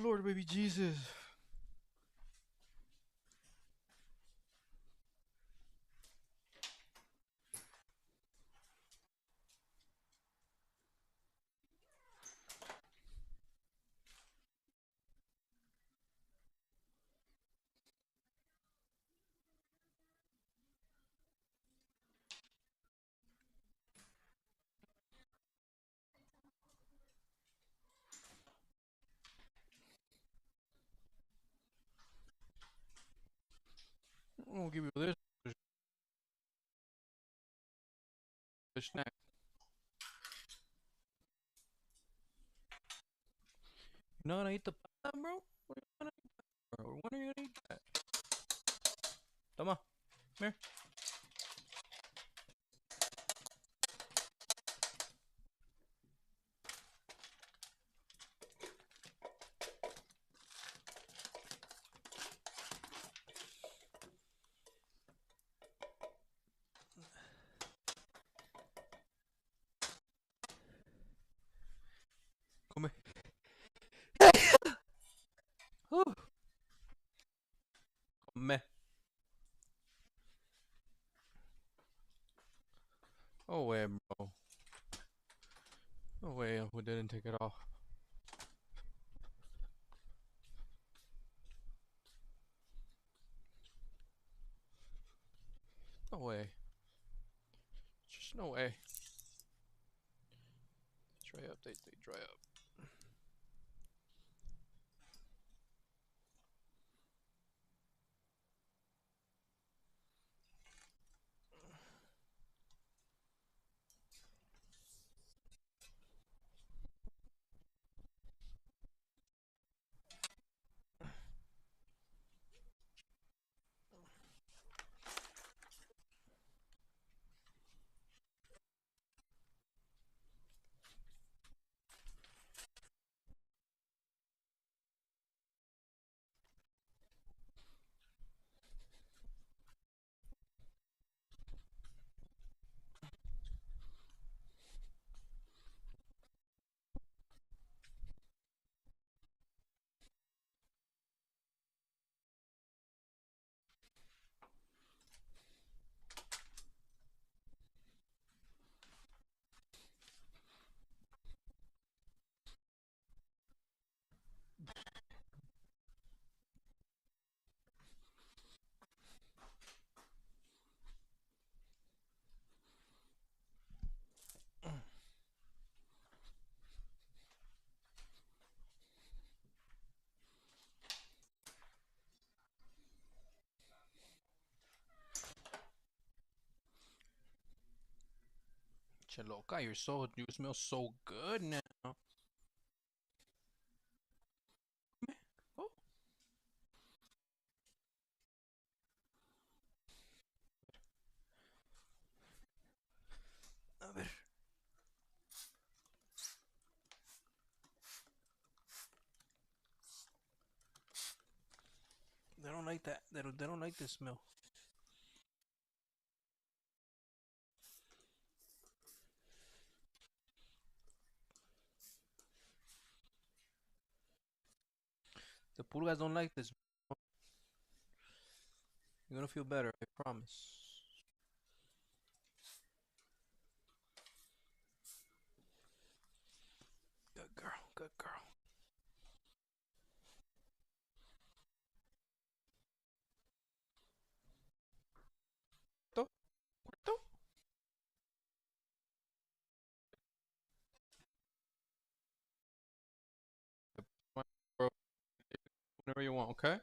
Lord, baby Jesus. I'm gonna give you this snack. You not gonna eat the pasta, bro? What are you gonna eat that, bro? When are you gonna eat that? Toma, come here. Come here. Whew. Come. Oh way, bro. No way we didn't take it off. No way. Just no way. Dry up, they dry up. Chaloca, you smell so good now. Oh, a ver. They don't like that. They don't like this smell. The pulgas don't like this. You're gonna feel better, I promise. Good girl, good girl. Cuarto, cuarto. Whenever you want, okay?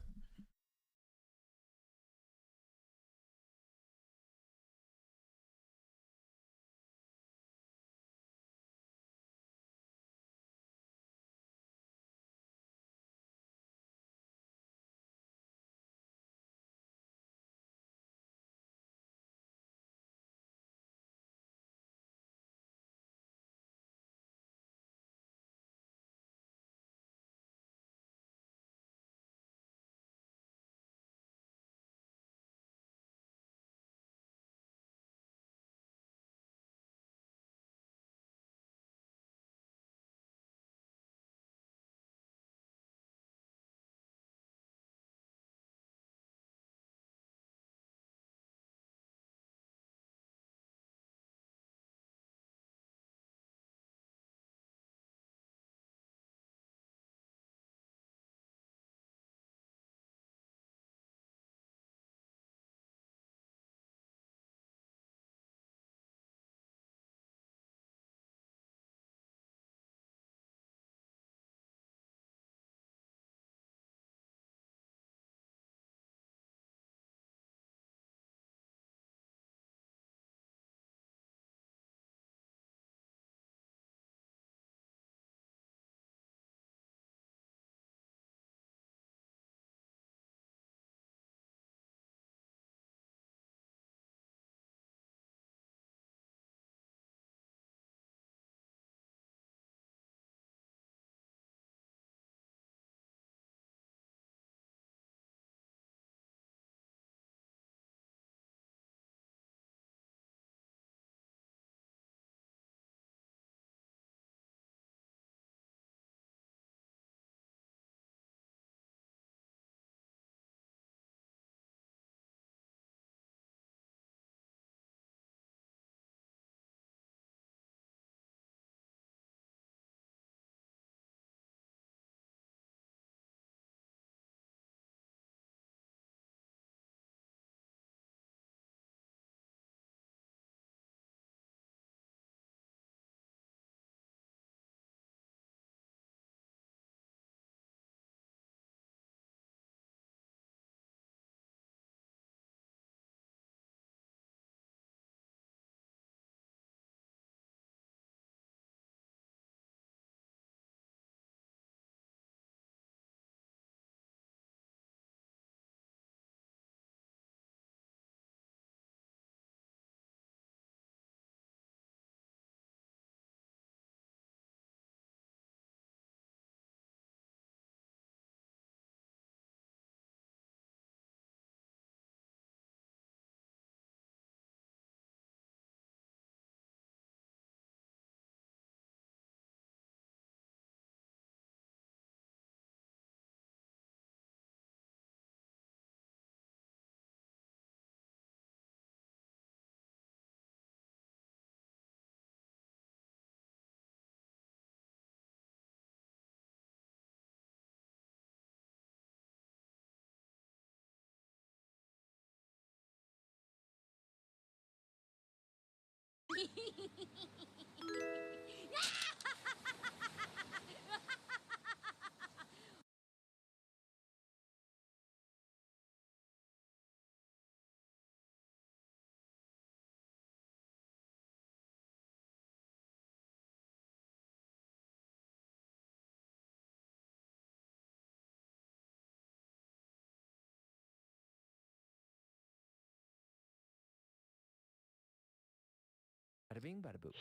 Bada bing, bada boo.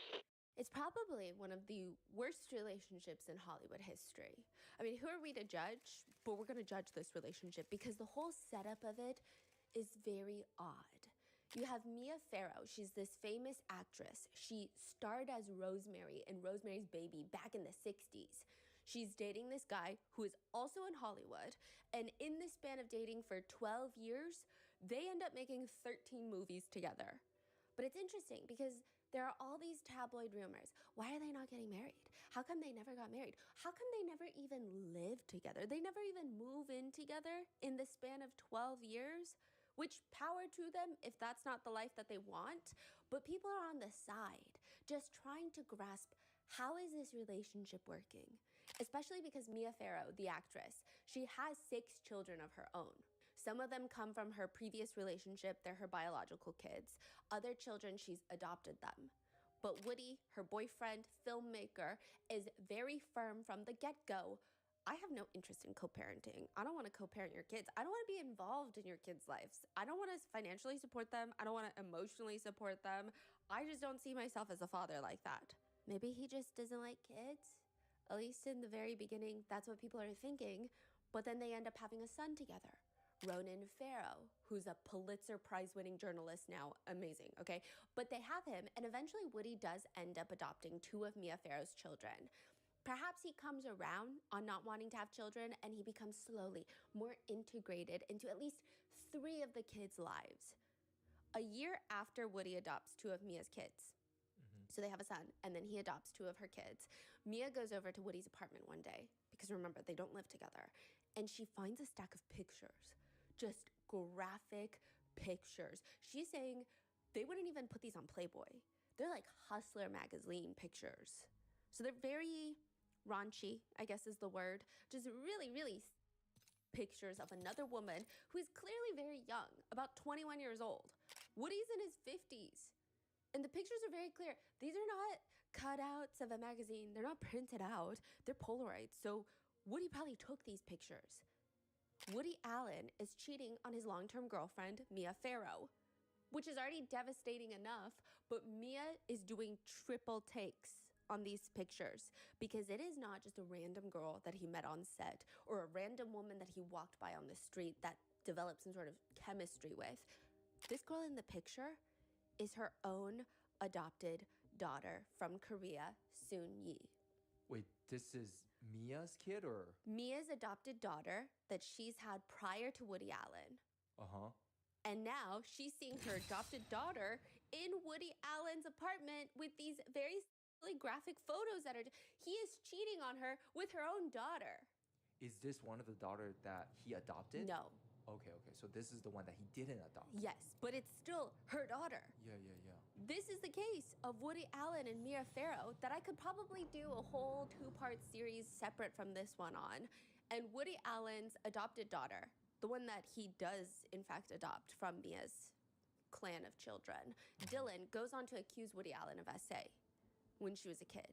It's probably one of the worst relationships in Hollywood history. I mean, who are we to judge? But we're going to judge this relationship because the whole setup of it is very odd. You have Mia Farrow. She's this famous actress. She starred as Rosemary in Rosemary's Baby back in the 60s. She's dating this guy who is also in Hollywood. And in the span of dating for 12 years, they end up making 13 movies together. But it's interesting because there are all these tabloid rumors. Why are they not getting married? How come they never got married? How come they never even lived together? They never even move in together in the span of 12 years? Which power to them if that's not the life that they want. But people are on the side, just trying to grasp how is this relationship working? Especially because Mia Farrow, the actress, she has 6 children of her own. Some of them come from her previous relationship. They're her biological kids. Other children, she's adopted them. But Woody, her boyfriend, filmmaker, is very firm from the get-go. I have no interest in co-parenting. I don't want to co-parent your kids. I don't want to be involved in your kids' lives. I don't want to financially support them. I don't want to emotionally support them. I just don't see myself as a father like that. Maybe he just doesn't like kids. At least in the very beginning, that's what people are thinking. But then they end up having a son together. Ronan Farrow, who's a Pulitzer Prize-winning journalist now. Amazing, okay? But they have him, and eventually Woody does end up adopting 2 of Mia Farrow's children. Perhaps he comes around on not wanting to have children, and he becomes slowly more integrated into at least 3 of the kids' lives. A year after Woody adopts 2 of Mia's kids, so they have a son, and then he adopts 2 of her kids. Mia goes over to Woody's apartment one day, because remember, they don't live together, and she finds a stack of pictures, just graphic pictures. She's saying they wouldn't even put these on Playboy. They're like Hustler magazine pictures. So they're very raunchy, I guess is the word. Just really, really pictures of another woman who is clearly very young, about 21 years old. Woody's in his 50s. And the pictures are very clear. These are not cutouts of a magazine. They're not printed out. They're Polaroids. So Woody probably took these pictures. Woody Allen is cheating on his long-term girlfriend, Mia Farrow, which is already devastating enough, but Mia is doing triple takes on these pictures because it is not just a random girl that he met on set or a random woman that he walked by on the street that developed some sort of chemistry with. This girl in the picture is her own adopted daughter from Korea, Soon-yi. Wait, this is Mia's kid or? Mia's adopted daughter that she's had prior to Woody Allen. Uh-huh. And now she's seeing her adopted daughter in Woody Allen's apartment with these very graphic photos that are... He is cheating on her with her own daughter. Is this one of the daughter that he adopted? No. Okay. So this is the one that he didn't adopt. Yes, but it's still her daughter. Yeah. This is the case of Woody Allen and Mia Farrow that I could probably do a whole 2-part series separate from this one on. And Woody Allen's adopted daughter, the one that he does, in fact, adopt from Mia's clan of children, Dylan, goes on to accuse Woody Allen of SA when she was a kid.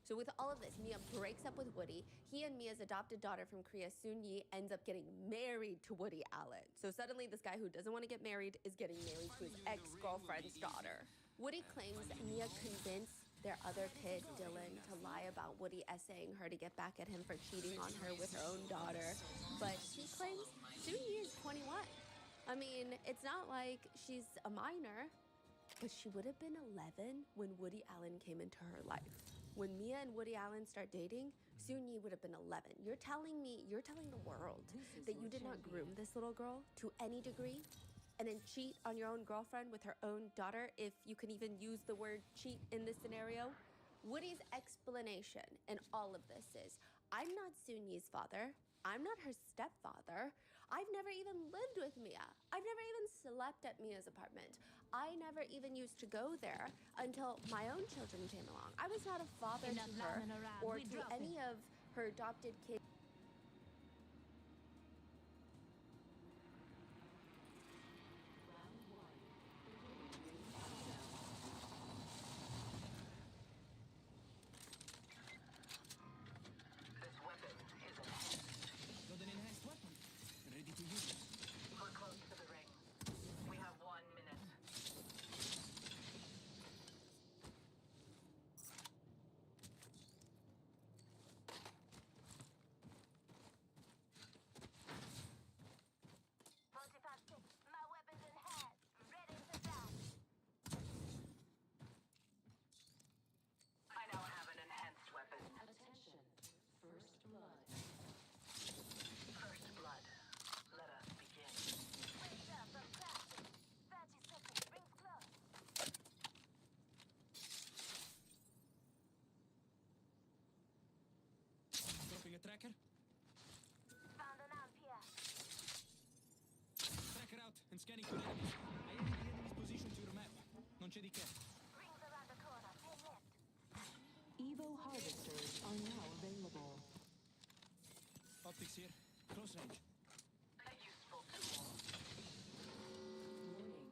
So with all of this, Mia breaks up with Woody. He and Mia's adopted daughter from Korea, Soon-yi, ends up getting married to Woody Allen. So suddenly this guy who doesn't want to get married is getting married to his ex-girlfriend's daughter. Woody claims Mia convinced their other kid, Dylan, to lie about Woody essaying her to get back at him for cheating on her with her own daughter. But she claims Soon-yi is 21. I mean, it's not like she's a minor, but she would have been 11 when Woody Allen came into her life. When Mia and Woody Allen start dating, Soon-yi would have been 11. You're telling the world that you did not groom this little girl to any degree and then cheat on your own girlfriend with her own daughter, if you can even use the word cheat in this scenario? Woody's explanation in all of this is, I'm not Soon-yi's father. I'm not her stepfather. I've never even lived with Mia. I've never even slept at Mia's apartment. I never even used to go there until my own children came along. I was not a father Enough to her lambing around, or we to drop any it. of her adopted kids. This weapon is enhanced. Got an enhanced weapon. Ready to use it. We're close to the ring. We have 1 minute. My weapon's enhanced. Ready to dash. I now have an enhanced weapon. Attention. First blood. First blood. Let us begin. Wake up from practice. 30 seconds. Rings close. Dropping a tracker. Found an amp here. Tracker out and scanning for enemies. I added the enemy's position to your map. Non c'è di che. Rings around the corner. Pin left. Evo harvesters are now available. Optics here. Close range. A useful tool. Warning.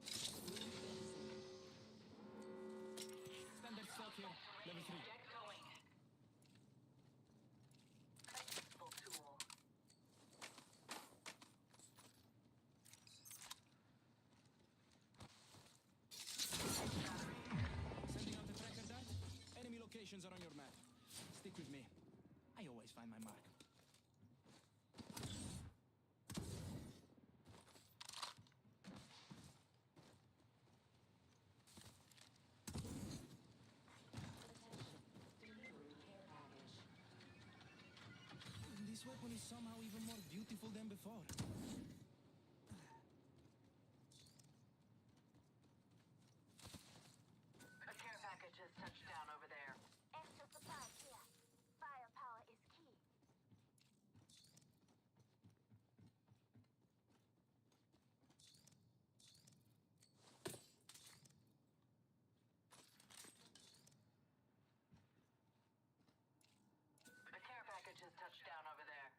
Standard stock here. Level 3. Get going. A useful tool. Sending out the tracker dart. Enemy locations are on your map. Stick with me. I always find my mark. This weapon is somehow even more beautiful than before. A care package has touched down over there. Extra supplies here. Firepower is key. A care package has touched down over there.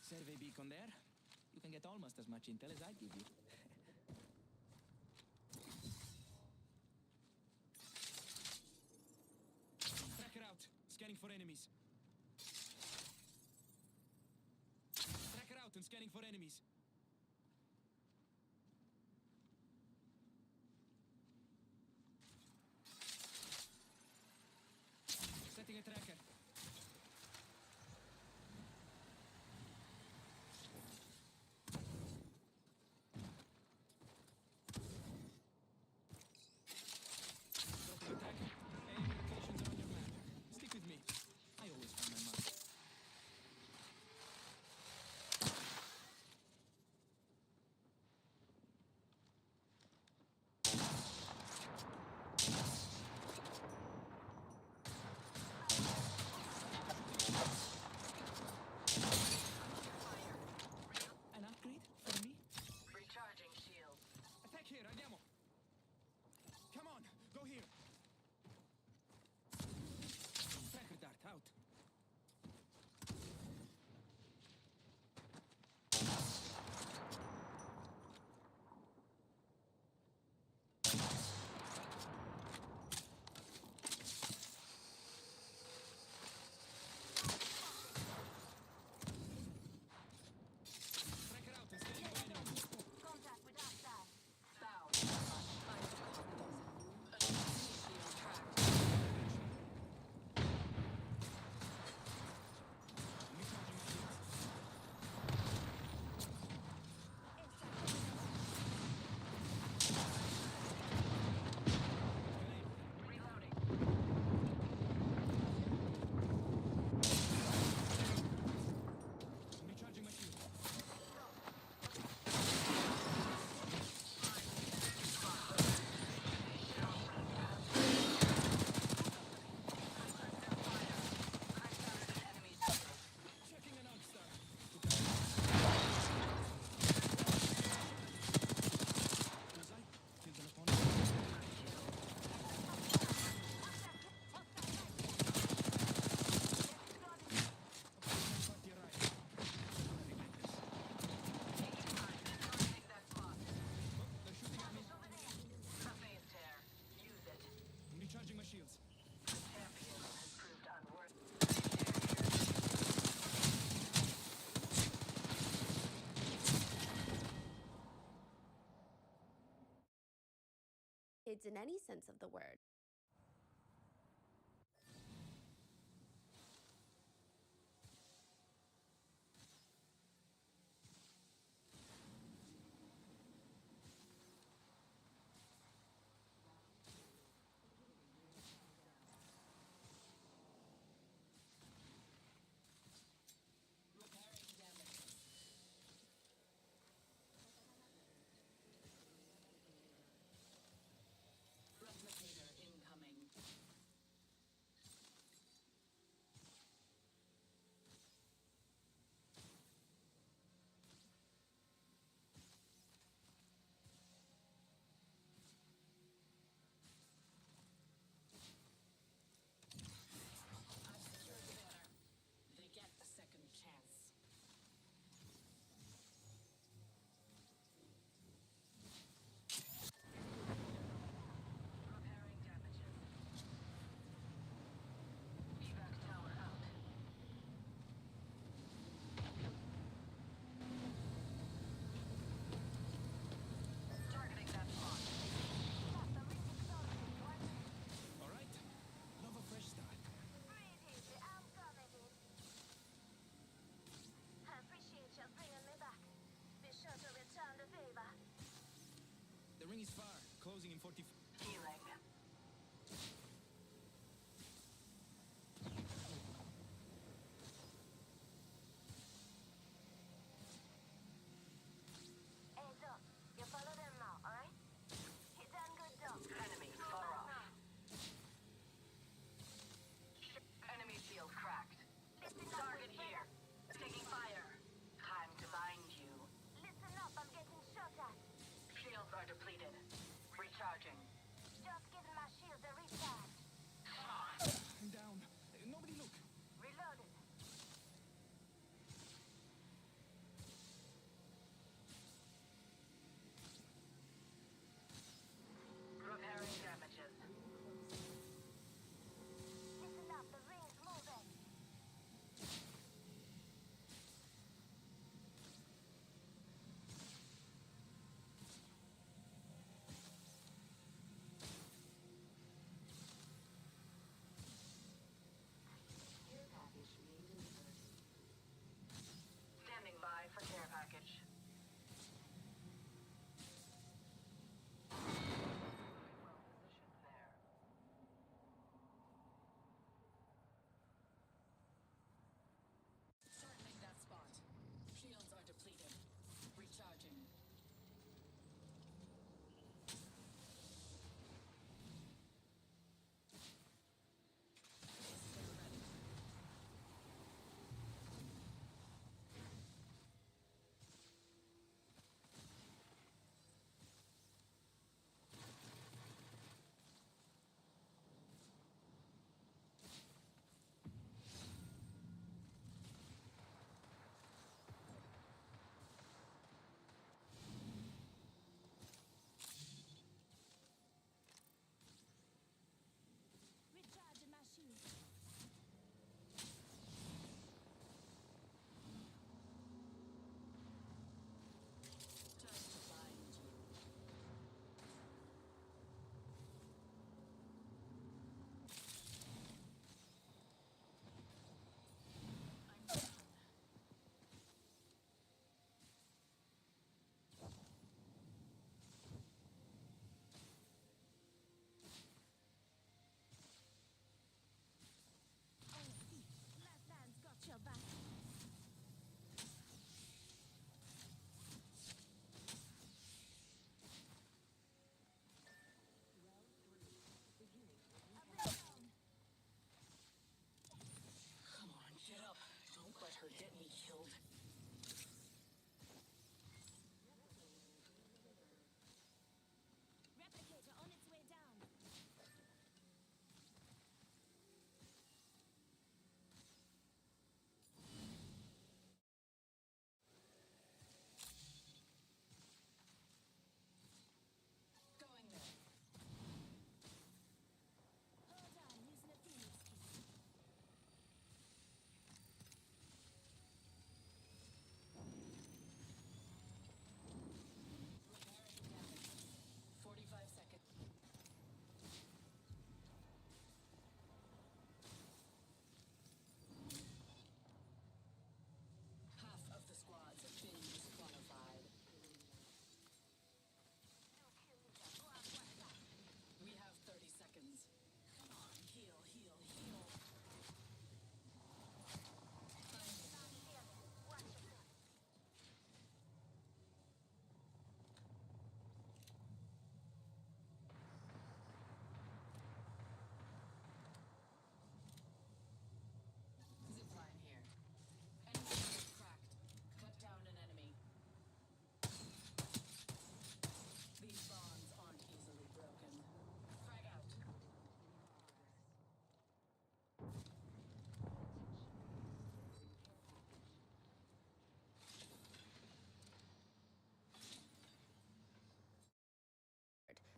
Survey beacon there. You can get almost as much intel as I give you. Tracker out. Scanning for enemies. Tracker out and scanning for enemies. Setting a tracker. Dropping a tracker. Enemy locations are on your map. Stick with me. I always find my mark. kids in any sense of the word. Replicator incoming. I've secured the banner. They get a second chance. Repairing damages. Evac tower out. Targeting that spot. All right. Love a fresh start. Breathe easy, I'm coming in. I appreciate you bringing me back. Be sure to return the favor. The ring is far. Closing in 40. Healing. Heads up. You follow them now, alright? Hit that good dog. Enemy far off. Enemy shield cracked. Listen up, Target Whisper. here. Taking fire. Time to bind you. Listen up, I'm getting shot at. Shields are depleted. Recharging.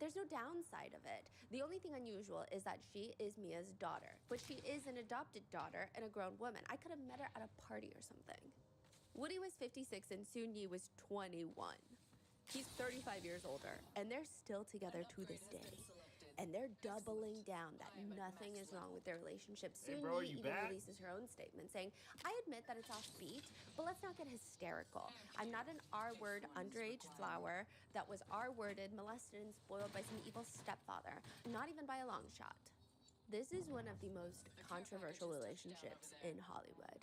There's no downside of it. The only thing unusual is that she is Mia's daughter, but she is an adopted daughter and a grown woman. I could have met her at a party or something. Woody was 56 and Soon-Yi was 21. He's 35 years older, and they're still together to this day. And they're doubling down that nothing is wrong with their relationship. Soon-Yi even releases her own statement saying, I admit that it's offbeat, but let's not get hysterical. I'm not an R-word underage flower that was R-worded, molested, and spoiled by some evil stepfather. Not even by a long shot. This is one of the most controversial relationships in Hollywood.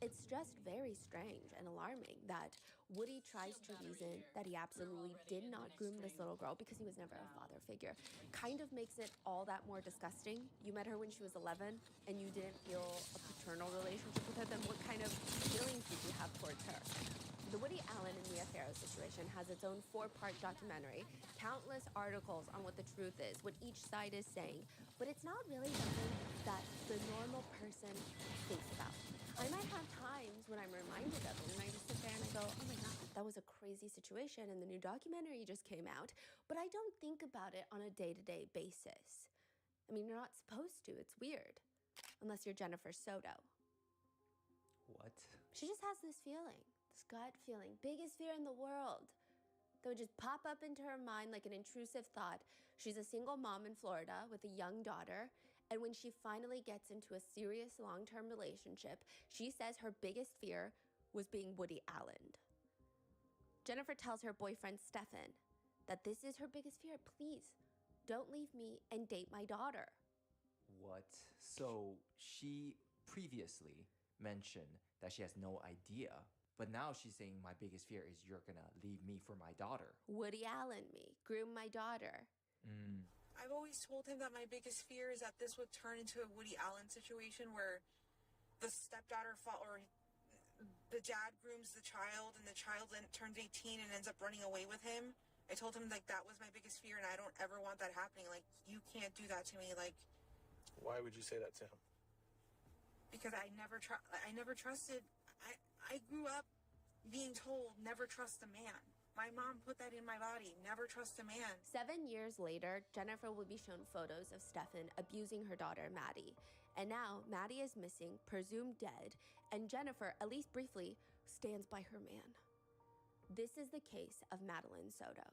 It's just very strange and alarming that Woody tries to reason that he absolutely did not groom this little girl because he was never a father figure. Kind of makes it all that more disgusting. You met her when she was 11 and you didn't feel a paternal relationship with her, then what kind of feelings did you have towards her? The Woody Allen and Mia Farrow situation has its own 4-part documentary, countless articles on what the truth is, what each side is saying, but it's not really something that the normal person thinks about. I might have times when I'm reminded of it and I just sit there and I go, oh my God, that was a crazy situation and the new documentary just came out, but I don't think about it on a day-to-day basis. I mean, you're not supposed to, it's weird, unless you're Jennifer Soto. What? She just has this feeling, this gut feeling, biggest fear in the world, that would just pop up into her mind like an intrusive thought. She's a single mom in Florida with a young daughter, and when she finally gets into a serious long-term relationship, she says her biggest fear was being Woody Allen. Jennifer tells her boyfriend Stefan that this is her biggest fear. Please, don't leave me and date my daughter. What? So she previously mentioned that she has no idea, but now she's saying my biggest fear is you're gonna leave me for my daughter. Woody Allen me, groom my daughter. I've always told him that my biggest fear is that this would turn into a Woody Allen situation where the stepdaughter or the dad grooms the child and the child then turns 18 and ends up running away with him. I told him like that was my biggest fear and I don't ever want that happening. Like, you can't do that to me. Like, why would you say that to him? Because I never trusted. I grew up being told never trust a man. My mom put that in my body. Never trust a man. 7 years later, Jennifer will be shown photos of Stefan abusing her daughter, Maddie. And now, Maddie is missing, presumed dead, and Jennifer, at least briefly, stands by her man. This is the case of Madeline Soto.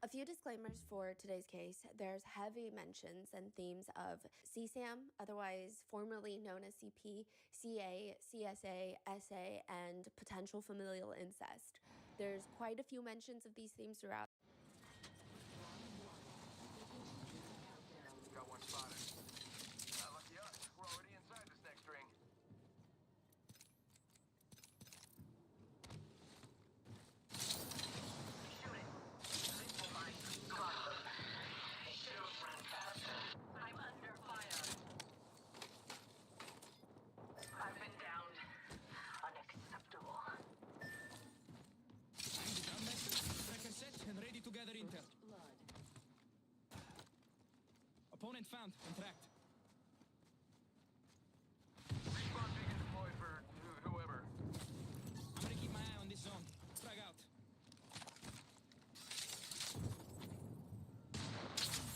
A few disclaimers for today's case. There's heavy mentions and themes of CSAM, otherwise formerly known as CP, CA, CSA, SA, and potential familial incest. There's quite a few mentions of these themes throughout. Got one spotted. Lucky us. We're already inside this next ring. I'm under fire. I've been downed. Unacceptable. Down, Master. Tracker set and ready to gather intel. Blood. Opponent found and tracked. Respawn beacon deployed for whoever. I'm gonna keep my eye on this zone. Frag out.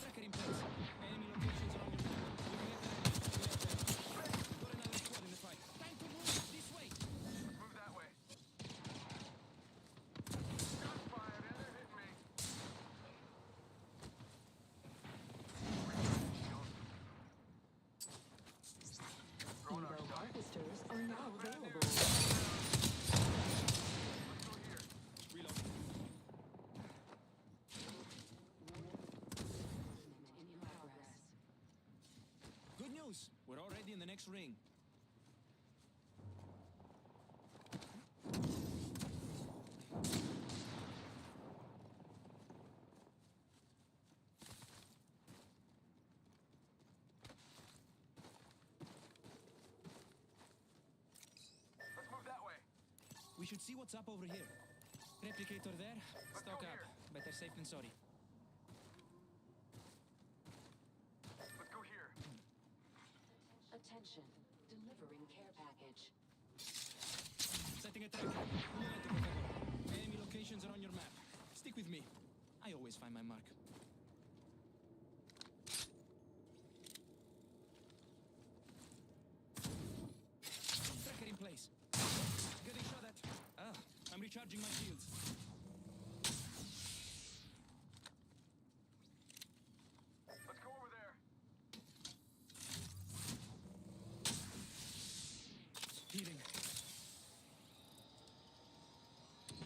Tracker in place. Enemy locations are on your map. Looking at the enemy. Got another squad in the fight. Time to move this way. Let's move that way. Shots fired and they're hitting me. Throwing our Evo shot. harvesters are now available. Let's go here. Reload. In progress. Good news. We're already in the next ring. Let's move that way. We should See what's up over here. Replicator there. Stock up. Better safe than sorry. Let's go here. Attention. Delivering care package. Setting a tracker. Un momento, por favor. Enemy locations are on your map. Stick with me. I always find my mark. Tracker in place. Getting shot at. Ah, I'm recharging my shields. Let's go over there. Healing.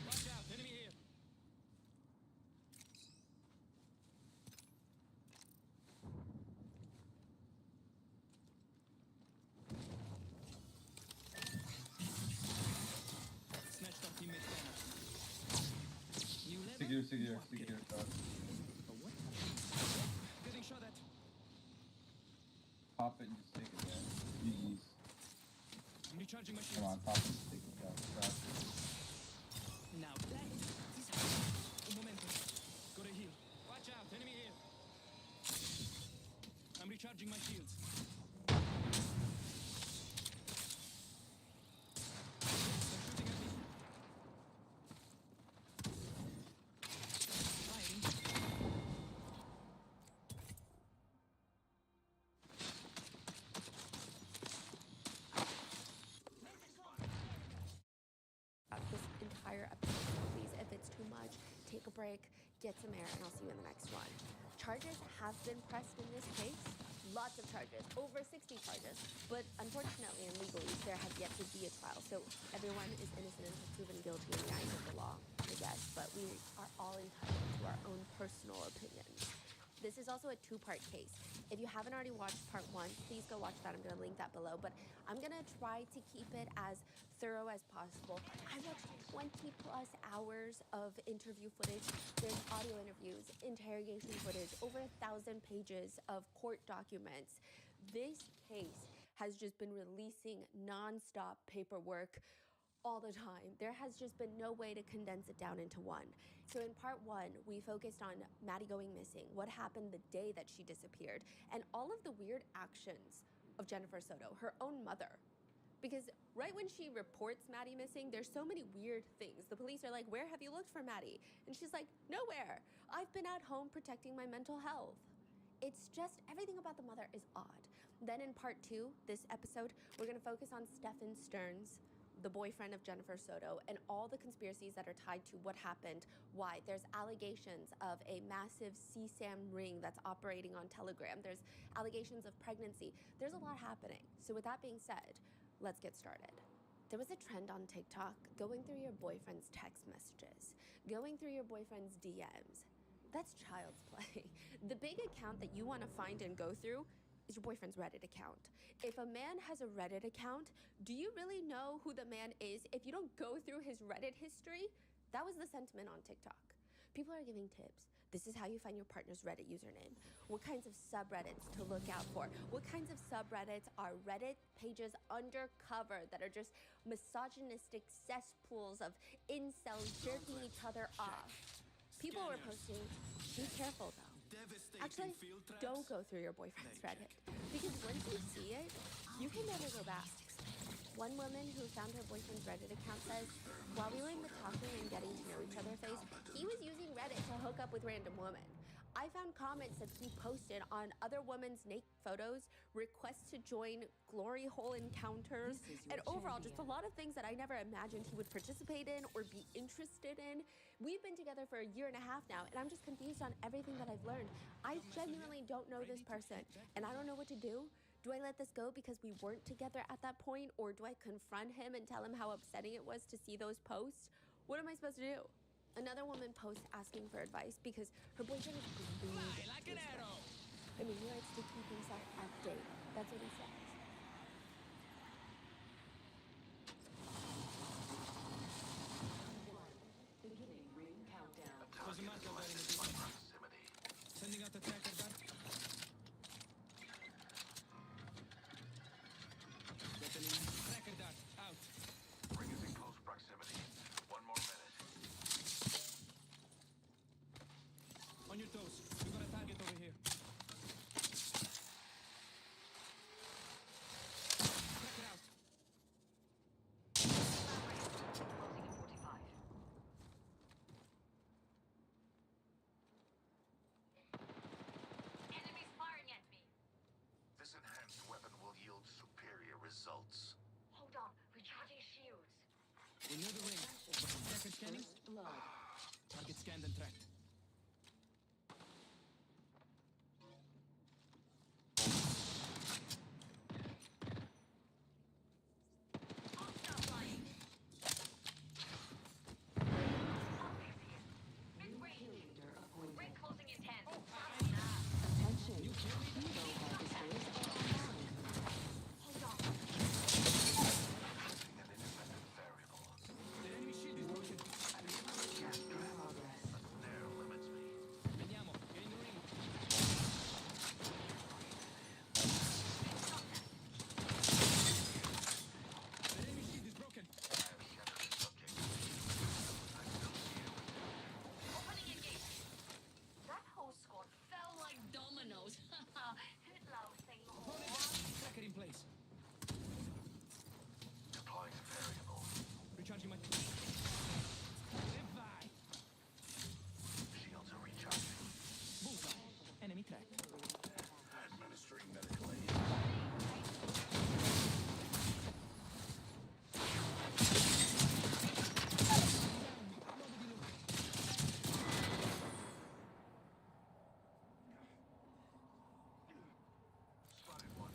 Watch out, enemy here. Snatched up teammate banner. New level. Secure, secure, new upgrade. secure. A what? Getting shot at. Pop it and just take it down. GG's. I'm recharging my Come shields. on, pop it and just take it down. Fast. Now that is un momento. Gotta heal. Watch out, enemy here. I'm recharging my shields. They're shooting at me. Firing. This entire episode, so please, if it's too much, take a break, get some air, and I'll see you in the next one. Charges have been pressed in this case. Lots of charges, over 60 charges. But unfortunately and legally, there has yet to be a trial. So everyone is innocent until proven guilty in the eyes of the law, I guess. But we are all entitled to our own personal opinions. This is also a two-part case. If you haven't already watched part 1, please go watch that. I'm going to link that below. But I'm going to try to keep it as thorough as possible. I watched 20+ hours of interview footage. There's audio interviews, interrogation footage, over 1,000 pages of court documents. This case has just been releasing non-stop paperwork all the time. There has just been no way to condense it down into one. So in part 1, we focused on Maddie going missing, what happened the day that she disappeared, and all of the weird actions of Jennifer Soto, her own mother. Because right when she reports Maddie missing, there's so many weird things. The police are like, "Where have you looked for Maddie?" And she's like, "Nowhere. I've been at home protecting my mental health." It's just, everything about the mother is odd. Then in part 2, this episode, we're gonna focus on Stefan Stearns, the boyfriend of Jennifer Soto, and all the conspiracies that are tied to what happened, why. There's allegations of a massive CSAM ring that's operating on Telegram. There's allegations of pregnancy. There's a lot happening. So with that being said, let's get started. There was a trend on TikTok, going through your boyfriend's text messages, going through your boyfriend's DMs. That's child's play. The big account that you want to find and go through is your boyfriend's Reddit account. If a man has a Reddit account, do you really know who the man is if you don't go through his Reddit history? That was the sentiment on TikTok. People are giving tips. This is how you find your partner's Reddit username. What kinds of subreddits to look out for? What kinds of subreddits are Reddit pages undercover that are just misogynistic cesspools of incels jerking each other off? People were posting, be careful though. Actually, don't go through your boyfriend's Reddit, because once you see it, you can never go back. One woman who found her boyfriend's Reddit account says, while we were in the talking and getting to know each other phase, he was using Reddit to hook up with random women. I found comments that he posted on other women's naked photos, requests to join glory hole encounters, and overall just a lot of things that I never imagined he would participate in or be interested in. We've been together for 1.5 years now, and I'm just confused on everything that I've learned. I genuinely don't know this person, and I don't know what to do. Do I let this go because we weren't together at that point, or do I confront him and tell him how upsetting it was to see those posts? What am I supposed to do? Another woman posts asking for advice because her boyfriend is glued Like to an his phone. arrow. I mean, he likes to keep himself updated. That's what he says. Beginning ring countdown. There's a marker there in the distance. Sending out the tracker dart. Getting in. Tracker dart out. Ring is in close proximity. results. Hold on, recharging shields. We're near the ring. Tracker scanning. First blood. Target scanned and tracked. Hostile flying. New kill leader appointed. Ring closing in 10. Attention. Hero harvesters are online. Hold on. Testing an independent variable. The enemy shield is broken. Progress. There limits me. Veniamo. Get in the ring. The enemy shield is broken. Opening engage. That whole squad fell like dominoes. Hitler saying Opponent down. Tracker in place. Deploying a variable. Recharging my. Levi. Shields are recharging. Bullseye. Enemy tracked. Administering medical aid. Spotted one.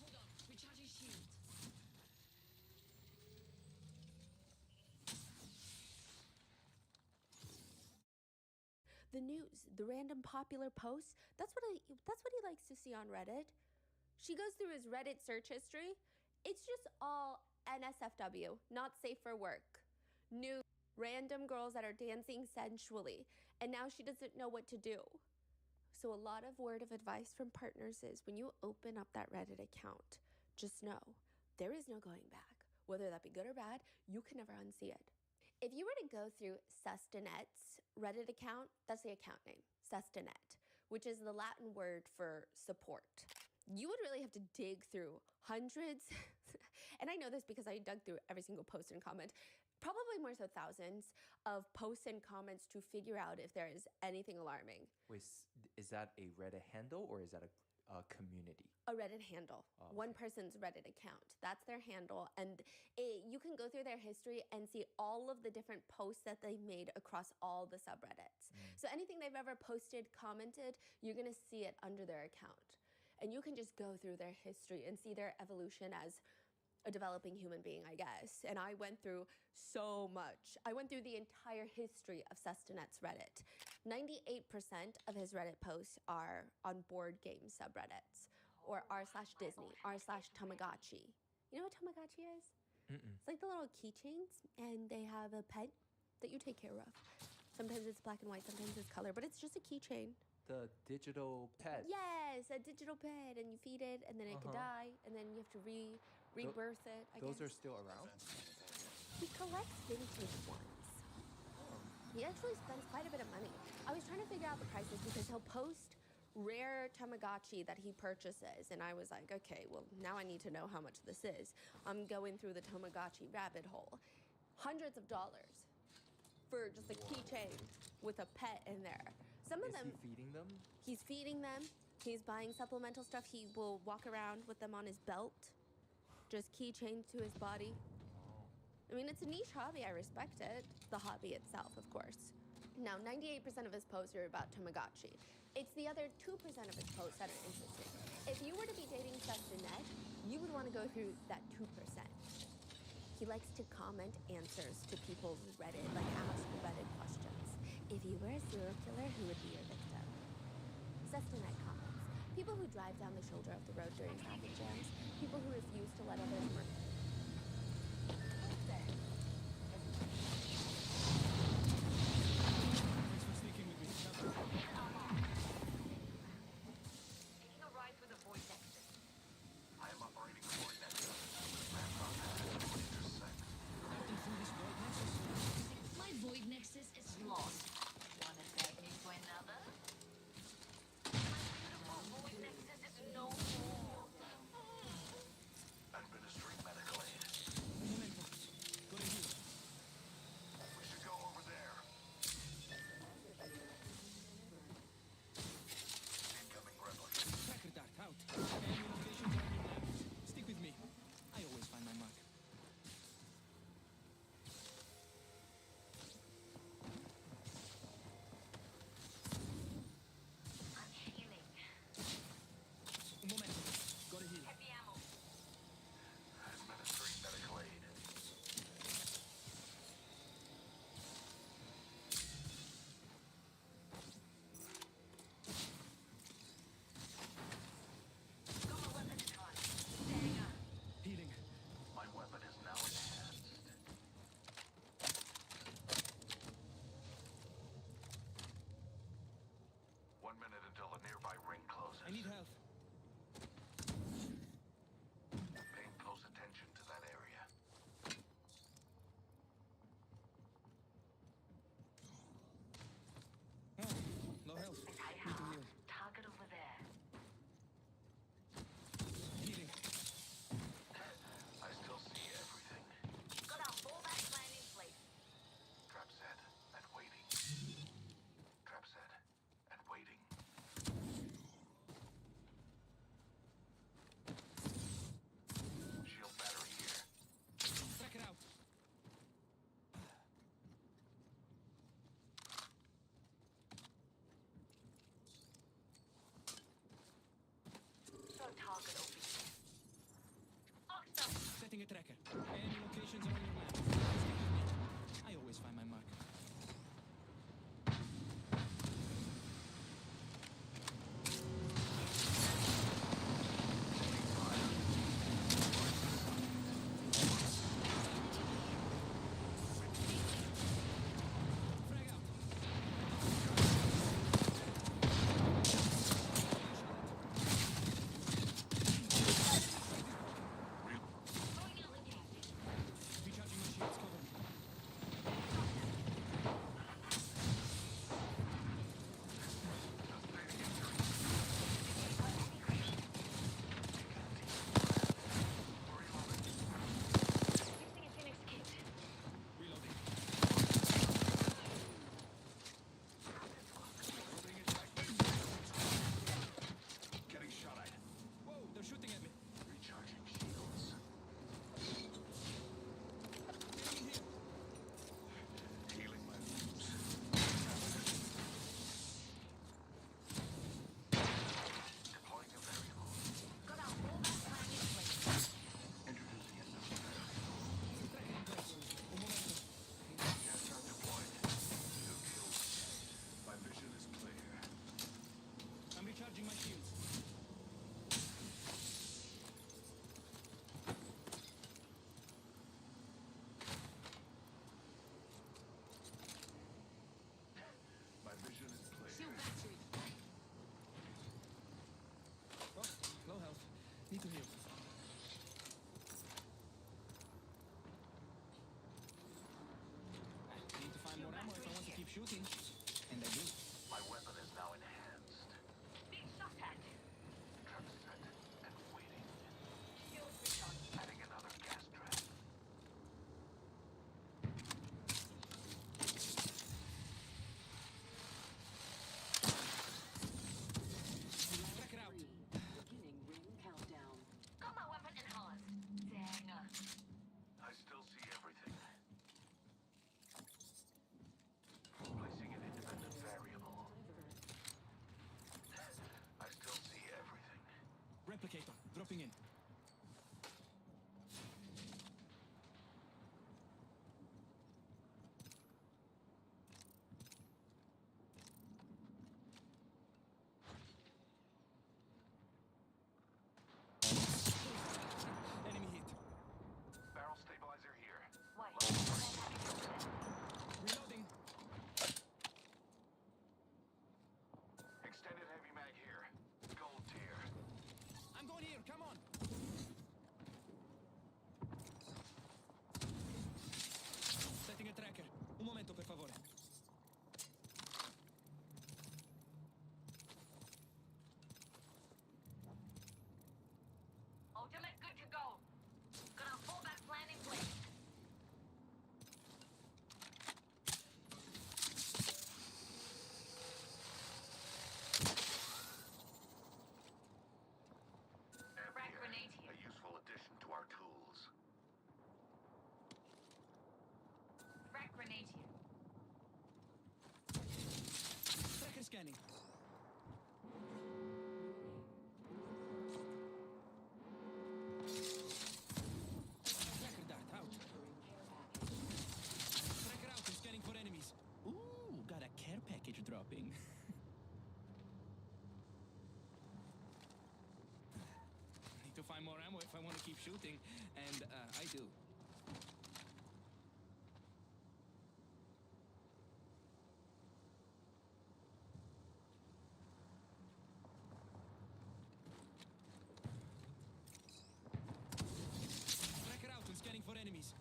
Hold on, recharging shields. The news, the random popular posts, that's what he likes to see on Reddit. She goes through his Reddit search history. It's just all NSFW, not safe for work. New random girls that are dancing sensually, and now she doesn't know what to do. So a lot of word of advice from partners is when you open up that Reddit account, just know there is no going back. Whether that be good or bad, you can never unsee it. If you were to go through Sustanet's Reddit account, that's the account name, Sustanet, which is the Latin word for support. You would really have to dig through hundreds, and I know this because I dug through every single post and comment, probably more so thousands of posts and comments to figure out if there is anything alarming. Wait, is that a Reddit handle or is that a community? A Reddit handle, Oh, one okay. person's Reddit account. That's their handle. And you can go through their history and see all of the different posts that they made across all the subreddits. So anything they've ever posted, commented, you're going to see it under their account. And you can just go through their history and see their evolution as a developing human being, I guess. And I went through so much. I went through the entire history of Sustanet's Reddit. 98% of his Reddit posts are on board game subreddits or r/Disney, r/Tamagotchi. You know what Tamagotchi is? It's like the little keychains, and they have a pet that you take care of. Sometimes it's black and white, sometimes it's color, but it's just a keychain. The digital pet. Yes, a digital pet, and you feed it, and then it could die, and then you have to rebirth it, I Those guess. are still around? He collects vintage ones. He actually spends quite a bit of money. I was trying to figure out the prices because he'll post rare Tamagotchi that he purchases, and I was like, okay, well, now I need to know how much this is. I'm going through the Tamagotchi rabbit hole. Hundreds of dollars for just a keychain with a pet in there. Some of Is them, he feeding them? he's feeding them. He's buying supplemental stuff. He will walk around with them on his belt, just keychained to his body. I mean, it's a niche hobby. I respect it. The hobby itself, of course. Now, 98% of his posts are about Tamagotchi. It's the other 2% of his posts that are interesting. If you were to be dating Sustanet, you would want to go through that 2%. He likes to comment answers to people's Reddit, like ask Reddit questions. If you were a serial killer, who would be your victim? Sustanet comments. People who drive down the shoulder of the road during traffic jams. People who refuse to let others murder. Thanks for sneaking with me. Taking a ride through the void nexus. I am operating the void nexus. tracker. Enemy locations are on your map. Stick with me. I always find my mark. Frag out. Recharging my shields. Cover me. Reloading. Getting shot at. Whoa, they're shooting at me. Recharging shields. Enemy here. Healing my wounds. Deploying a variable. Got our fallback plan in place. Introducing a new variable. Tracker in place. Un momento. Gas trap deployed. New kills. My vision is clear. I'm recharging my shields. My vision is clear. Shield battery. Oh, low health. Need to heal. Need to find more ammo if I want to keep shooting. And I do. My weapon is now enhanced. Being shot at. Trap set and waiting. Shield recharge. Adding another gas trap. Tracker out. 3. Beginning ring countdown. Got my weapon enhanced. Dang. I still see everything. Placing an independent variable. I still see everything. Replicator. Dropping in. Enemy hit. Barrel stabilizer here. Wait. Reloading. Extended heavy mag here. Gold tier. I'm going here. Come on. Setting a tracker. Un momento, per favore. Ultimate good to go. Got our fallback plan in place. Frag grenade here. A useful addition to our tools. Frag grenade here. Tracker scanning. Tracker dart out. Tracker out. I'm scanning for enemies. Ooh, got a care package dropping. Need to find more ammo if I want to keep shooting, and I do. Tracker out. I'm scanning for enemies.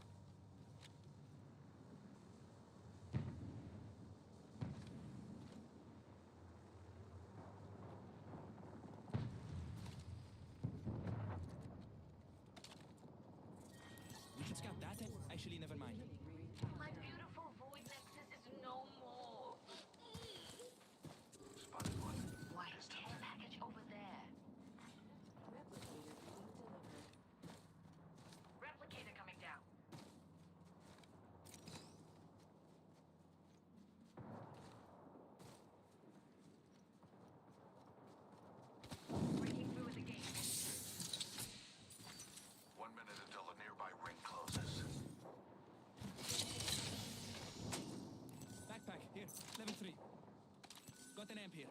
got an amp here.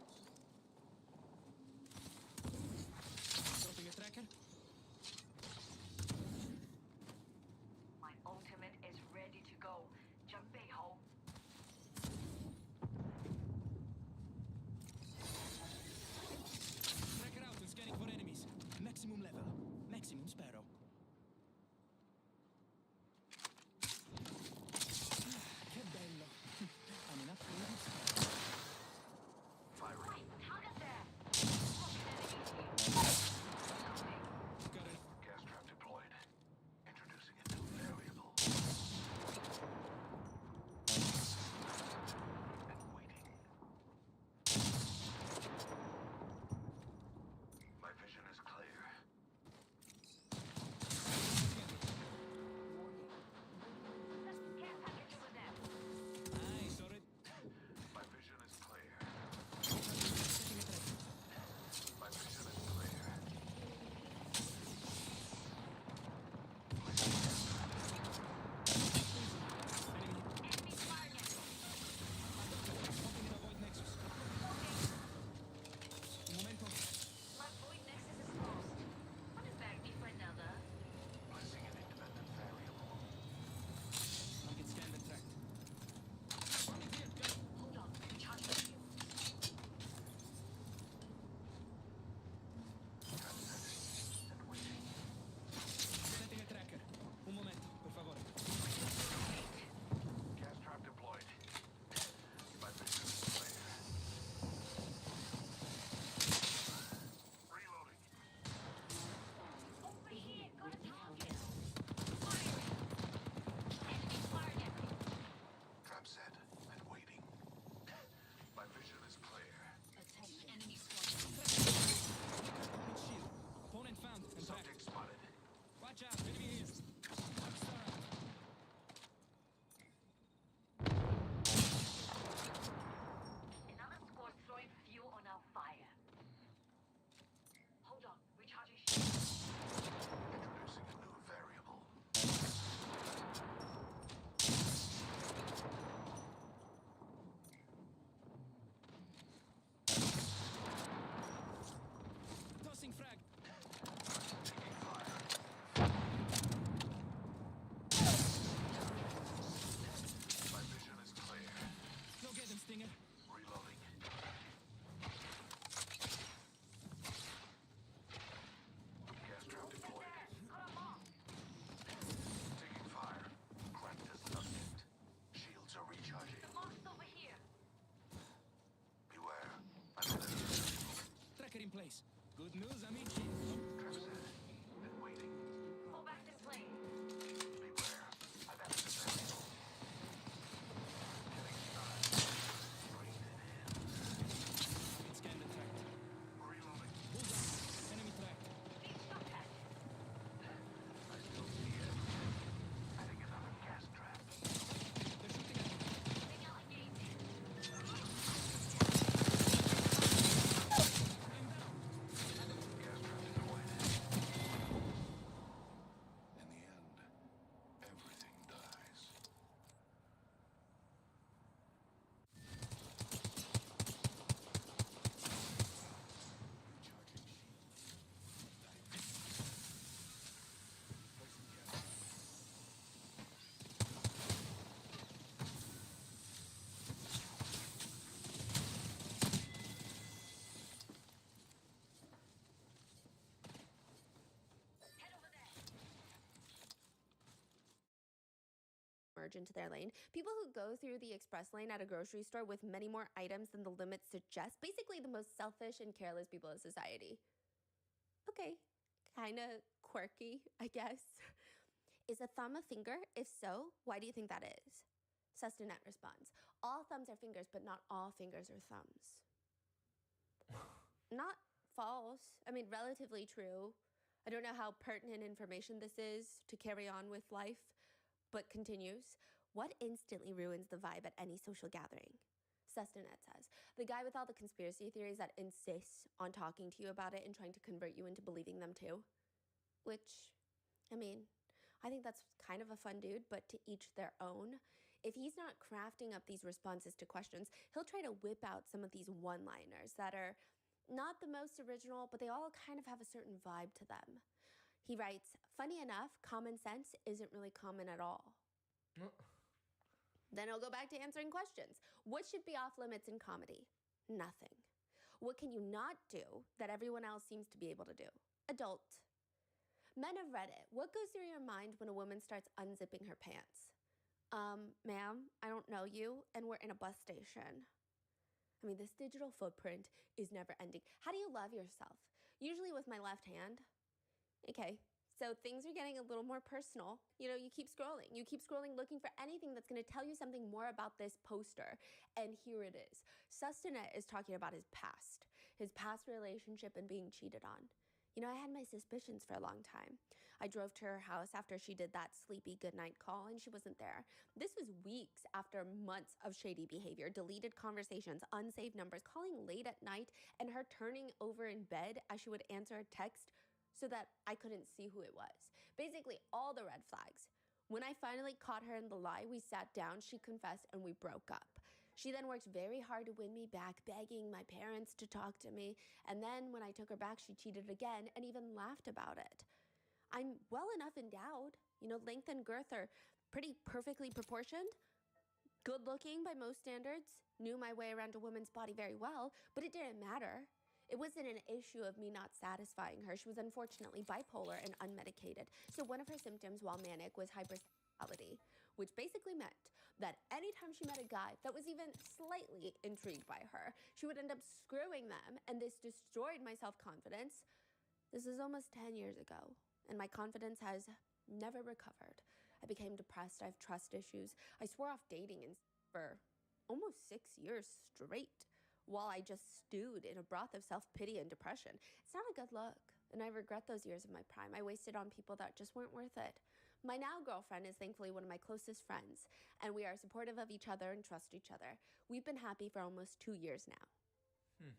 Dropping a tracker. My ultimate is ready to go. Jambeho. Tracker out and scanning for enemies. Maximum level. Maximum sparrow. Che bello. I'm an upgraded sparrow. Firing. Target there. Fucking enemy. Got it. Gas trap deployed. Introducing a new variable. And waiting. My vision is clear. Care package over there. I saw it. My vision is clear. Setting a tracker. My vision is clear. Enemy target. Popping in a void nexus. Un momento. My void nexus is closed. Put it back me for another. Placing an independent variable. Target scanned and tracked. Hold on. Recharging shield. And waiting. Setting a tracker. Un momento, per favore. Gas trap deployed. My vision is clear. Reloading. Over here. Got a target. Firing. Enemy target. Trap set and waiting. My vision is clear. Attention. Enemy squad. Opponent shield. Opponent found and tracked. Subject spotted. Watch out, enemy here. Rockstar out. Another squad throwing fuel on our fire. Hold on. Recharging shield. Introducing a new variable. Tossing frag. Taking fire. My vision is clear. Go get him, Stinger. Reloading. Gas trap deployed. Got a bomb. Taking fire. Cracked as subject. Shields are recharging. The bomb's over here. Beware. Another Tracker in place. Good news, amici. trap set and waiting. Fall back in place. Beware. I've added a variable. Getting started. Bring it in. Target scanned and tracked. Reloading. Bullseye. Enemy tracked. Being shot at. I still see it. Adding another gas trap. They're shooting at me. They got engaged. I'm down. Gas trap deployed. In the end, everything dies. Recharging Head over there. Merge into their lane. People who go through the express lane at a grocery store with many more items than the limits suggest, basically the most selfish and careless people in society. Okay, kind of quirky, I guess. Is a thumb a finger? If so, why do you think that is? Sustanet responds, all thumbs are fingers, but not all fingers are thumbs. Not false. I mean, relatively true. I don't know how pertinent information this is to carry on with life, but continues. What instantly ruins the vibe at any social gathering? Sustanet says, the guy with all the conspiracy theories that insists on talking to you about it and trying to convert you into believing them too. Which, I mean, I think that's kind of a fun dude, but to each their own. If he's not crafting up these responses to questions, he'll try to whip out some of these one-liners that are not the most original, but they all kind of have a certain vibe to them. He writes, "Funny enough, common sense isn't really common at all." Then he'll go back to answering questions. What should be off limits in comedy? Nothing. What can you not do that everyone else seems to be able to do? Adult. Men of Reddit, what goes through your mind when a woman starts unzipping her pants? Ma'am, I don't know you, and we're in a bus station. I mean, this digital footprint is never ending. How do you love yourself? Usually with my left hand. Okay, so things are getting a little more personal. You know, you keep scrolling. You keep scrolling looking for anything that's going to tell you something more about this poster. And here it is. Sustanet is talking about his past relationship and being cheated on. You know, I had my suspicions for a long time. I drove to her house after she did that sleepy goodnight call, and she wasn't there. This was weeks after months of shady behavior, deleted conversations, unsaved numbers, calling late at night, and her turning over in bed as she would answer a text so that I couldn't see who it was. Basically, all the red flags. When I finally caught her in the lie, we sat down, she confessed, and we broke up. She then worked very hard to win me back, begging my parents to talk to me. And then when I took her back, she cheated again and even laughed about it. I'm well enough endowed. You know, length and girth are pretty perfectly proportioned. Good looking by most standards. Knew my way around a woman's body very well, but it didn't matter. It wasn't an issue of me not satisfying her. She was unfortunately bipolar and unmedicated. So one of her symptoms while manic was hypersexuality, which basically meant that anytime she met a guy that was even slightly intrigued by her, she would end up screwing them, and this destroyed my self-confidence. This is almost 10 years ago, and my confidence has never recovered. I became depressed. I have trust issues. I swore off dating for almost 6 years straight while I just stewed in a broth of self-pity and depression. It's not a good look, and I regret those years of my prime. I wasted on people that just weren't worth it. My now girlfriend is thankfully one of my closest friends, and we are supportive of each other and trust each other. We've been happy for almost 2 years now.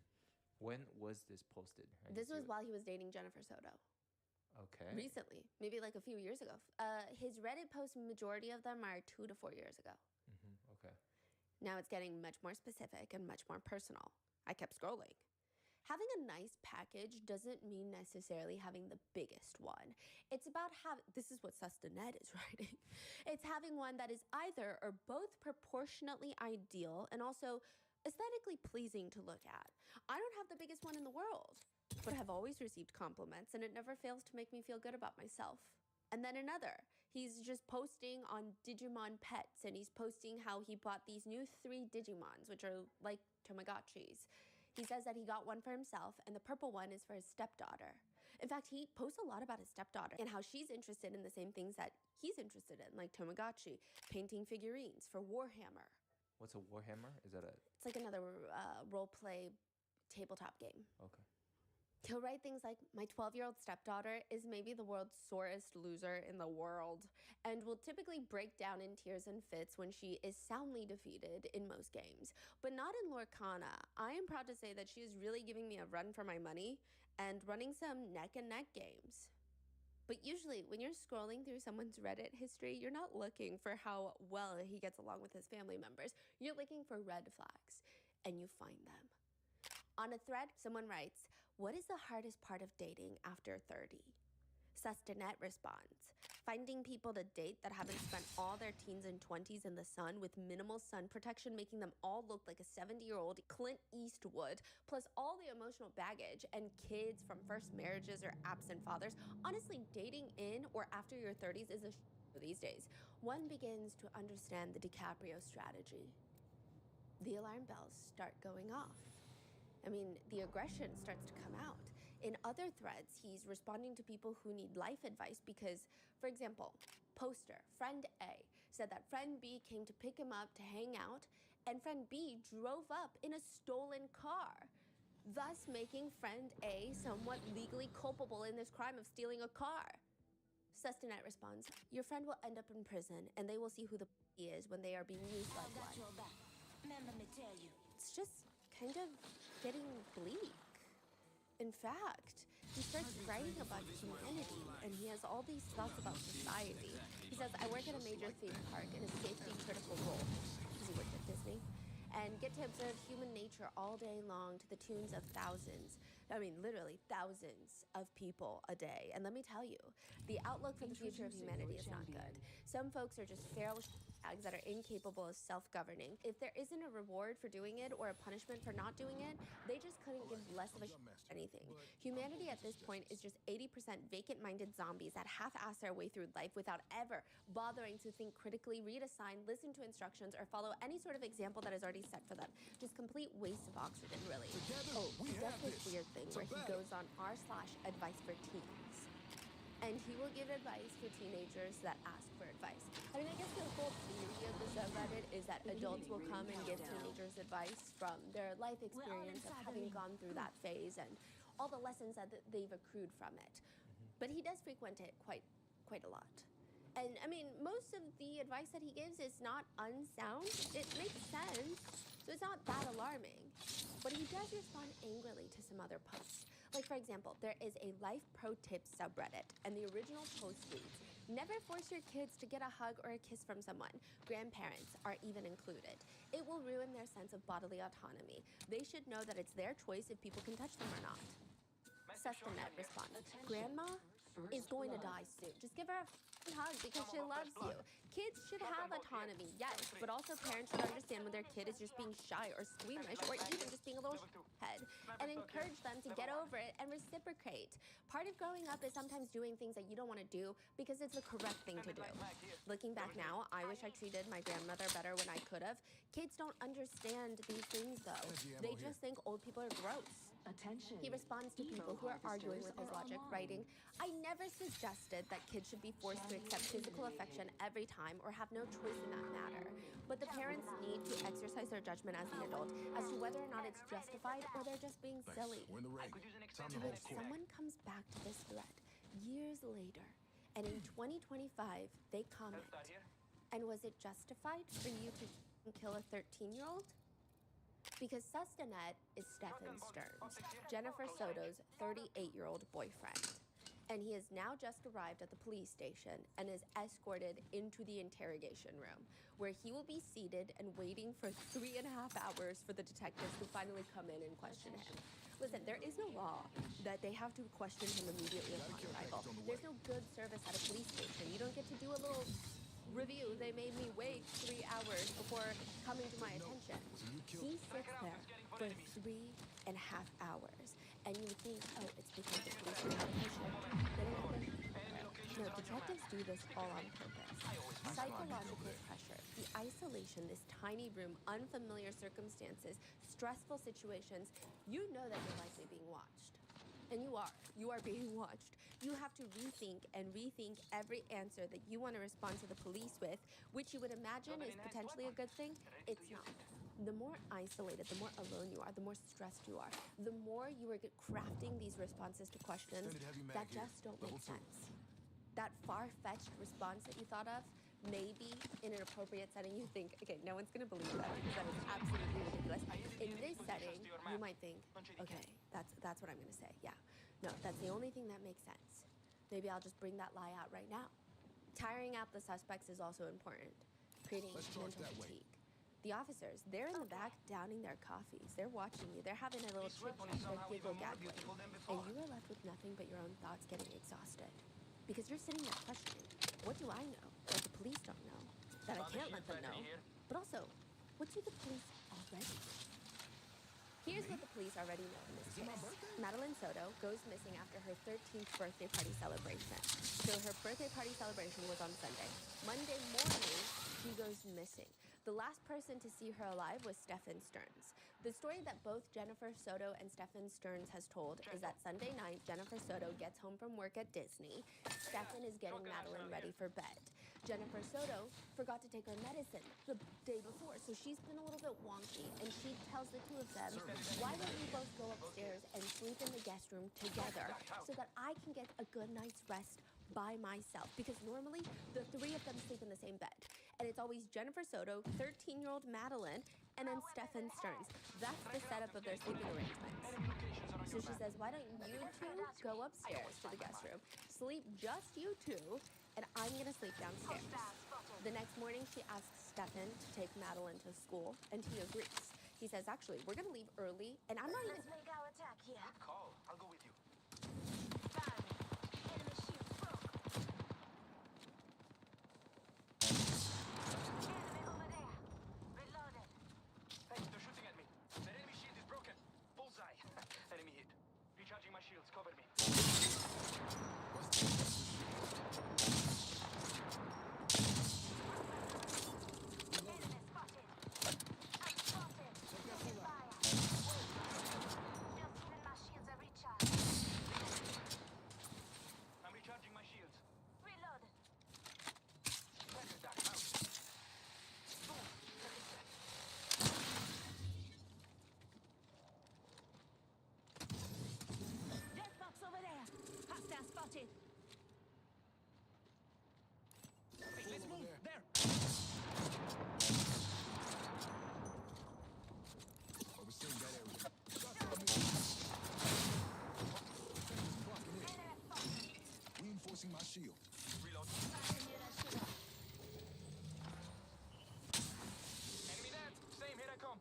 When was this posted? This was while he was dating Jennifer Soto. Okay. Recently, maybe like a few years ago. His Reddit posts, majority of them are 2 to 4 years ago. Okay. Now it's getting much more specific and much more personal. I kept scrolling. Having a nice package doesn't mean necessarily having the biggest one. It's about this is what Sustanet is writing. It's having one that is either or both proportionately ideal and also aesthetically pleasing to look at. I don't have the biggest one in the world, but have always received compliments, and it never fails to make me feel good about myself. And then another, he's just posting on Digimon Pets, and he's posting how he bought these new 3 Digimons, which are like Tamagotchis. He says that he got one for himself, and the purple one is for his stepdaughter. In fact, he posts a lot about his stepdaughter and how she's interested in the same things that he's interested in, like Tamagotchi, painting figurines for Warhammer. What's a Warhammer? Is that a... It's like another role-play tabletop game. Okay. He'll write things like, my 12-year-old stepdaughter is maybe the world's sorest loser in the world and will typically break down in tears and fits when she is soundly defeated in most games. But not in Lorcana. I am proud to say that she is really giving me a run for my money and running some neck-and-neck games. But usually, when you're scrolling through someone's Reddit history, you're not looking for how well he gets along with his family members. You're looking for red flags, and you find them. On a thread, someone writes, what is the hardest part of dating after 30? Sustanet responds, finding people to date that haven't spent all their teens and 20s in the sun with minimal sun protection, making them all look like a 70-year-old Clint Eastwood, plus all the emotional baggage and kids from first marriages or absent fathers. Honestly, dating in or after your 30s is a these days. One begins to understand the DiCaprio strategy. The alarm bells start going off. I mean, the aggression starts to come out. In other threads, he's responding to people who need life advice because, for example, poster, friend A, said that friend B came to pick him up to hang out, and friend B drove up in a stolen car, thus making friend A somewhat legally culpable in this crime of stealing a car. Sustanet responds, your friend will end up in prison, and they will see who the he is when they are being used like one. your back. Remember me tell you. It's just kind of getting bleak. In fact, He starts writing about humanity, and he has all these thoughts about society. He says, I work at a major theme park in a safety critical role, because he worked at Disney, and get to observe human nature all day long to the tunes of thousands. I mean, literally thousands of people a day. And let me tell you, the outlook for the future of humanity is not good. Some folks are just feral hags that are incapable of self-governing. If there isn't a reward for doing it or a punishment for not doing it, they just couldn't give less of a anything. Humanity at this point is just 80% vacant-minded zombies that half-ass their way through life without ever bothering to think critically, read a sign, listen to instructions, or follow any sort of example that is already set for them. Just complete waste of oxygen, really. Oh, he does this weird thing where he goes on r/advice for teens. And he will give advice for teenagers that ask for advice. I mean, I guess the whole theory of the subreddit is that adults will come and give teenagers advice from their life experience of having gone through that phase and all the lessons that they've accrued from it. But he does frequent it quite a lot. And I mean, most of the advice that he gives is not unsound. It makes sense, so it's not that alarming. But he does respond angrily to some other posts. Like, for example, there is a Life Pro Tips subreddit, and the original post reads, never force your kids to get a hug or a kiss from someone. Grandparents are even included. It will ruin their sense of bodily autonomy. They should know that it's their choice if people can touch them or not. Sustanet responds, Grandma is going to die soon. Just give her a hug because she loves you. Kids should have autonomy, yes, but also parents should understand when their kid is just being shy or squeamish or even just being a little head and encourage them to get over it and reciprocate. Part of growing up is sometimes doing things that you don't want to do because it's the correct thing to do. Looking back now, I wish I treated my grandmother better when I could have. Kids don't understand these things though. They just think old people are gross. Attention. He responds to people who are arguing with his logic, writing, I never suggested that kids should be forced to accept physical affection every time or have no choice in that matter. But the parents need to exercise their judgment as the adult as to whether or not it's justified or they're just being silly. To which someone comes back to this thread years later, and in 2025, they comment, and was it justified for you to kill a 13-year-old? Because Sustanet is Stefan Stearns, Jennifer Soto's 38-year-old boyfriend. And he has now just arrived at the police station and is escorted into the interrogation room, where he will be seated and waiting for 3.5 hours for the detectives to finally come in and question him. Listen, there is no law that they have to question him immediately upon arrival. There's no good service at a police station. You don't get to do a little review. They made me wait 3 hours before coming to my attention. He sits there for 3.5 hours, and you would think, oh, it's because the police are not efficient. No, detectives do this all on purpose. Psychological pressure, the isolation, this tiny room, unfamiliar circumstances, stressful situations, you know that you're likely being watched. And you are being watched. You have to rethink every answer that you want to respond to the police with, which you would imagine is potentially a good thing. It's not. The more isolated, the more alone you are, the more stressed you are, the more you are crafting these responses to questions that just don't make sense. That far-fetched response that you thought of, maybe in an appropriate setting you think, okay, no one's going to believe that because that is absolutely ridiculous. In this setting, you might think, okay, that's what I'm going to say, yeah. No, that's the only thing that makes sense. Maybe I'll just bring that lie out right now. Tiring out the suspects is also important, creating mental fatigue. The officers, they're in the back downing their coffees. They're watching you. They're having a little chit-chat, they're giggle-gaggling. And you are left with nothing but your own thoughts getting exhausted. Because you're sitting there questioning, what do I know that the police don't know, that I can't let them know? But also, what do the police already know? Here's what the police already know in this case. Madeline Soto goes missing after her 13th birthday party celebration. So her birthday party celebration was on Sunday. Monday morning, she goes missing. The last person to see her alive was Stefan Stearns. The story that both Jennifer Soto and Stefan Stearns has told is that Sunday night, Jennifer Soto gets home from work at Disney. Stefan is getting Madeline ready for bed. Jennifer Soto forgot to take her medicine the day before, so she's been a little bit wonky, and she tells the two of them, why don't we both go upstairs and sleep in the guest room together so that I can get a good night's rest by myself? Because normally, the three of them sleep in the same bed. And it's always Jennifer Soto, 13-year-old Madeline, and then Stefan Stearns. That's the setup of their sleeping arrangements. So she she says, why don't you two go upstairs to the guest room, sleep just you two, and I'm gonna sleep downstairs. The next morning, she asks Stefan to take Madeline to school, and he agrees. He says, actually, we're gonna leave early, and I'm not even... Let's make our attack here. Good call. I'll go with you. Fire me. Enemy shield broke. Enemy over there. Reloaded. Hey, they're shooting at me. Their enemy shield is broken. Bullseye. Enemy hit. Recharging my shields. Cover me. Enemy spotted. I'm spotted. Taking fire. Just giving my shields a recharge. I'm recharging my shields. Reload. Better duck out. Boom. Reset. Death box over there. Hostile spotted. Hey, let's move. There. Overseeing that area. Reinforcing my shield. Reload. Enemy dead. Same. Here I come.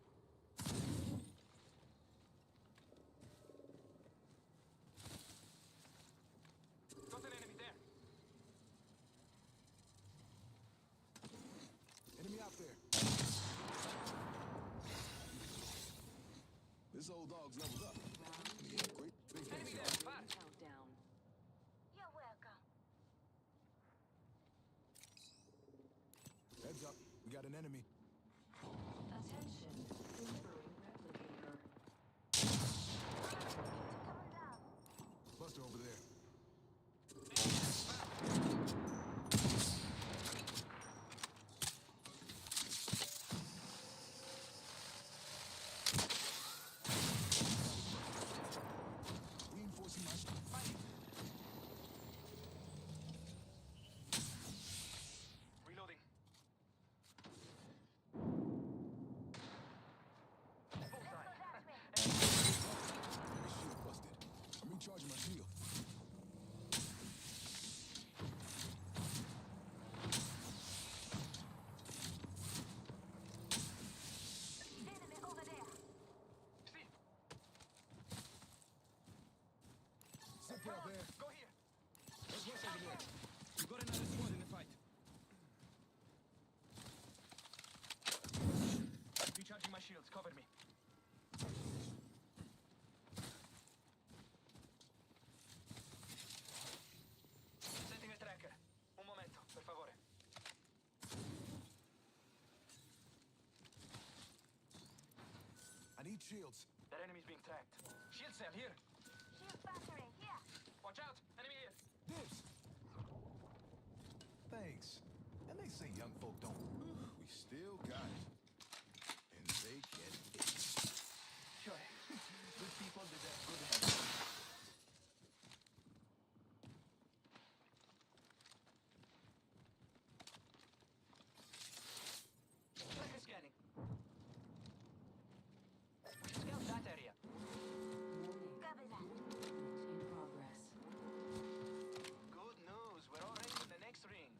Got an enemy there. Enemy out there. This old dog's leveled up. And he had great big Enemy hands. there. Fire. Countdown. You're welcome. Heads up. We got an enemy. Attention. Delivering replicator. Coming down. Buster over there. Reinforcing my shield. Reloading. Let's go that way. Enemy shield busted. I'm recharging my shield. Enemy over there. See. Zip out there. Go here. Let's rush over there. We got another squad in the fight. Recharging my shields. Cover me. Setting a tracker. Un momento, per favore. I need shields. That enemy's being tracked. Shield cell here. Shield battery here. Watch out. Enemy here. Dibs. Thanks. And they say young folk don't. We still got it. And they get it. Sure. Good people deserve good health. Tracker scanning. Scout that area. Warning. Copy that. Movement in progress. Good news. We're already in the next ring.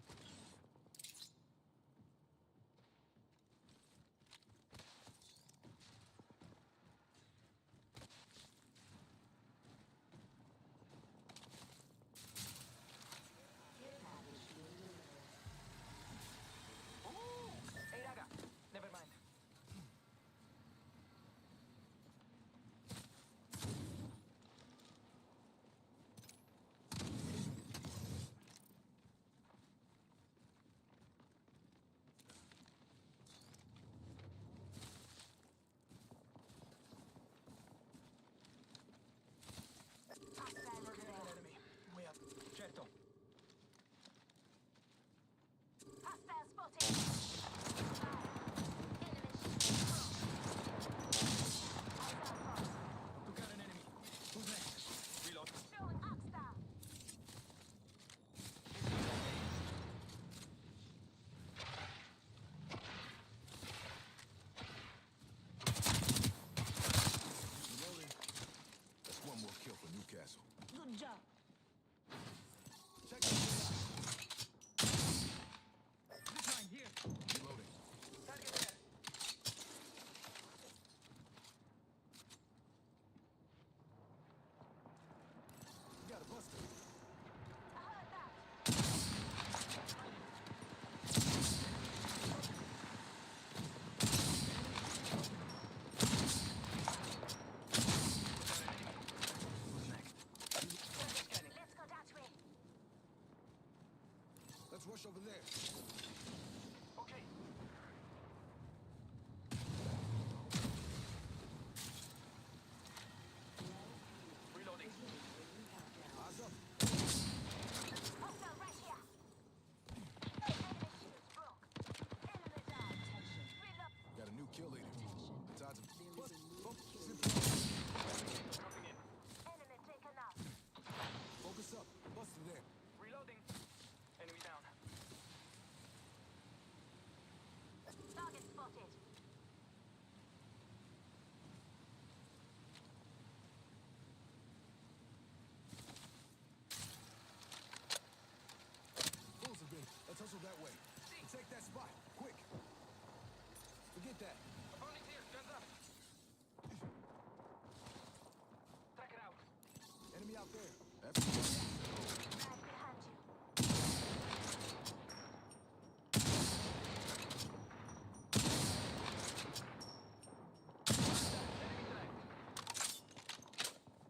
out there. Everybody.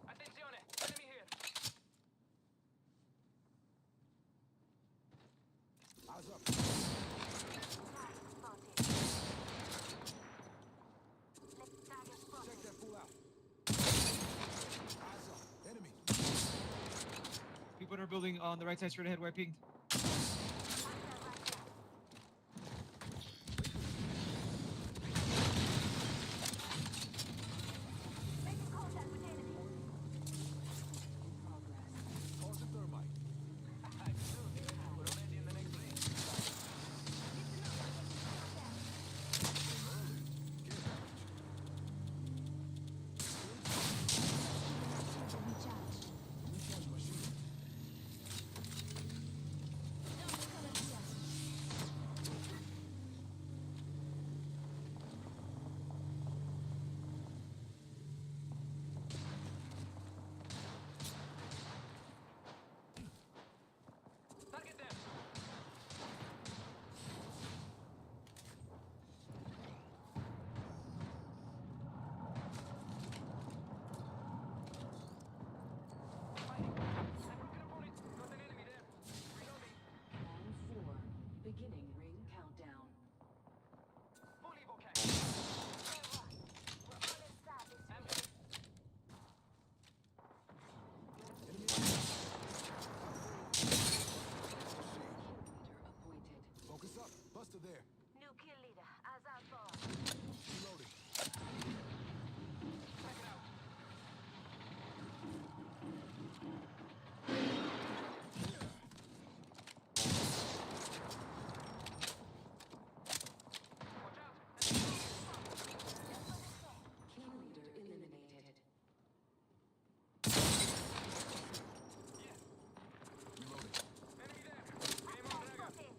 Attenzione, enemy here. Eyes up. Check that fool out. Eyes up. Enemy. People in our building on the right side straight ahead where I pinged. Toss the thermite. We're already in the next ring. Care package. Recharge my shield. Target them. Fighting. I broke an opponent. Got an enemy there. Reloading. Round 4. Beginning ring countdown. Full evo cash. Ambulance. Leader appointed. Focus up. Buster there. New kill leader, as our boss. Reloading. Check it out. Watch out. Kill leader eliminated. Reloading. Enemy there. Game on, Dragon.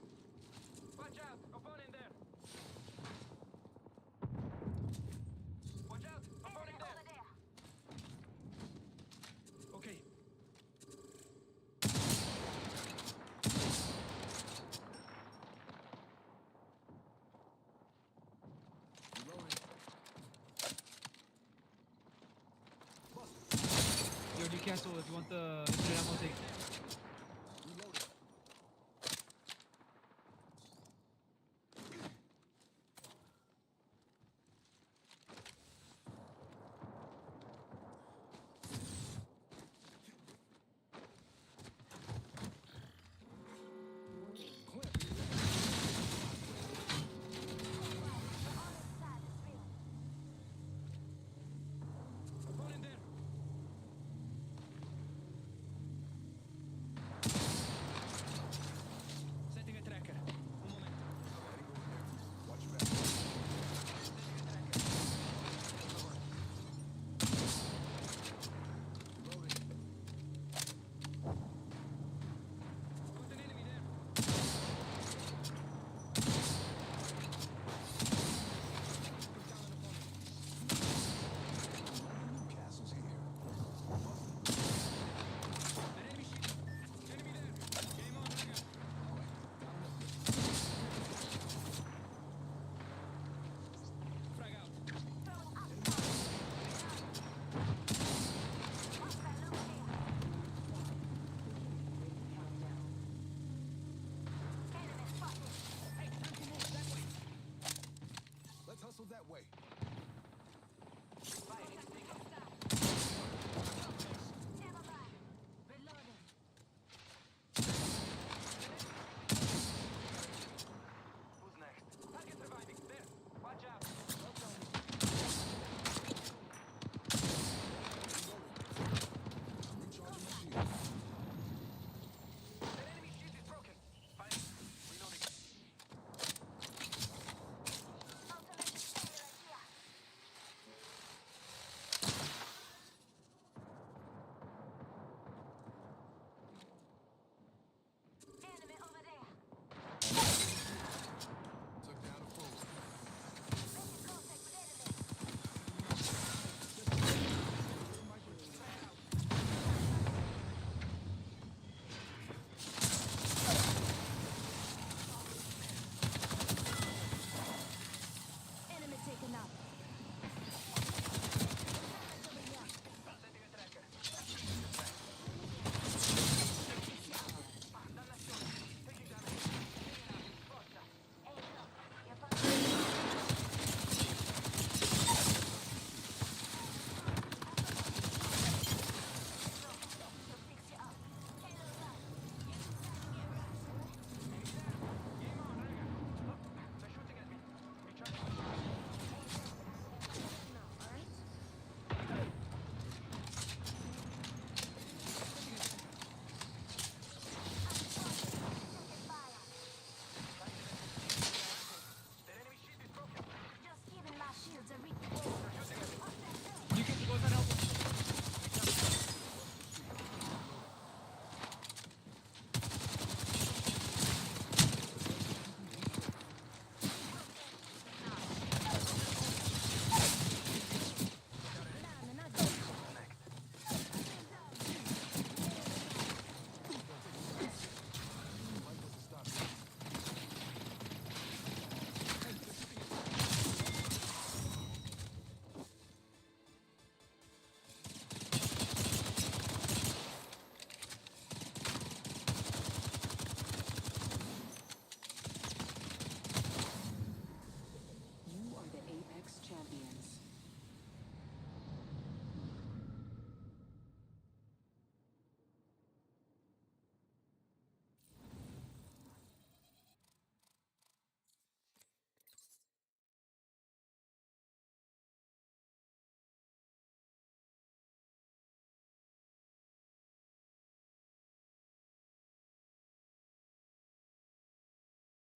Watch out. Opponent there. Watch out. Opponent there. Okay. Reloading. Buster. Yo, Newcastle, if you want the infinite ammo, take. Reloading. Opponent there. Setting a tracker. Un momento. Heading over there. Watch your back. Reloading. Got an enemy there. Castle's here. An enemy ship. Enemy there. Game on, Dragon. Frag out. Countdown. Let's hustle that way. Who's next? Target surviving. There. Watch out. Recharging my shield. An enemy shield is broken. Fighting. Reloading. Enemy over there. Took down a fool. Making contact with enemy.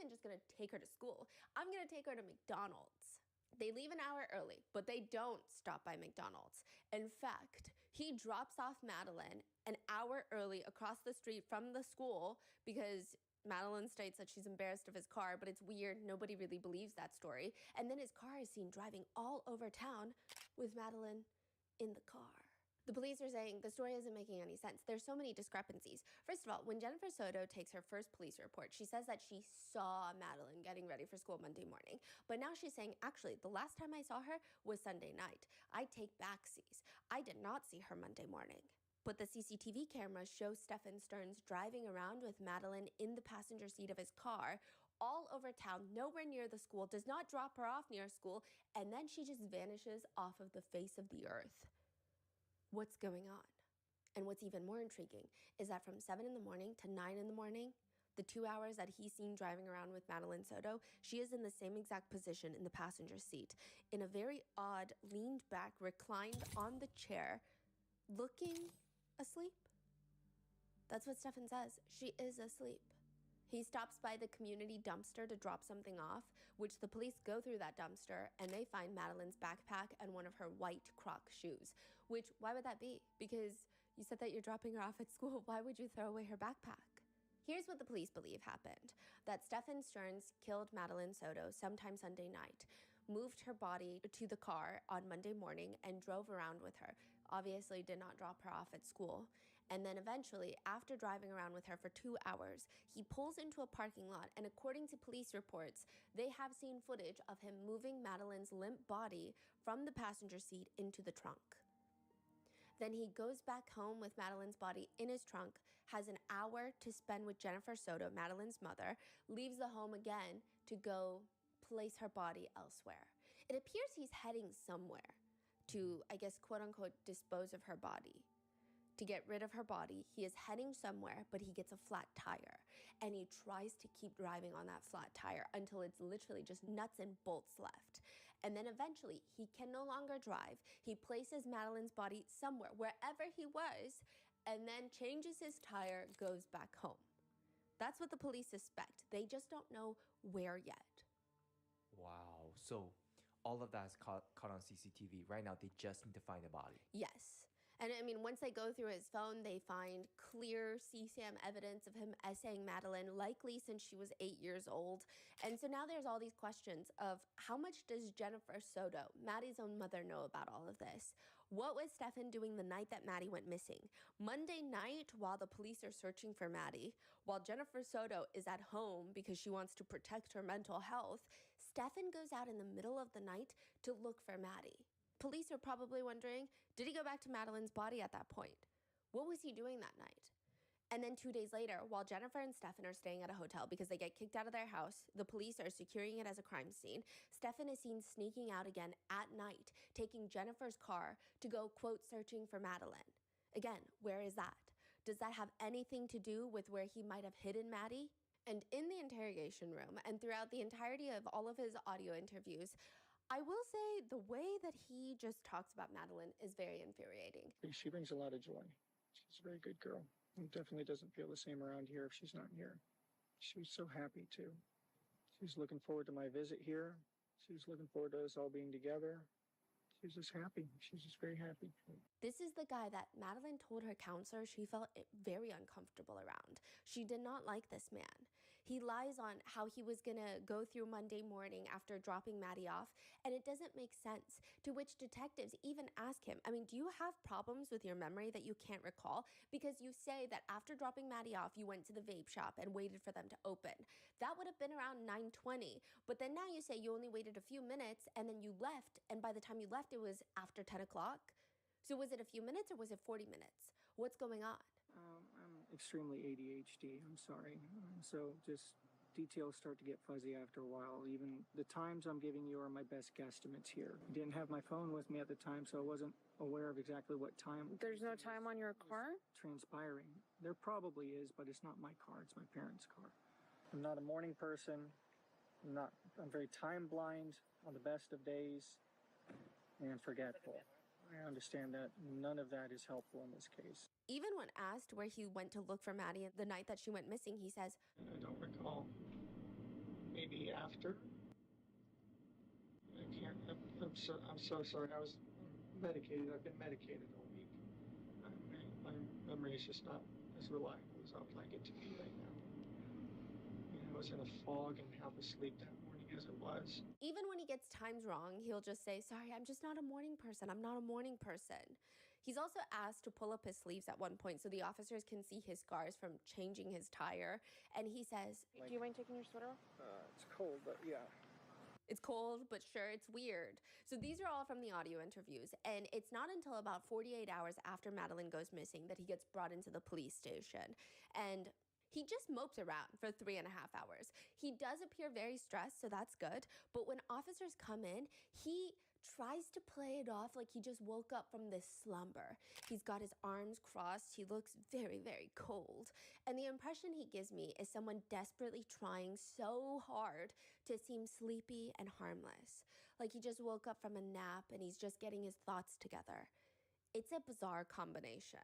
isn't just gonna take her to school. I'm gonna take her to McDonald's. They leave an hour early, but they don't stop by McDonald's. In fact, he drops off Madeline an hour early across the street from the school because Madeline states that she's embarrassed of his car, but it's weird. Nobody really believes that story. And then his car is seen driving all over town with Madeline in the car. The police are saying the story isn't making any sense. There's so many discrepancies. First of all, when Jennifer Soto takes her first police report, she says that she saw Madeline getting ready for school Monday morning. But now she's saying, actually, the last time I saw her was Sunday night. I take backsies. I did not see her Monday morning. But the CCTV cameras show Stephen Stearns driving around with Madeline in the passenger seat of his car all over town, nowhere near the school, does not drop her off near school, and then she just vanishes off of the face of the earth. What's going on? And what's even more intriguing is that from 7 in the morning to 9 in the morning, the 2 hours that he's seen driving around with Madeline Soto, she is in the same exact position in the passenger seat, in a very odd, leaned back, reclined on the chair, looking asleep. That's what Stefan says. She is asleep. He stops by the community dumpster to drop something off, which the police go through that dumpster and they find Madeline's backpack and one of her white Croc shoes, which, why would that be? Because you said that you're dropping her off at school. Why would you throw away her backpack? Here's what the police believe happened. That Stephen Stearns killed Madeline Soto sometime Sunday night, moved her body to the car on Monday morning and drove around with her. Obviously did not drop her off at school. And then eventually, after driving around with her for 2 hours, he pulls into a parking lot, and according to police reports, they have seen footage of him moving Madeline's limp body from the passenger seat into the trunk. Then he goes back home with Madeline's body in his trunk, has an hour to spend with Jennifer Soto, Madeline's mother, leaves the home again to go place her body elsewhere. It appears he's heading somewhere to, I guess, quote unquote, dispose of her body. To get rid of her body, he is heading somewhere, but he gets a flat tire. And he tries to keep driving on that flat tire until it's literally just nuts and bolts left. And then eventually, he can no longer drive. He places Madeline's body somewhere, wherever he was, and then changes his tire, goes back home. That's what the police suspect. They just don't know where yet. Wow. So all of that is caught on CCTV. Right now, they just need to find the body. Yes. And I mean, once they go through his phone, they find clear CSAM evidence of him essaying Madeline, likely since she was 8 years old. And so now there's all these questions of how much does Jennifer Soto, Maddie's own mother, know about all of this? What was Stefan doing the night that Maddie went missing? Monday night, while the police are searching for Maddie, while Jennifer Soto is at home because she wants to protect her mental health, Stefan goes out in the middle of the night to look for Maddie. Police are probably wondering, did he go back to Madeline's body at that point? What was he doing that night? And then 2 days later, while Jennifer and Stefan are staying at a hotel because they get kicked out of their house, the police are securing it as a crime scene, Stefan is seen sneaking out again at night, taking Jennifer's car to go, quote, searching for Madeline. Again, where is that? Does that have anything to do with where he might have hidden Maddie? And in the interrogation room and throughout the entirety of all of his audio interviews, I will say the way that he just talks about Madeline is very infuriating. She brings a lot of joy. She's a very good girl. It definitely doesn't feel the same around here if she's not here. She was so happy too. She was looking forward to my visit here. She was looking forward to us all being together. She was just happy. She was just very happy. This is the guy that Madeline told her counselor she felt very uncomfortable around. She did not like this man. He lies on how he was gonna go through Monday morning after dropping Maddie off, and it doesn't make sense. To which detectives even ask him, I mean, do you have problems with your memory that you can't recall? Because you say that after dropping Maddie off, you went to the vape shop and waited for them to open. That would have been around 9:20, but then now you say you only waited a few minutes and then you left, and by the time you left, it was after 10 o'clock. So was it a few minutes or was it 40 minutes? What's going on? I'm extremely ADHD. I'm sorry. So just details start to get fuzzy after a while. Even the times I'm giving you are my best guesstimates here. I didn't have my phone with me at the time, so I wasn't aware of exactly what time. There's no time on your car? Transpiring. There probably is, but it's not my car. It's my parents' car. I'm not a morning person. I'm very time blind on the best of days and forgetful. I understand that none of that is helpful in this case. Even when asked where he went to look for Maddie the night that she went missing, he says, I don't recall. maybe after. I can't. I'm so sorry. I was medicated. I've been medicated all week. My memory is just not as reliable as I would like it to be right now. I was in a fog and half asleep that morning as it was. Even when he gets times wrong, he'll just say, sorry, I'm just not a morning person. I'm not a morning person. He's also asked to pull up his sleeves at one point so the officers can see his scars from changing his tire. And he says, Do you mind taking your sweater off? It's cold, but yeah. It's cold, but sure, it's weird. So these are all from the audio interviews, and it's not until about 48 hours after Madeline goes missing that he gets brought into the police station. And he just mopes around for 3.5 hours. He does appear very stressed, so that's good. But when officers come in, he tries to play it off like he just woke up from this slumber. He's got his arms crossed. He looks very, very cold. And the impression he gives me is someone desperately trying so hard to seem sleepy and harmless. Like he just woke up from a nap and he's just getting his thoughts together. It's a bizarre combination.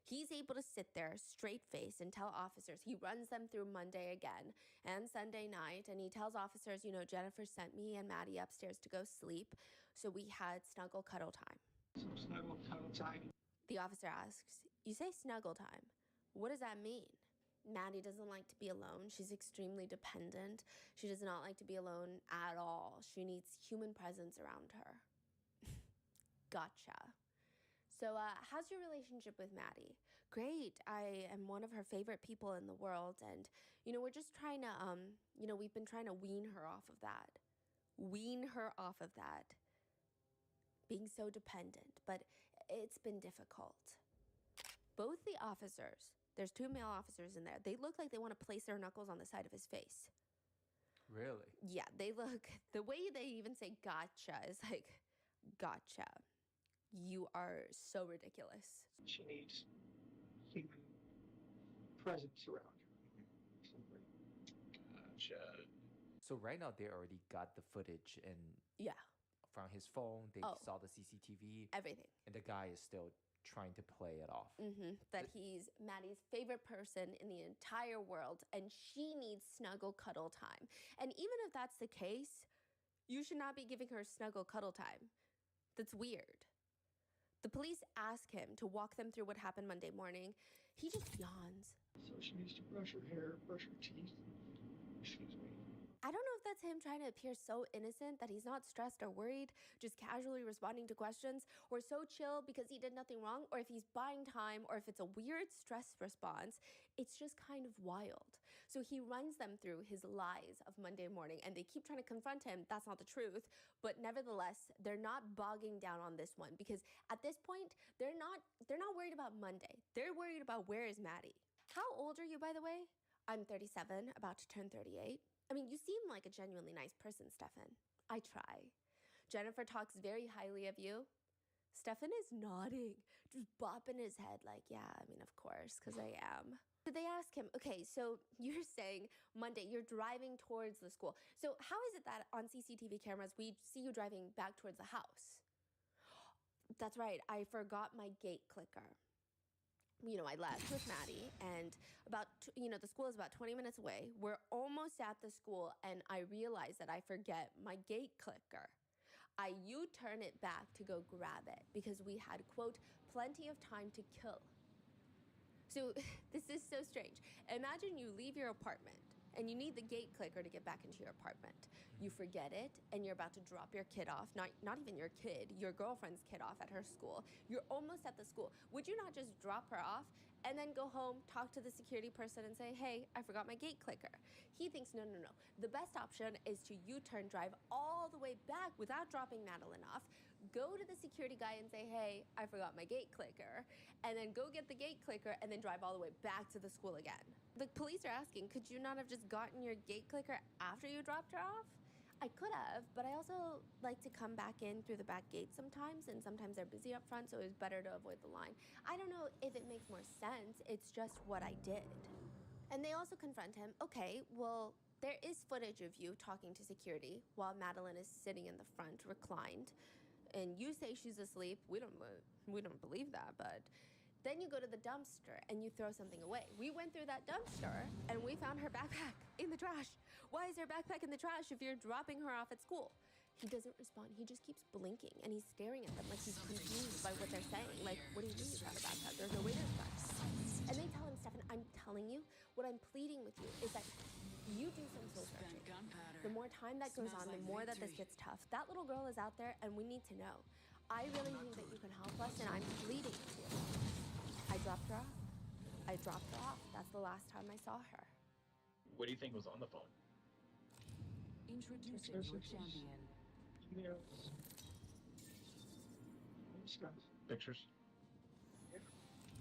He's able to sit there straight-faced and tell officers he runs them through Monday again and Sunday night, and he tells officers, Jennifer sent me and Maddie upstairs to go sleep, so we had snuggle cuddle time. Snuggle cuddle time. The officer asks, you say snuggle time. What does that mean? Maddie doesn't like to be alone. She's extremely dependent. She does not like to be alone at all. She needs human presence around her. Gotcha. So, how's your relationship with Maddie? Great. I am one of her favorite people in the world. And, we're just trying to, we've been trying to wean her off of that. Wean her off of that. Being so dependent. But it's been difficult. Both the officers, there's 2 male officers in there, they look like they want to place their knuckles on the side of his face. Really? Yeah, they look, the way they even say gotcha is like, gotcha. You are so ridiculous. She needs human presence around her. Gotcha. So right now they already got the footage and Yeah. from his phone. They Oh. saw the CCTV. Everything. And the guy is still trying to play it off. That he's Maddie's favorite person in the entire world and she needs snuggle cuddle time. And even if that's the case, you should not be giving her snuggle cuddle time. That's weird. The police ask him to walk them through what happened Monday morning. He just yawns. So she needs to brush her hair, brush her teeth. Excuse me. I don't know if that's him trying to appear so innocent that he's not stressed or worried, just casually responding to questions, or so chill because he did nothing wrong, or if he's buying time, or if it's a weird stress response. It's just kind of wild. So he runs them through his lies of Monday morning, and they keep trying to confront him. That's not the truth. But nevertheless, they're not bogging down on this one because at this point, they're not worried about Monday. They're worried about where is Maddie. How old are you, by the way? I'm 37, about to turn 38. I mean, you seem like a genuinely nice person, Stefan. I try. Jennifer talks very highly of you. Stefan is nodding, just bopping his head like, yeah, I mean, of course, because I am. So they ask him, okay, so you're saying Monday, you're driving towards the school. So how is it that on CCTV cameras, we see you driving back towards the house? That's right, I forgot my gate clicker. I left with Maddie and the school is about 20 minutes away. We're almost at the school and I realize that I forget my gate clicker. I U-turn it back to go grab it because we had, quote, plenty of time to kill. So this is so strange. Imagine you leave your apartment and you need the gate clicker to get back into your apartment. You forget it and you're about to drop your kid off, not even your kid, your girlfriend's kid off at her school. You're almost at the school. Would you not just drop her off and then go home, talk to the security person and say, hey, I forgot my gate clicker? He thinks, no. The best option is to U-turn, drive all the way back without dropping Madeline off, go to the security guy and say, hey, I forgot my gate clicker, and then go get the gate clicker and then drive all the way back to the school again. The police are asking, could you not have just gotten your gate clicker after you dropped her off? I could have, but I also like to come back in through the back gate sometimes, and sometimes they're busy up front, so it was better to avoid the line. I don't know if it makes more sense, it's just what I did. And they also confront him, okay, well, there is footage of you talking to security while Madeline is sitting in the front, reclined, and you say she's asleep. We don't believe that, but Then you go to the dumpster and you throw something away. We went through that dumpster and we found her backpack in the trash. Why is her backpack in the trash if you're dropping her off at school? He doesn't respond. He just keeps blinking and he's staring at them like he's confused by what they're saying. Like, what do you mean you got a backpack? There's no way there's a backpack. And they tell him, Stefan, I'm telling you, what I'm pleading with you is that you do some soul searching. The more time that goes on, the more that this gets tough. That little girl is out there and we need to know. I really think that you can help us and I'm pleading with you. I dropped her off. I dropped her off. That's the last time I saw her. What do you think was on the phone? Introducing your champion. Emails. Stuff. Pictures? Yeah.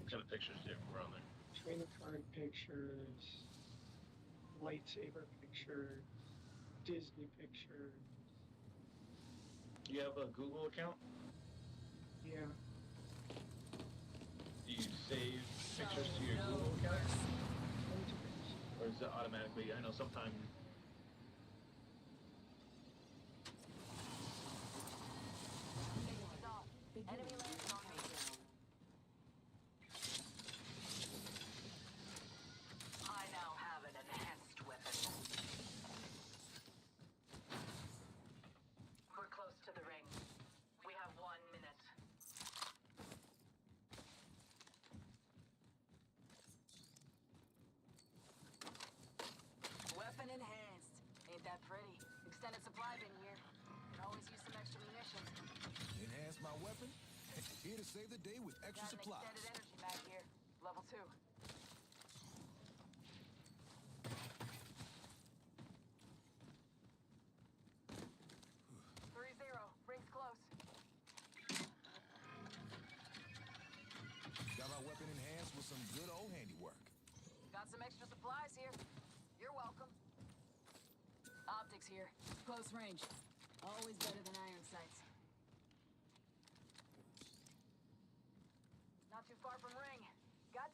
What kind of pictures were on there? Trainer card pictures. Lightsaber pictures. Disney pictures. Do you have a Google account? Yeah. Do you save pictures to your Google account? Or is it automatically? I know sometimes. Enemy lands on me. I now have an enhanced weapon. We're close to the ring. We have 1 minute. Weapon enhanced. Ain't that pretty? Extended supply bin here. Can always use some extra munitions. Enhance my weapon? Here to save the day with extra Got an supplies. extended energy mag here. Level 2. 3-0. Ring's close. Got my weapon enhanced with some good old handiwork. Got some extra supplies here. You're welcome. Optics here. Close range. Always better than iron sights. Not too far from ring. Got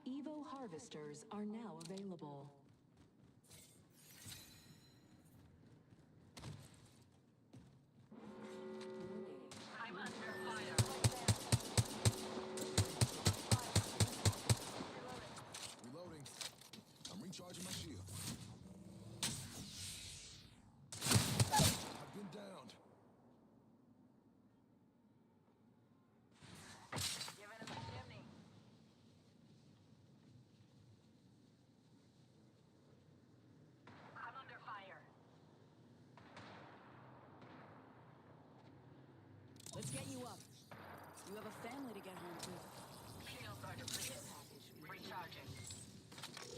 10. Evo harvesters are now available. I'm under fire. Reloading. I'm recharging my shield. I've been downed. Giving him a chimney. I'm under fire. Let's get you up. You have a family to get home to. Shields are depleted. Recharging.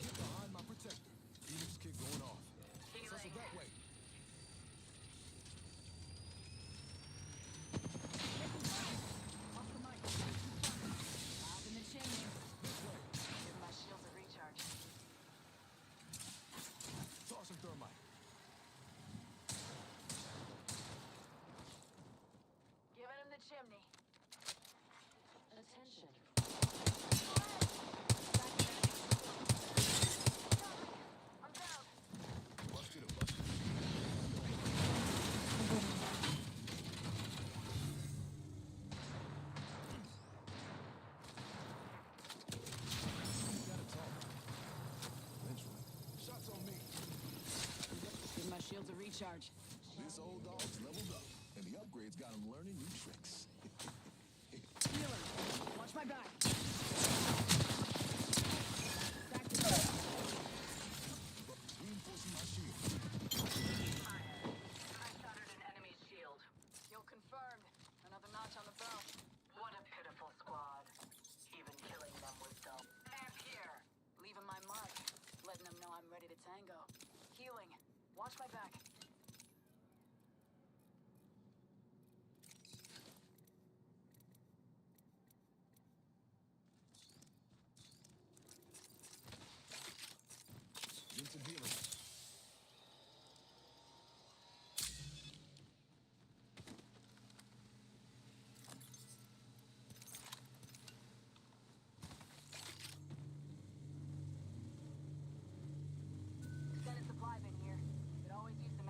Get behind my protector. Phoenix kick going off. Healing. Hustle that way. Off the mic. Up in the chimney. This way. Give my shields a recharge. Tossing thermite. Giving him the chimney. Attention. I'm down. Busted or busted. Gotta talk. Eventually. Shots on me. Give my shields a recharge. This old dog's leveled up, and the upgrades got him learning new tricks. Healer. Watch my back. Back to Reinforcing my shield. I shattered an enemy's shield. Kill confirmed. Another notch on the belt. What a pitiful squad. Even killing them was dumb. Amp here. Leaving my mark. Letting them know I'm ready to tango. Healing. Watch my back. Vincent healing. Extended supply bin here. Could always use some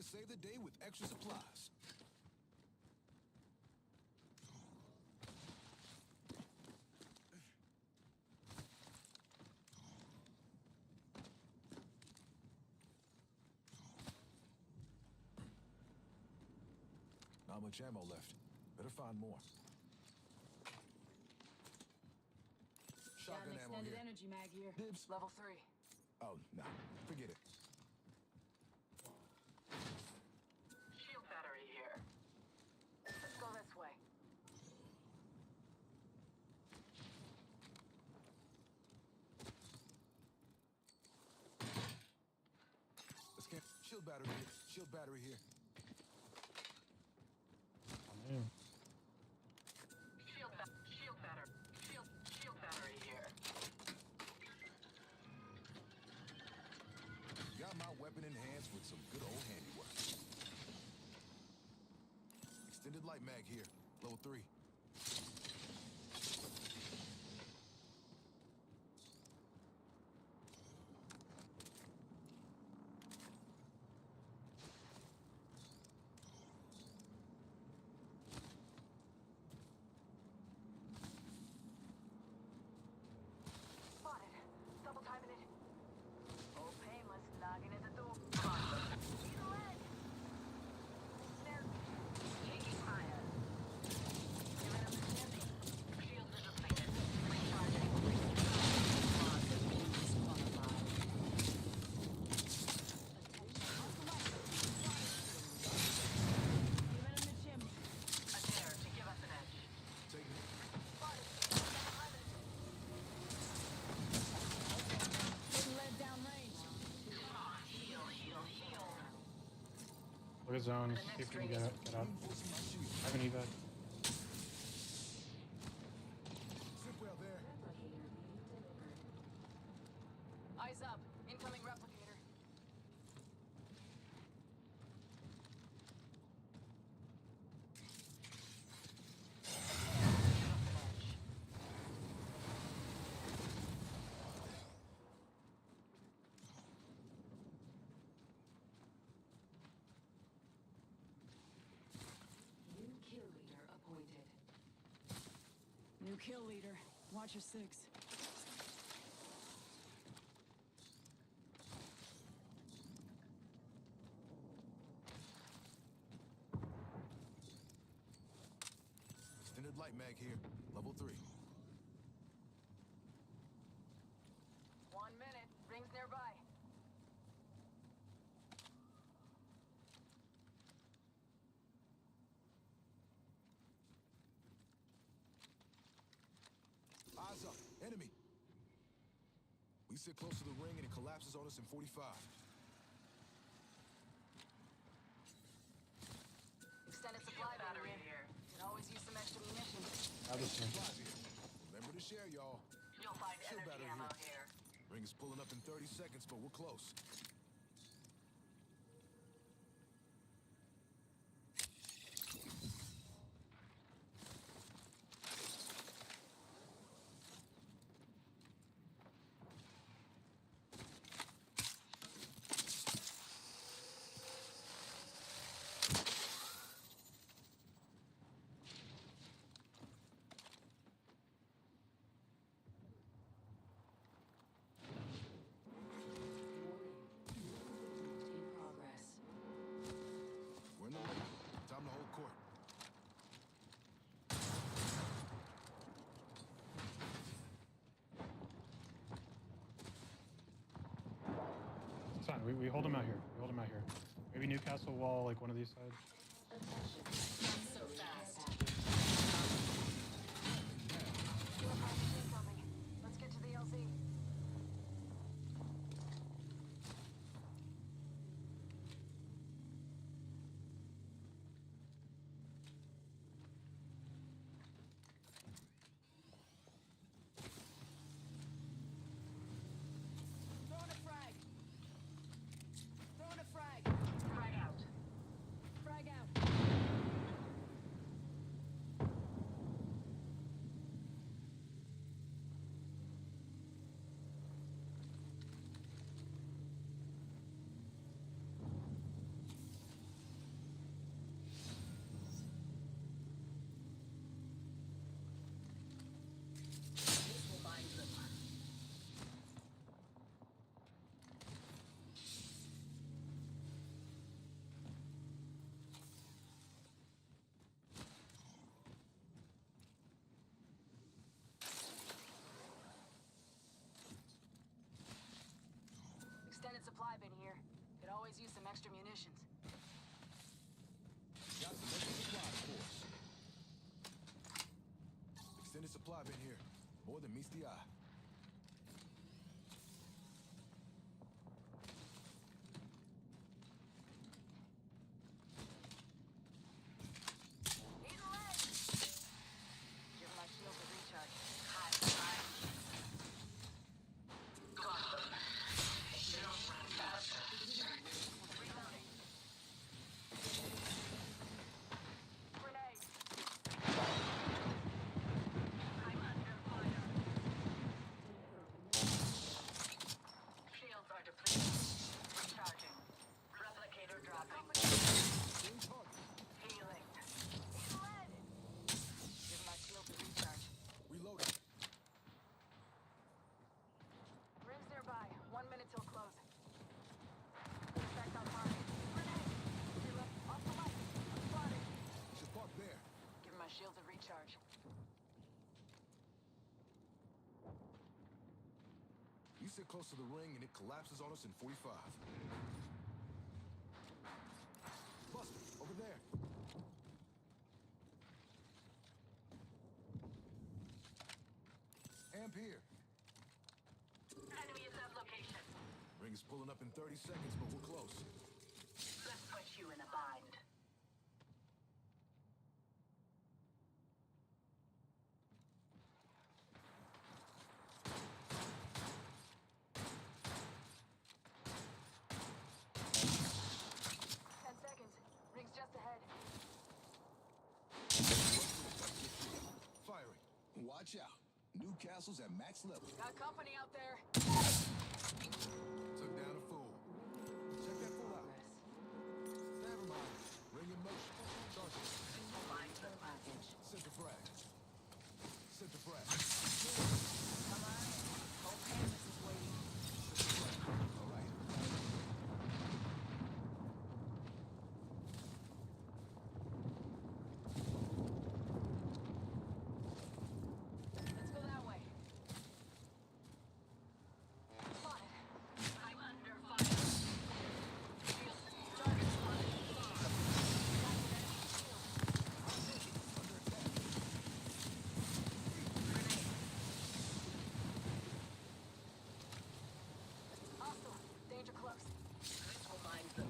to save the day with extra supplies. Not much ammo left. Better find more. Got Shotgun an ammo extended here. energy mag here. Dibs. Level 3. Oh, no. Forget it. Shield battery here. Let's go this way. Let's get shield battery here. Shield battery here. Shield battery here. Got my weapon enhanced with some good old handiwork. Extended light mag here. Level 3. Spotted. Double timing it. Oh, painless. Knocking at the door. Need a leg. There. Taking fire. Giving him the chimney. Shields are depleted. Recharging. Disqualified. Giving him the chimney. A dare to give us an edge. Take it. Spotted. Getting led down range. Come on, heal. Look at zones. See if we can get up. I have an evac. Sit well there. Eyes up. Incoming replicator. New kill leader appointed. New kill leader. Watcher 6. Extended light mag here. Level 3. 1 minute. Rings nearby. Eyes up. Enemy. We sit close to the ring and it collapses on us in 45. Extended supply battery here. Can always use some extra munitions. Supplies here. Remember to share, y'all. You'll find Shield energy battery ammo here. here. Ring is pulling up in 30 seconds, but we're close. In progress. We're in the lead. Time to hold court. It's fine. We hold him out here. We hold him out here. Maybe Newcastle wall, like one of these sides. So fast. Let's get to the LZ. Throwing a frag. Throwing a frag. Frag out. Frag out. supply bin here. Could always use some extra munitions. Got some extra supply, of course. Extended supply bin here. More than meets the eye. Need a leg! Give my shield a recharge. Reloading. Grenade. I'm under fire. Shields are depleted. Recharging. Replicator dropping. Healing. Need lead. Give my shield a recharge. Reloading. Rings nearby. 1 minute till close. Effect on target. Grenade. Reload. Off the light. I'm spotted. Should park there. Give my shield a recharge. You sit close to the ring and it collapses on us in 45. Buster, over there. Amp here. Enemy is at location. Ring is pulling up in 30 seconds, but we're close. Let's put you in a bind. Rings just ahead. Firing. Watch out. Newcastle's at max level. Got company out there. Took down a fool. Check that fool out. Never mind. Ring in motion. Charging. Find the package. Center frag. Center frag. Come on in. Whole canvas is waiting. All right. Let's go that way. Spotted. I'm under fire. Shield. Target spotted. Hostile. Danger close. This will bind them.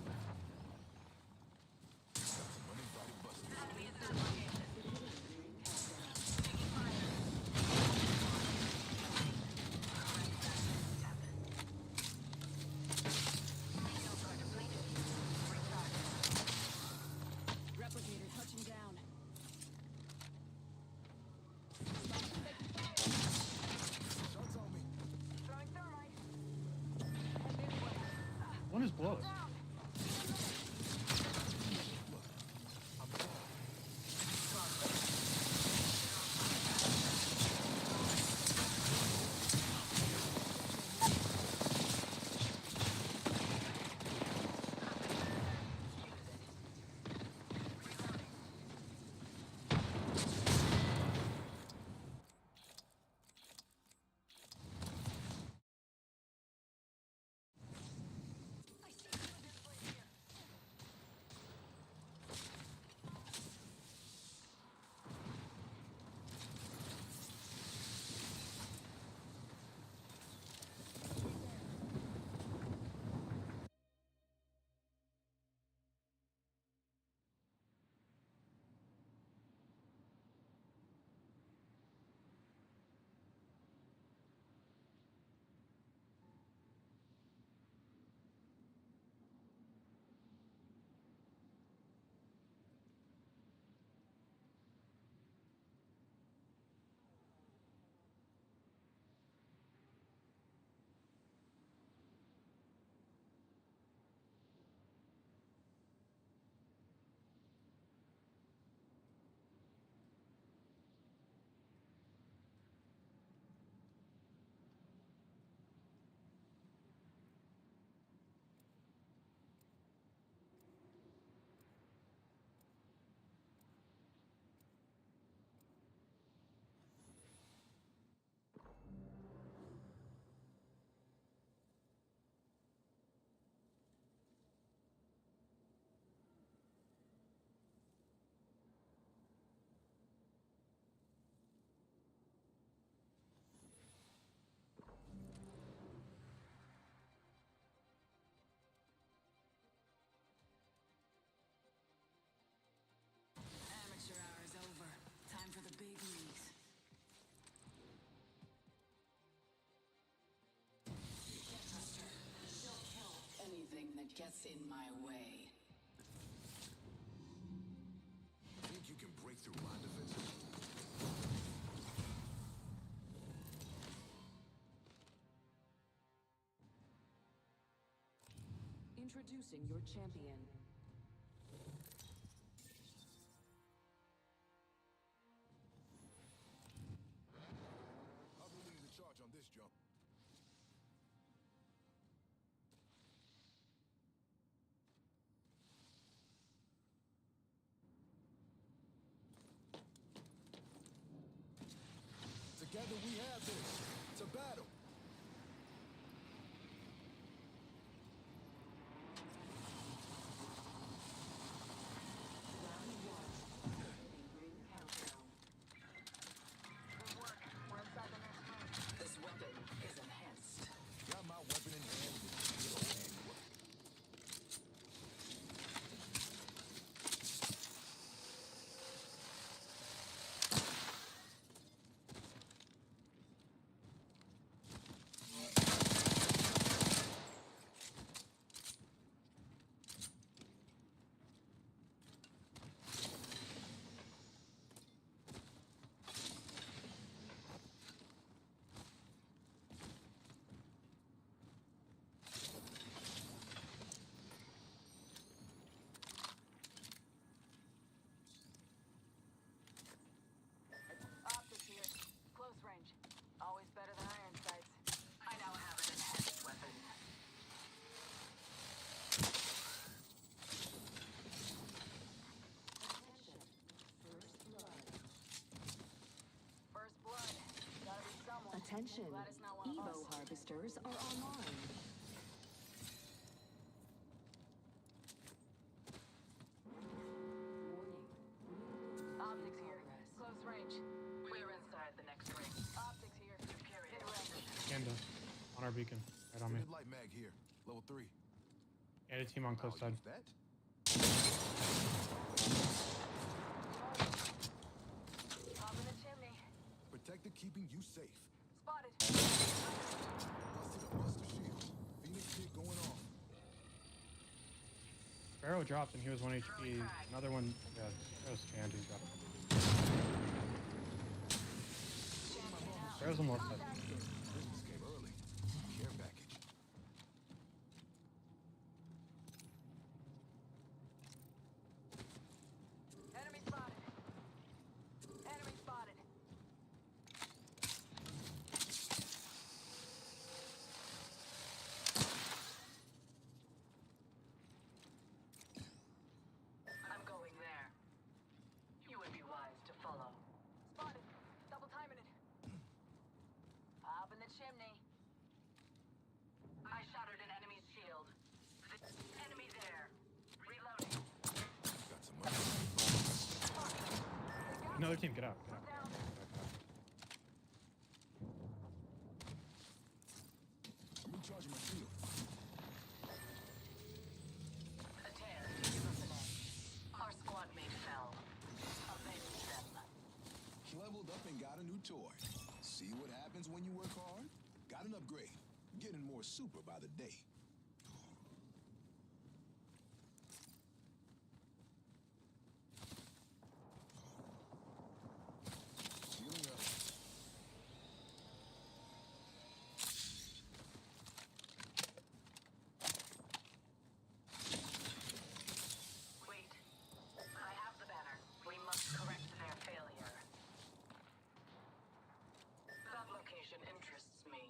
Uninvited busters. Enemy is at location. Taking fire. Shields are depleted. Recharge. Replicator touching down. Shots on me. Throwing thermite. Head this way. One is below us. Down. I'm gone. that gets in my way. Think you can break through my defenses? Introducing your champion. I'll be leading the charge on this jump. Together we have this. To battle. This weapon is enhanced. Got my weapon in hand with good old handwork. Optics here. Close range. Always better than iron sights. I now have an enhanced weapon. First blood. Gotta be someone. Attention, Glad it's not one of Evo us. harvesters are online. Optics here. Close range. We're inside the next ring. Optics here. Hit range. Panda. On our beacon. Right on me. Mid light mag here. Level 3. And a team on close side. That? Top of the chimney. Protector keeping you safe. Spotted. Busted a buster shield. Phoenix kit going off. Sparrow dropped and he was 1 HP. Another one, yeah, Sparrow's Chandy dropped. Sparrow's almost dead. Business came early. Care package. Enemy spotted. Enemy spotted. I'm going there. You would be wise to follow. Spotted. Double timing it. Up in the chimney. I shattered an enemy's shield. Enemy there. Reloading. Got some money. Another team, get out. Get out. I'm recharging my shield. Our squad mate fell. Avenge them. Leveled up and got a new toy. See what happens when you work hard? Got an upgrade. Getting more super by the day. Healing up. Wait. I have the banner. We must correct their failure. That location interests me.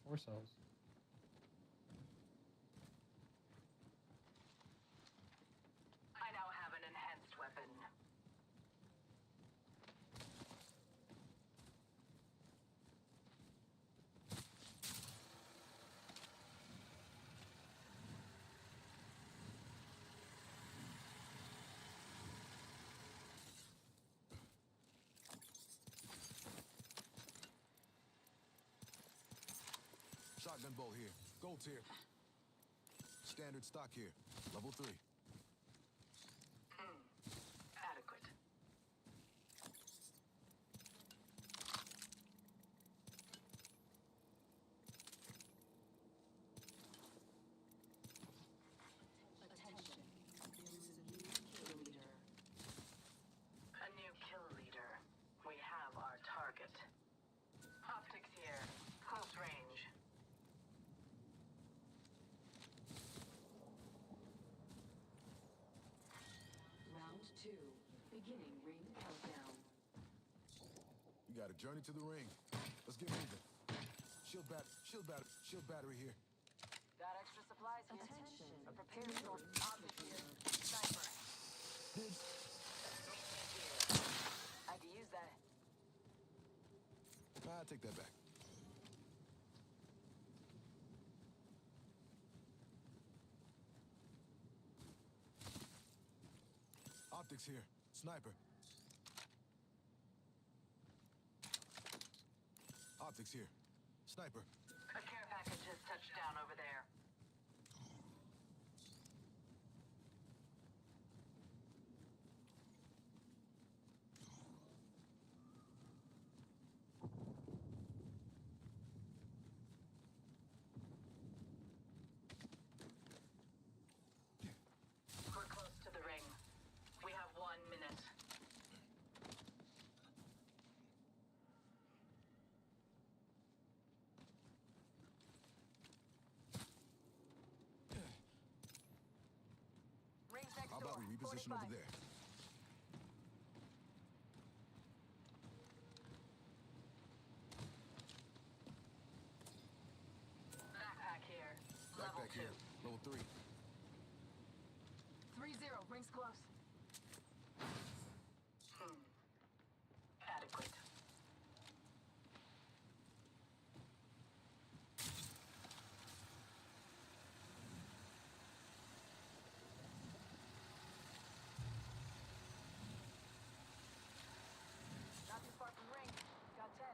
4 cells. I now have an enhanced weapon. Shotgun bolt here. Gold tier. Standard stock here. Level 3. Adequate. Attention. There is a new kill leader. A new kill leader. We have our target. Optics here. Close range. Round 2. Beginning ring countdown. We got a journey to the ring. Let's get moving. Shield battery here. Got extra supplies here. Attention. A prepared door. Optics here. Sniper. Dibs. Meet me here. I could use that. I take that back. Optics here. Sniper. Optics here. Sniper. A care package has touched down over there. We're close to the ring. We have 1 minute. Ring's next How door. about we reposition 45. over there? Backpack here. Level Backpack 2. here. Level 3. 3-0. Rings close. Adequate. Not too far from ring. Got 10.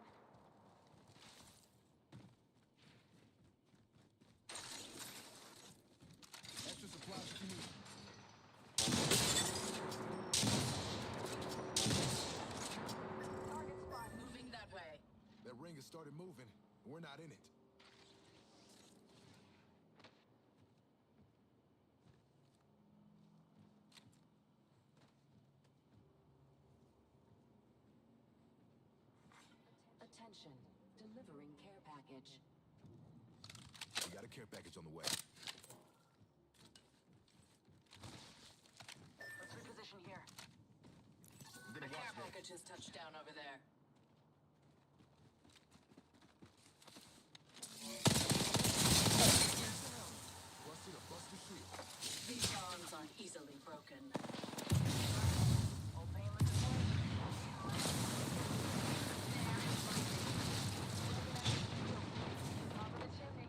Extra supplies if you need. Target spot. Moving that way. That ring has started moving. We're not in it. Attention. Delivering care package. We got a care package on the way. Let's reposition here. I'm The gonna care watch that. package has touched down over there. Busted a buster shield. These bonds aren't easily broken. All painless top of the chimney.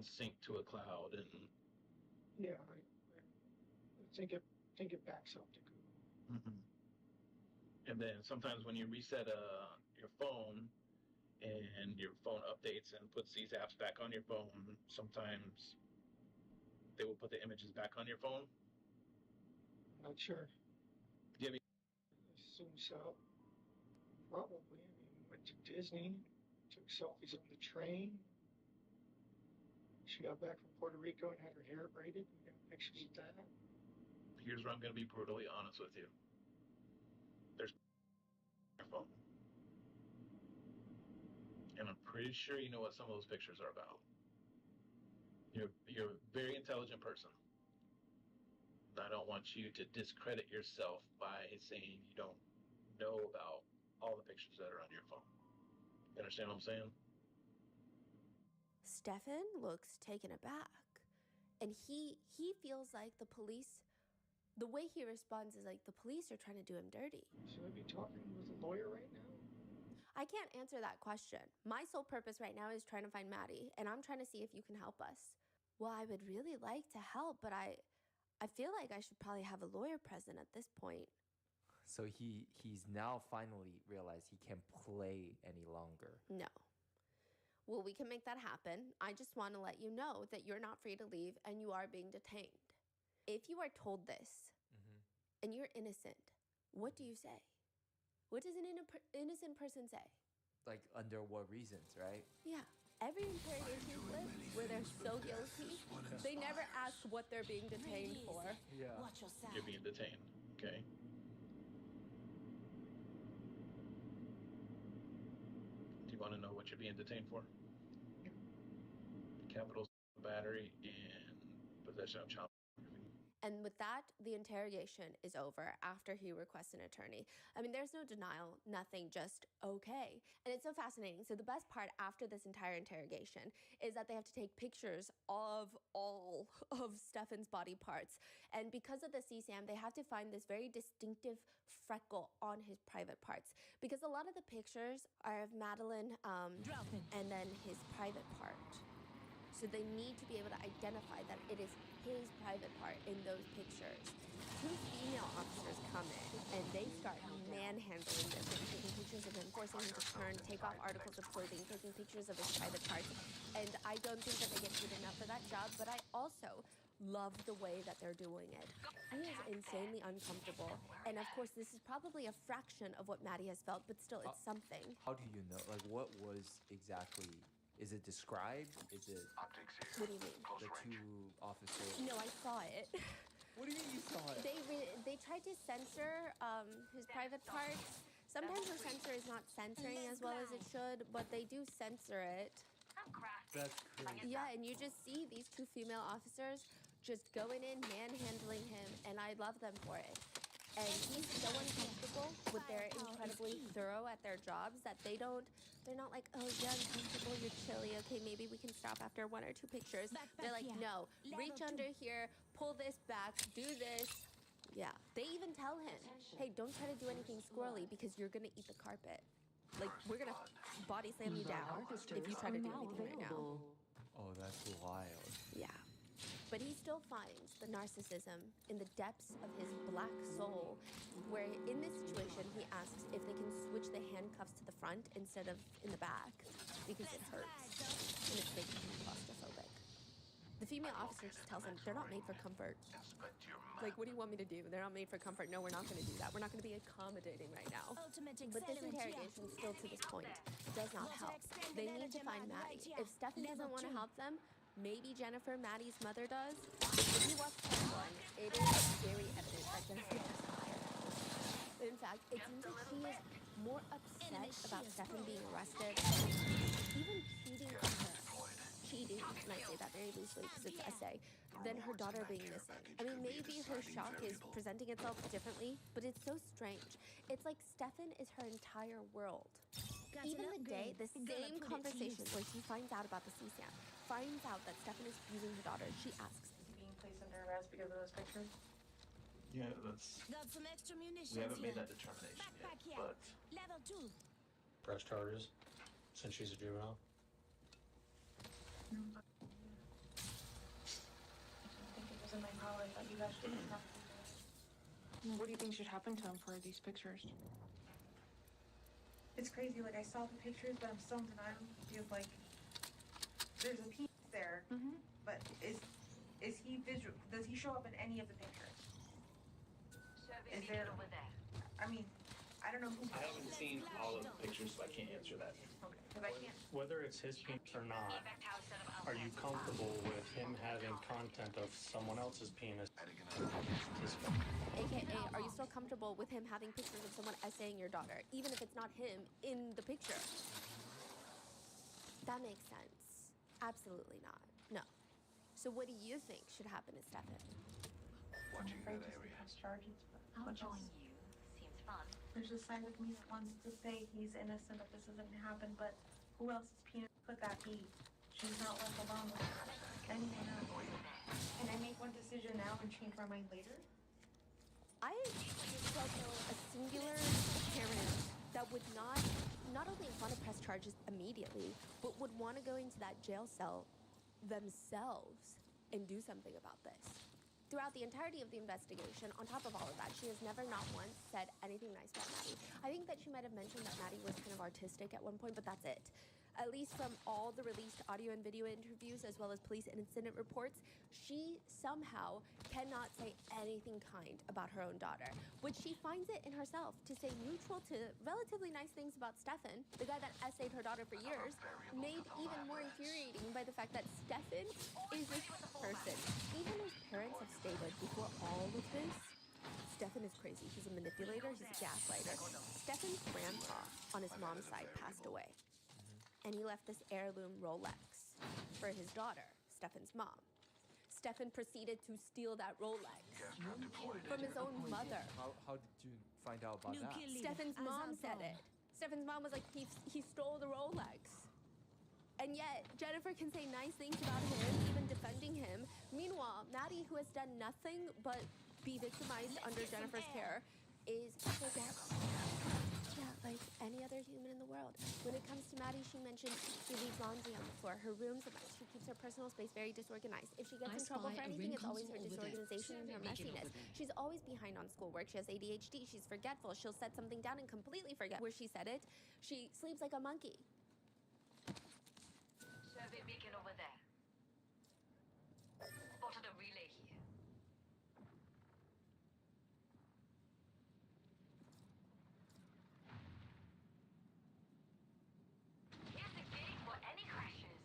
sync to a cloud, and Yeah, I think it backs up to Google. and then sometimes when you reset your phone and your phone updates and puts these apps back on your phone, sometimes they will put the images back on your phone. Not sure. Do you have I assume so. Probably. I mean, went to Disney, took selfies on the train. She got back from Puerto Rico and had her hair braided. We got pictures of that. Here's where I'm going to be brutally honest with you. There's your phone. And I'm pretty sure you know what some of those pictures are about. You're a very intelligent person. I don't want you to discredit yourself by saying you don't know about all the pictures that are on your phone. You understand what I'm saying? Stefan looks taken aback. And he feels like the police, the way he responds is like the police are trying to do him dirty. Should I be talking with a lawyer right now? I can't answer that question. My sole purpose right now is trying to find Maddie, and I'm trying to see if you can help us. Well, I would really like to help, but I feel like I should probably have a lawyer present at this point. So he's now finally realized he can't play any longer. No. Well, we can make that happen. I just want to let you know that you're not free to leave and you are being detained. If you are told this and you're innocent, what do you say? What does an innocent person say? Like, under what reasons, right? Yeah. Every interrogation clip where they're so guilty, they never ask what they're being detained for. Yeah. You're being detained, okay? Do you want to know what you're being detained for? Capital battery and possession of child pornography. And with that, the interrogation is over after he requests an attorney. I mean, there's no denial, nothing, just okay. And it's so fascinating. So the best part after this entire interrogation is that they have to take pictures of all of Stefan's body parts. And because of the CSAM, they have to find this very distinctive freckle on his private parts. Because a lot of the pictures are of Madeline and then his private part. So they need to be able to identify that it is his private part in those pictures. Two female officers come in and they start manhandling this and taking pictures of him, forcing him to turn, take off articles of clothing, taking pictures of his private parts. And I don't think that they get paid enough for that job, but I also love the way that they're doing it. He is insanely uncomfortable. And of course, this is probably a fraction of what Maddie has felt, but still it's something. How do you know? Like, what was exactly... Is it described? Is it... What do you mean? The two officers... No, I saw it. What do you mean you saw it? They tried to censor his private parts. Sometimes the censor is not censoring as well as it should, but they do censor it. That's crazy. Yeah, and you just see these two female officers just going in, manhandling him, and I love them for it. And he's so uncomfortable with their incredibly thorough at their jobs that they're not like, oh, you're uncomfortable, you're chilly, okay, maybe we can stop after one or two pictures. They're like, no, reach under here, pull this back, do this. Yeah, they even tell him, hey, don't try to do anything squirrely because you're gonna eat the carpet. Like, we're gonna body slam you down if you try to do anything right now. Oh, that's wild. Yeah. But he still finds the narcissism in the depths of his black soul, where in this situation, he asks if they can switch the handcuffs to the front instead of in the back, because it hurts, and it's making him claustrophobic. The female officer just tells him, they're not made for comfort. Like, what do you want me to do? They're not made for comfort. No, we're not going to do that. We're not going to be accommodating right now. But this interrogation, still to this point, does not help. They need to find Maddie. If Stefan doesn't want to help them, maybe Jennifer, Maddie's mother, does. If you watch part one, it is very evident that Jennifer doesn't care. In fact, it seems like he is more upset about Stefan being arrested, even cheating on her. Cheating, and I say that very loosely because it's essay, than her daughter being missing. I mean, maybe her shock is presenting itself differently, but it's so strange. It's like Stefan is her entire world. Even the day, the same conversation where she finds out about the CSAM, finds out that Stefan is using her daughter, she asks, Is he being placed under arrest because of those pictures? Yeah, that's... Got some extra munitions. We haven't made that determination yet, but... Level 2. Press charges since she's a juvenile. in my power that you guys should not do this. What do you think should happen to him for these pictures? It's crazy. Like, I saw the pictures, but I'm still in denial because, like, there's a piece there, but is he visual? Does he show up in any of the pictures? Is there? over there. I mean, I don't know who. I haven't seen all of the pictures, so I can't answer that. Okay, because I can't. Whether it's his penis or not, are you comfortable with him having content of someone else's penis? His phone? AKA, are you still comfortable with him having pictures of someone essaying your daughter, even if it's not him in the picture? That makes sense. Absolutely not. No. So what do you think should happen to Stefan? Watching that area. Charges, I'll join you. Seems fun. There's a side of me that wants to say he's innocent, that this isn't gonna happen, but who else's penis could that be? She's not left alone with anyone else. Can I make one decision now and change my mind later? I don't know a singular parent that would not only want to press charges immediately, but would want to go into that jail cell themselves and do something about this. Throughout the entirety of the investigation, on top of all of that, she has never not once said anything nice about Maddie. I think that she might have mentioned that Maddie was kind of artistic at one point, but that's it. At least from all the released audio and video interviews, as well as police incident reports, she somehow cannot say anything kind about her own daughter, which she finds it in herself to say neutral to relatively nice things about Stefan, the guy that essayed her daughter for years, made even more infuriating by the fact that Stefan is this person. Even his parents have stated before all of this, Stefan is crazy. He's a manipulator, he's a gaslighter. Stefan's grandpa on his mom's side passed away. And he left this heirloom Rolex for his daughter, Stefan's mom. Stefan proceeded to steal that Rolex from his own mother. How did you find out about that? Stefan's mom said it. Stefan's mom was like, he stole the Rolex. And yet, Jennifer can say nice things about him, even defending him. Meanwhile, Maddie, who has done nothing but be victimized under Jennifer's care, is forgetful. Yeah, like any other human in the world. When it comes to Maddie, she mentioned she leaves laundry on the floor. Her room's a mess. She keeps her personal space very disorganized. If she gets in trouble for anything, it's always her disorganization and her messiness. She's always behind on schoolwork. She has ADHD. She's forgetful. She'll set something down and completely forget where she said it. She sleeps like a monkey. Survey beacon over there. Spotted a relay here. Here's the gate for any crashes.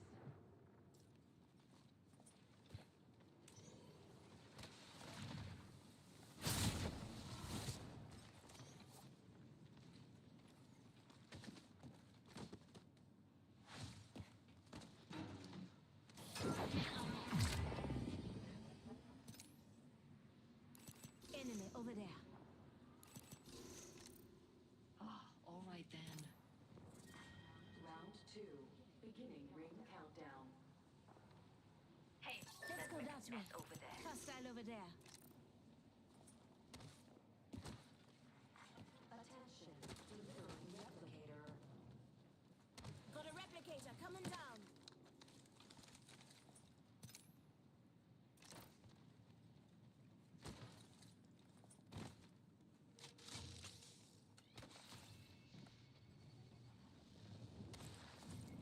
Enemy over there. Ah, all right then. Round 2. Beginning ring countdown. Hey, Let's go that way. over there. Hostile over there. Attention, delivering replicator. Got a replicator coming down.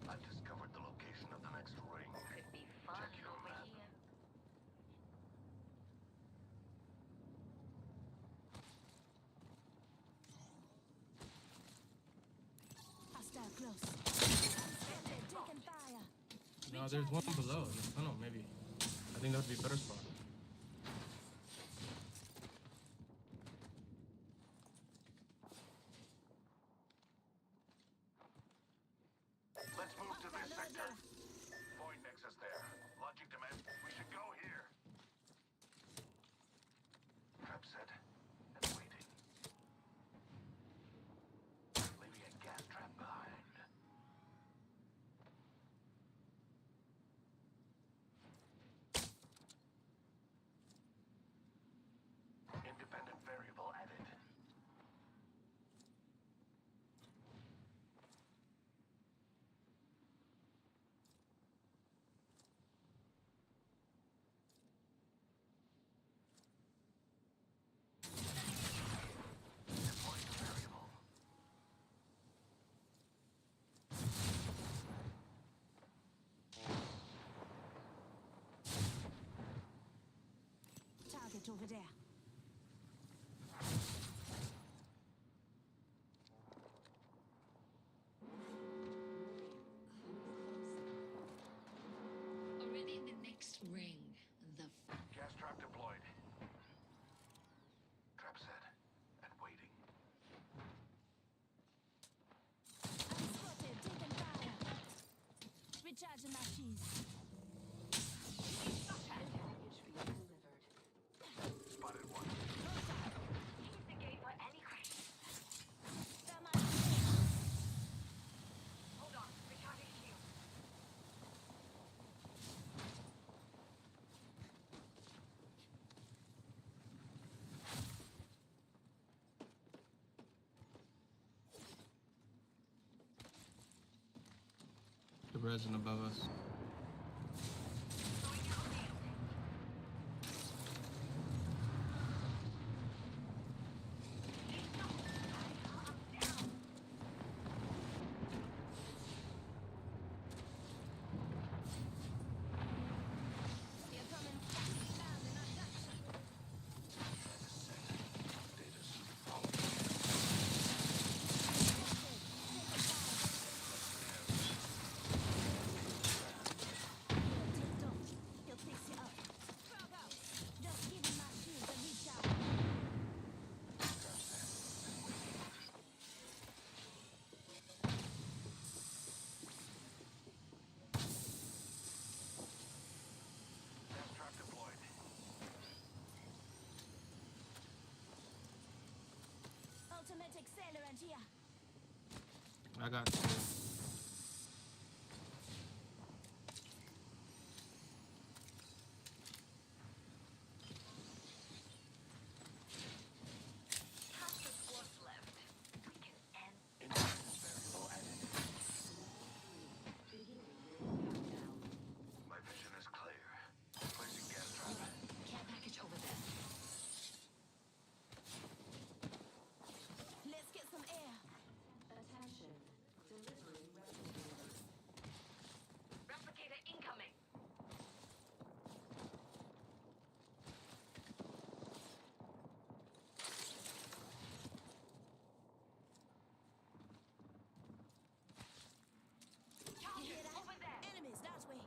I've discovered the location of the next ring. Could be fun over here. Hostile close. Taking fire. No, there's one below in the tunnel, maybe. I think that would be a better spot. Let's move to this sector. Void nexus there. Logic demands we should go here. Trap set and waiting. Leaving a gas trap behind. there. Already in the next ring. The Gas trap deployed. Trap set and waiting. I'm spotted, taking fire. Recharging my shields. Package being delivered. Spotted one. Keep the gate for any questions. Found my shield. Hold on, recharging shield. The resin above us. You're coming fast down and I got you. He'll fix you up. Frog out. Just give him my shield and reach out. Gas trap deployed. Ultimate accelerant here. I got you. Half the squad's left. We can end. Intelligence variable added. My vision is clear. Placing gas trap. care package over there. Let's get some air. Attention. Delivering replicator. Replicator incoming. You hear that? Over there. Enemies that way.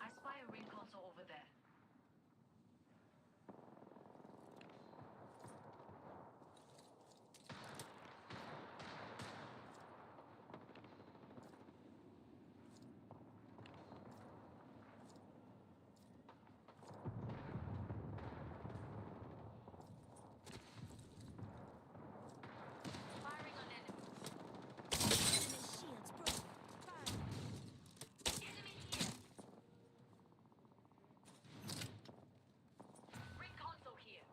I spy a ring console over there. Firing on enemy. Enemy shields broke. Fire. Enemy here. Ring console here.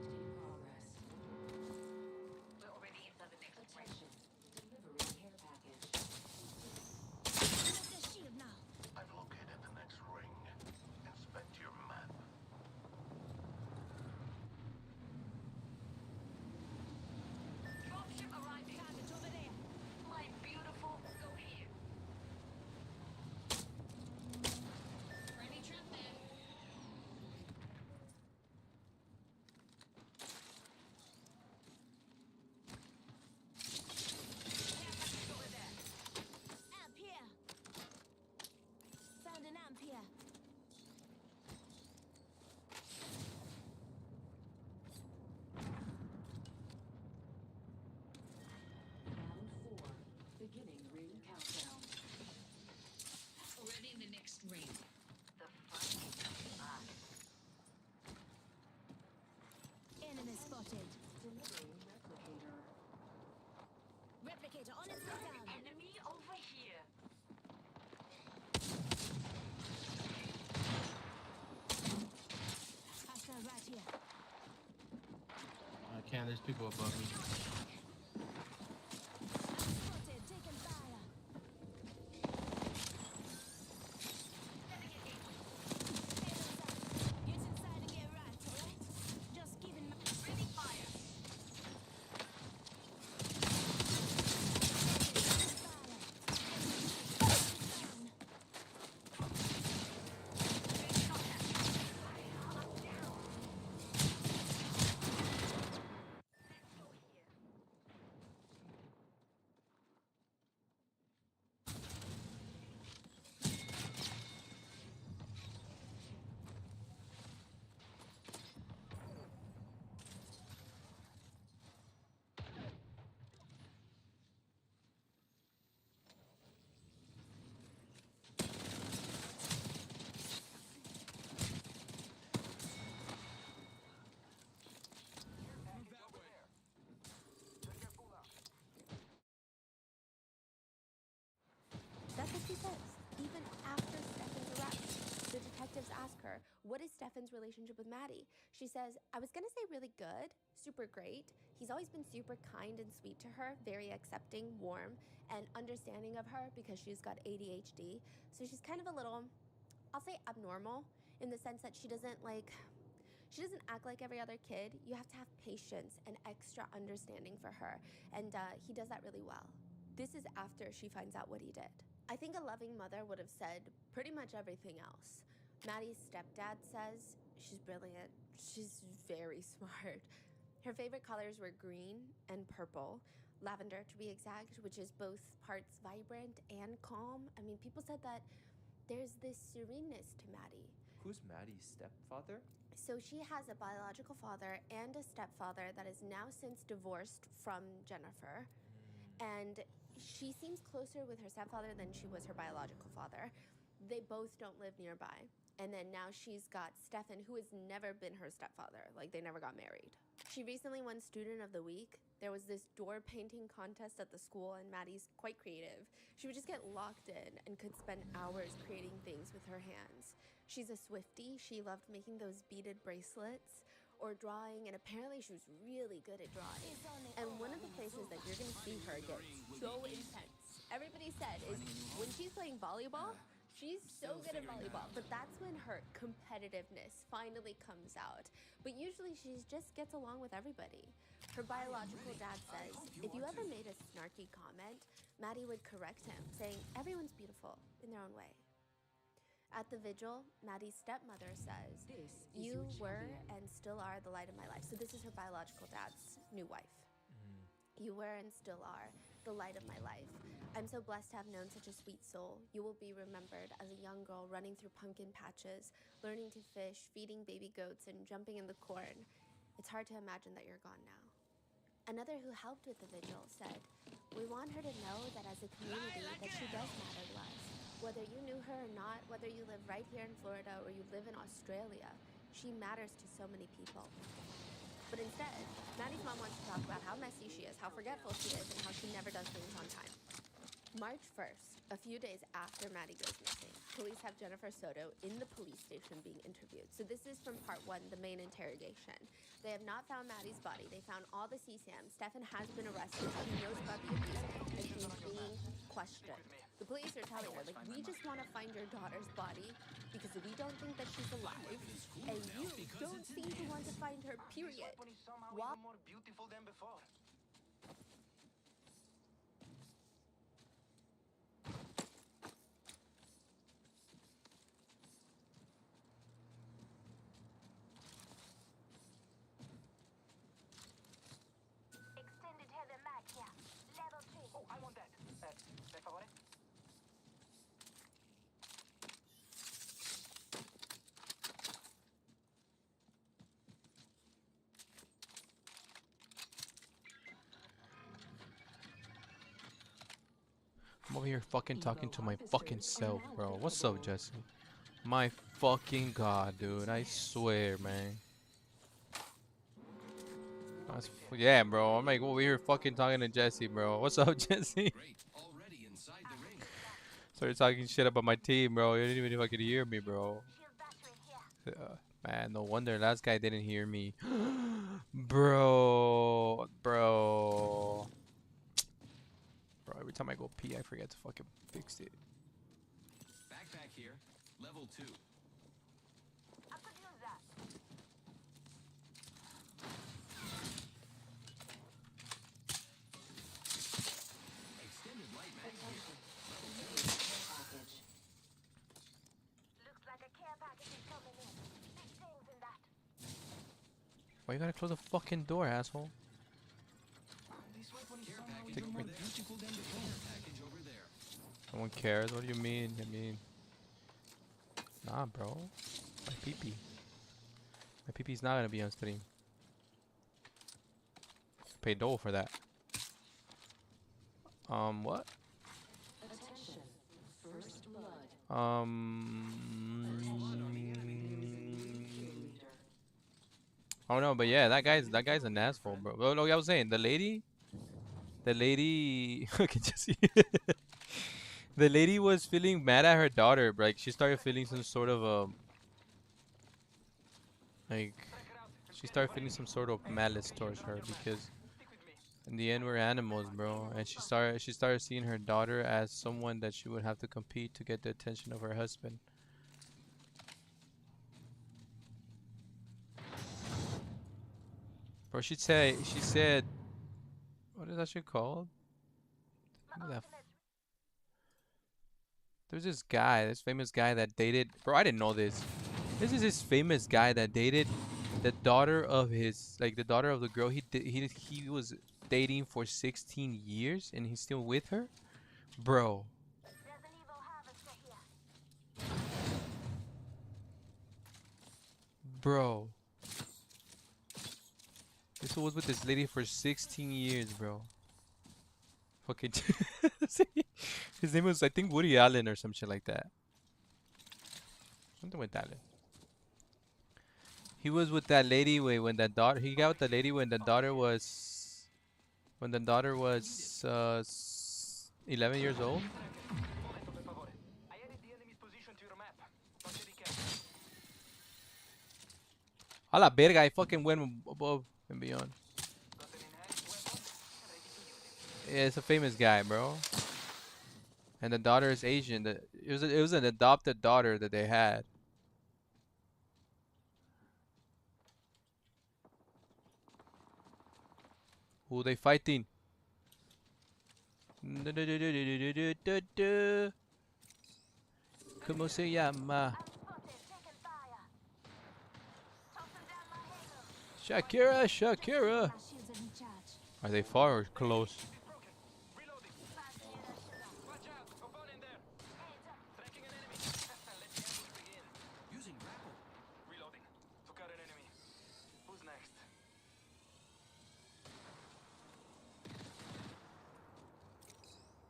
In progress. We're already inside the next ring. Attention. Delivering care package. Get the shield now. I've located the next ring. Inspect your map. Dropship arriving. Target over there. My beautiful, go here. Friendly trap there. Care package over there. Amp here. Found an amp here. Round 4. Beginning ring countdown. Already in the next ring. The fun is back. Enemy spotted. Delivering replicator. Replicator on its way down. Enemy over here. Hostile right here. I can't. There's people above me. I'm spotted. Taking fire. ask her, what is Stefan's relationship with Maddie? She says, I was gonna say really good, super great. He's always been super kind and sweet to her, very accepting, warm, and understanding of her because she's got ADHD. So she's kind of a little, I'll say abnormal, in the sense that she doesn't act like every other kid. You have to have patience and extra understanding for her, and he does that really well. This is after she finds out what he did. I think a loving mother would have said pretty much everything else. Maddie's stepdad says she's brilliant. She's very smart. Her favorite colors were green and purple, lavender to be exact, which is both parts vibrant and calm. I mean, people said that there's this sereneness to Maddie. Who's Maddie's stepfather? So she has a biological father and a stepfather that is now since divorced from Jennifer. And she seems closer with her stepfather than she was her biological father. They both don't live nearby. And then now she's got Stefan, who has never been her stepfather. Like, they never got married. She recently won Student of the Week. There was this door painting contest at the school, and Maddie's quite creative. She would just get locked in and could spend hours creating things with her hands. She's a Swiftie. She loved making those beaded bracelets or drawing, and apparently she was really good at drawing. And one of the places that you're gonna see her get so intense, everybody said, is when she's playing volleyball. She's so good at volleyball, but that's when her competitiveness finally comes out. But usually she just gets along with everybody. Her biological dad says, if you ever made a snarky comment, Maddie would correct him, saying, everyone's beautiful in their own way. At the vigil, Maddie's stepmother says, you were and still are the light of my life. So this is her biological dad's new wife. You were and still are the light of my life. I'm so blessed to have known such a sweet soul. You will be remembered as a young girl running through pumpkin patches, learning to fish, feeding baby goats, and jumping in the corn. It's hard to imagine that you're gone now. Another who helped with the vigil said, we want her to know that as a community that she does matter to us. Whether you knew her or not, whether you live right here in Florida or you live in Australia, she matters to so many people. But instead, Maddie's mom wants to talk about how messy she is, how forgetful she is, and how she never does things on time. March 1st, a few days after Maddie goes missing, police have Jennifer Soto in the police station being interviewed. So this is from part 1, the main interrogation. They have not found Maddie's body. They found all the CSAM. Stefan has been arrested. He knows about the abuse, and she's being questioned. The police are telling her, like, we just want to find your daughter's body because we don't think that she's alive, and you don't seem to want to find her, period. While more beautiful than before. Extended heavy mag here. Level 3. Oh, I want that. Per favore? I'm over here fucking talking to my fucking self, bro. What's up, Jesse? My fucking god, dude. I swear, man. Yeah, bro. I'm like over here fucking talking to Jesse, bro. What's up, Jesse? Started talking shit about my team, bro. You didn't even fucking hear me, bro. Man, no wonder last guy didn't hear me. Bro. Bro, every time I go pee, I forget to fucking fix it. Backpack here, level 2. I could use that. Extended light mag here, level 2. Looks like a care package is coming in. Big things in that. Why you gotta close the fucking door, asshole? Care package more beautiful than the care package over there. No one cares. What do you mean? I mean, nah, bro. My pee-pee. My pee-pee's not gonna be on stream. Pay dole for that. What? Attention. First blood. Oh no, but yeah, that guy's an asshole, bro. Well, no, I was saying the lady, okay, Jesse. The lady was feeling mad at her daughter, like she started feeling some sort of Like, she started feeling some sort of malice towards her because in the end we're animals, bro. And she started seeing her daughter as someone that she would have to compete to get the attention of her husband. Bro, she said, what is that shit called? There's this guy, this famous guy that dated, bro, I didn't know this. This is this famous guy that dated the daughter of his, like the daughter of the girl he was dating for 16 years and he's still with her? Bro. Bro. This was with this lady for 16 years, bro. Fucking his name was, I think, Woody Allen or some shit like that. Something with Allen. He was with that lady when that daughter, he got with the lady when the daughter was 11 years old. A la verga, I fucking went above and beyond. Yeah, it's a famous guy, bro. And the daughter is Asian. It was an adopted daughter that they had. Who they fighting? ¿Cómo se llama? Shakira, Shakira. Are they far or close? Using grapple. Reloading. Took out an enemy. Who's next?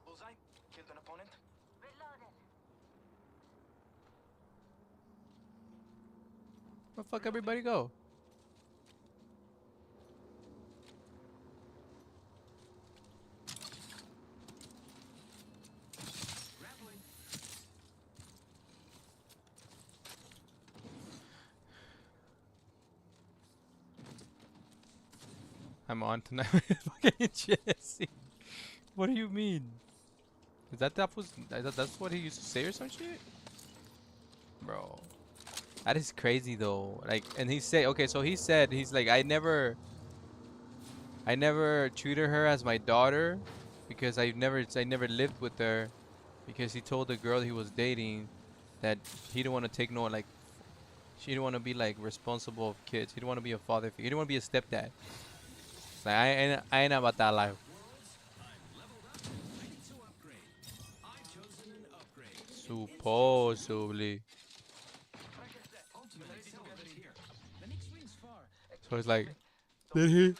Bullseye. Killed an opponent. Reloaded. Where the fuck everybody go? I'm on tonight with fucking Jesse. What do you mean? Is that's what he used to say or some shit? Bro. That is crazy though. Like, and he said, okay, so he said, he's like, I never treated her as my daughter because I never lived with her because he told the girl he was dating that he didn't want to take no, like, she didn't want to be like responsible of kids. He didn't want to be a father figure. He didn't want to be a stepdad. Like, I ain't about that life. Supposedly. So it's like, did he?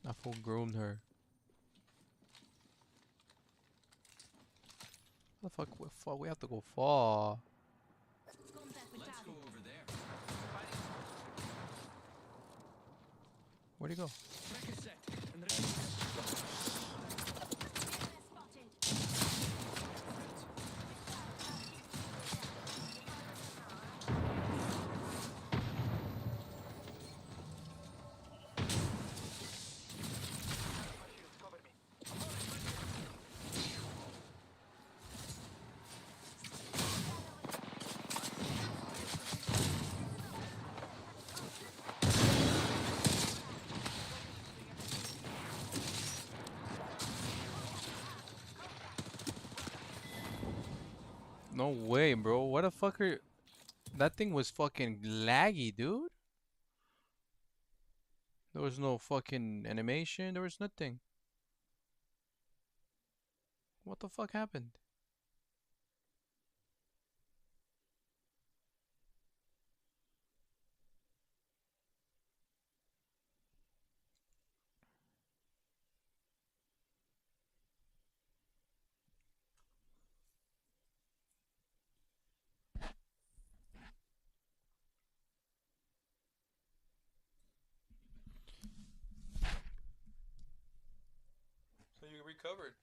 That fool groomed her. The fuck? We have to go far. Let's go over there. Where'd he go? No way, bro. What the fuck are... That thing was fucking laggy, dude. There was no fucking animation. There was nothing. What the fuck happened? So you recovered.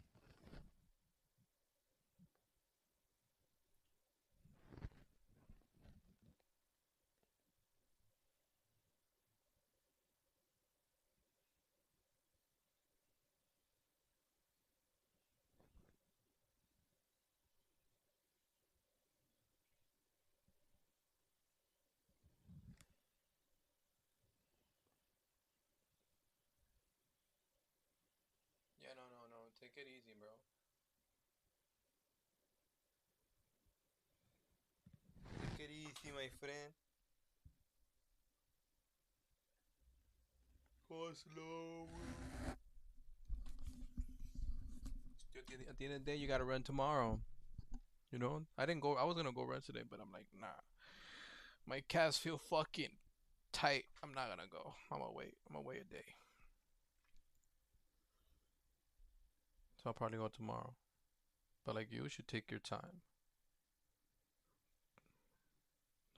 Take it easy, bro. Take it easy, my friend. Go slow. At the end of the day, you gotta run tomorrow. You know, I didn't go. I was gonna go run today, but I'm like, nah. My calves feel fucking tight. I'm not gonna go. I'm gonna wait. I'm gonna wait a day. So I'll probably go tomorrow. But like, you should take your time.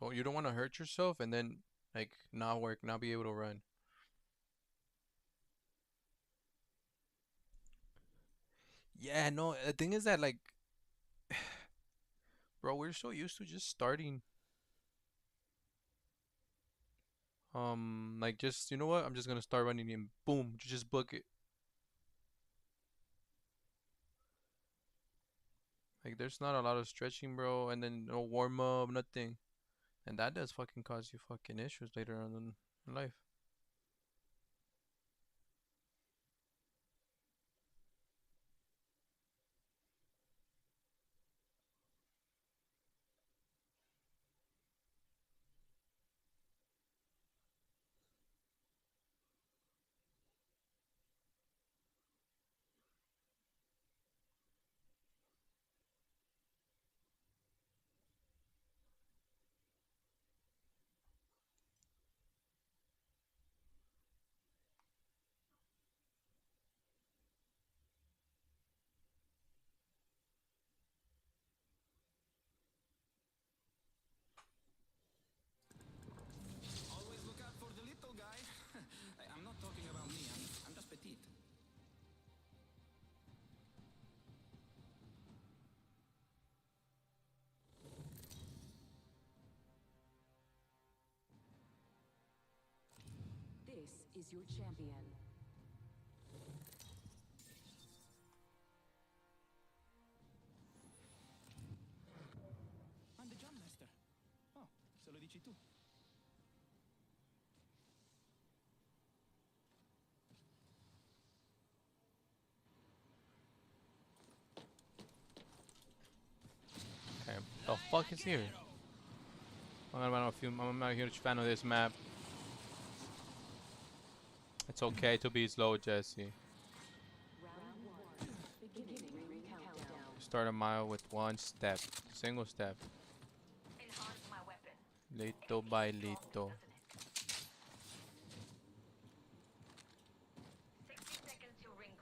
Oh, you don't want to hurt yourself and then like not work, not be able to run. Yeah, no. The thing is that like, bro, we're so used to just starting. Like just you know what? I'm just gonna start running and boom, just book it. Like there's not a lot of stretching, bro, and then no warm up, nothing, and that does fucking cause you fucking issues later on in life. Always look out for the little guy. I'm not talking about me. I'm just petite. This is your champion. I'm the Jump Master. Oh, se lo dici tu. Okay, the fuck is here? I'm not a huge fan of this map. It's okay to be slow, Jesse. Start a mile with one step, single step. Little by little.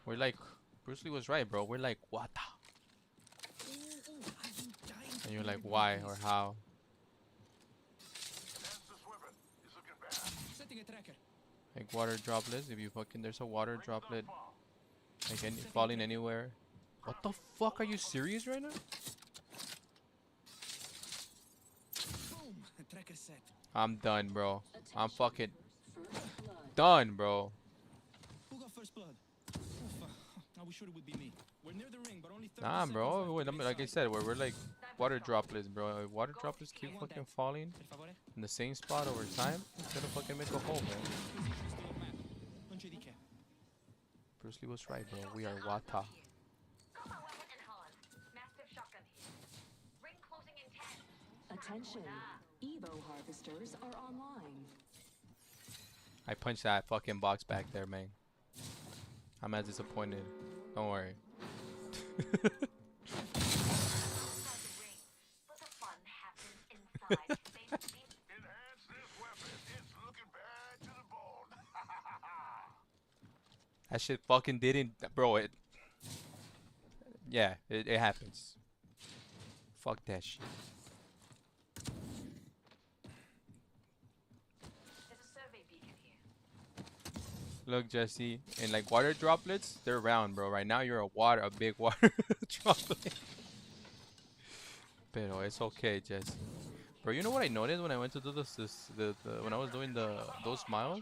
We're like, Bruce Lee was right, bro. We're like, what? And you're like, why or how? Setting a tracker. Like water droplets. If you fucking, there's a water droplet, like any falling anywhere. What the fuck? Are you serious right now? Boom. Tracker set. I'm done, bro. I'm fucking done, bro. Who got first blood? Oof, I was sure it would be me. We're near the ring, but only 30 Nah, seconds bro. left to Wait, get like I inside. said, we're like water droplets, bro. If water droplets keep fucking falling in the same spot over time, it's gonna fucking make a hole, man. Positions to your map. Non c'è di che. Bruce Lee was right, bro. We are Wata. Attention, Evo harvesters are online. I punched that fucking box back there, man. I'm as disappointed. Don't worry. That shit fucking didn't, bro. Yeah, it happens. Fuck that shit. Look, Jesse, and like water droplets, they're round, bro. Right now, you're a big water droplet. Pero it's okay, Jesse. Bro, you know what I noticed when I went to do when I was doing those miles?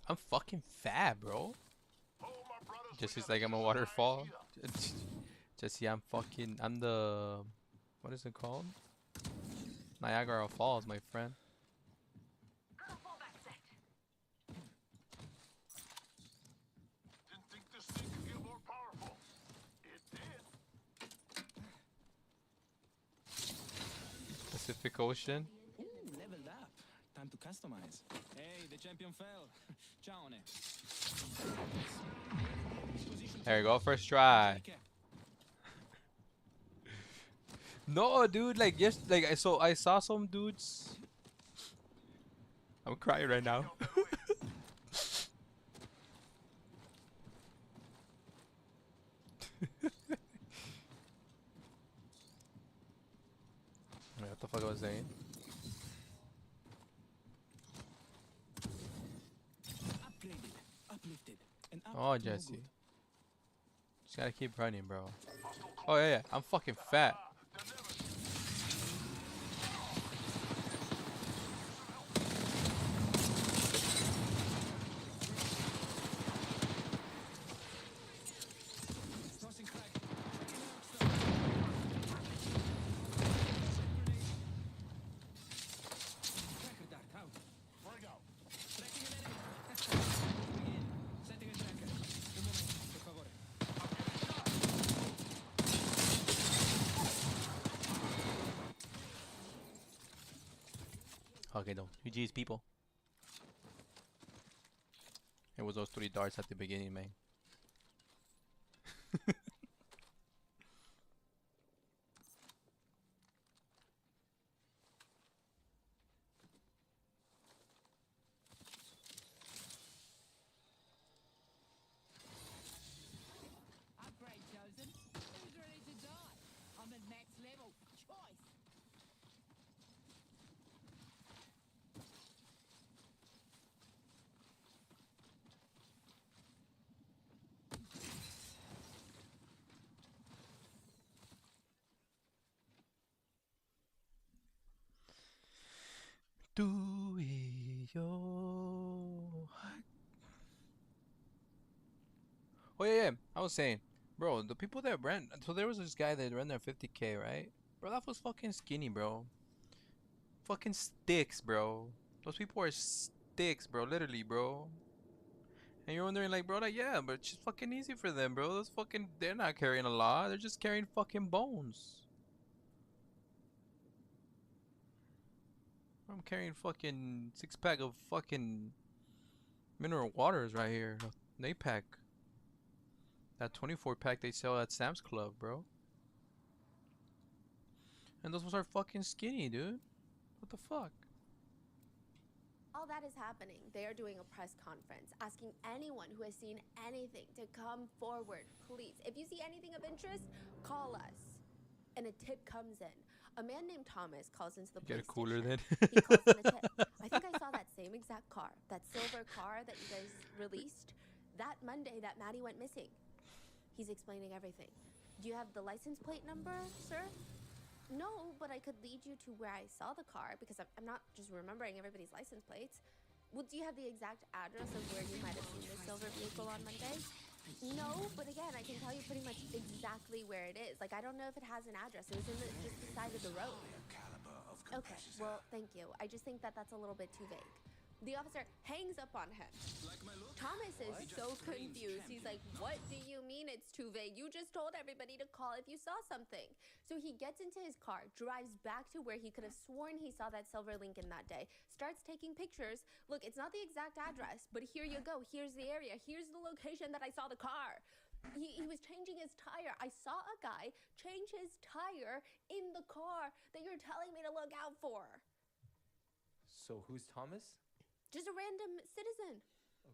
I'm fucking fat, bro. Jesse's like, I'm a waterfall. Jesse, I'm the, what is it called? Niagara Falls, my friend. Pacific Ocean. Ooh, leveled up. Time to customize. Hey, the champion fell. Ciao. There you go, first try. No, dude, like just like I saw some dudes. I'm crying right now. What the fuck I was saying? Upgraded, uplifted, and up Oh, to no Jesse. good. Just gotta keep running, bro. Oh yeah, yeah. I'm fucking fat. Tossing crack. Tracker dart out. Frag out. Tracking an enemy. Moving in. Setting a tracker. Un momento, per favore. Okay, no. GG's, people. It was those 3 darts at the beginning, man. Upgrade chosen. Who's ready to die? I'm at max level. Choice. Do it, yo. Oh yeah, yeah. I was saying, bro, the people that ran. So there was this guy that ran there 50K, right? Bro, that was fucking skinny, bro. Fucking sticks, bro. Those people are sticks, bro. Literally, bro. And you're wondering, like, bro, like, yeah, but it's just fucking easy for them, bro. Those fucking, they're not carrying a lot. They're just carrying fucking bones. I'm carrying fucking 6-pack of fucking mineral waters right here. An 8-pack. That 24-pack they sell at Sam's Club, bro. And those ones are fucking skinny, dude. What the fuck? All that is happening. They are doing a press conference asking anyone who has seen anything to come forward, please. If you see anything of interest, call us. And a tip comes in. A man named Thomas calls into the Get police a cooler station. then. He calls in a tip. I think I saw that same exact car, that silver car that you guys released, that Monday that Maddie went missing. He's explaining everything. Do you have the license plate number, sir? No, but I could lead you to where I saw the car because I'm not just remembering everybody's license plates. Well, do you have the exact address of where you might have seen the silver vehicle on Monday? No, but again, I can tell you pretty much exactly where it is. Like, I don't know if it has an address. It was in just the side of the road. Okay, well, thank you. I just think that that's a little bit too vague. The officer hangs up on him. Thomas is so confused. He's like, what do you mean it's too vague? You just told everybody to call if you saw something. So he gets into his car, drives back to where he could have sworn he saw that silver Lincoln that day, starts taking pictures. Look, it's not the exact address, but here you go. Here's the area. Here's the location that I saw the car. He was changing his tire. I saw a guy change his tire in the car that you're telling me to look out for. So who's Thomas? Just a random citizen.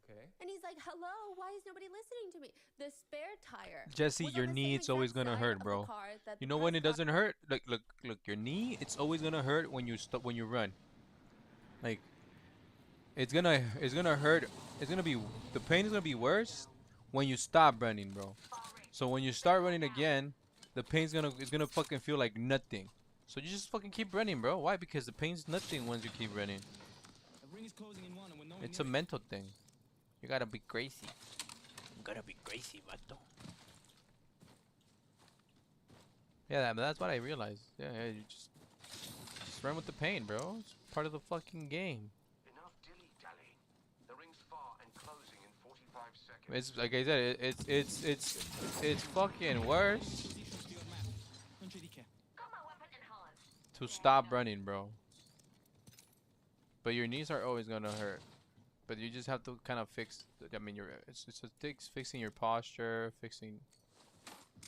Okay. And he's like, hello, why is nobody listening to me? The spare tire. Jesse, was your on the knee, same it's always exact gonna side hurt, of the bro. car that You the know when press it doesn't hurt? Look, your knee, it's always gonna hurt when you stop, when you run. Like, it's gonna hurt. It's gonna be, the pain is gonna be worse when you stop running, bro. So when you start running again, the pain's it's gonna fucking feel like nothing. So you just fucking keep running, bro. Why? Because the pain's nothing once you keep running. The ring is closing in one, and we're nowhere It's a near it. mental thing. You gotta be crazy. You gotta be crazy, vato. Yeah, that's what I realized. Yeah, you just run with the pain, bro. It's part of the fucking game. Enough dilly-dally. The ring's far and closing in 45 seconds. It's like I said, it's fucking worse Positions to your map. Non c'è di che. Got my weapon enhanced. to stop running, bro. But your knees are always gonna hurt. But you just have to kind of fix. I mean, it's fixing your posture, fixing.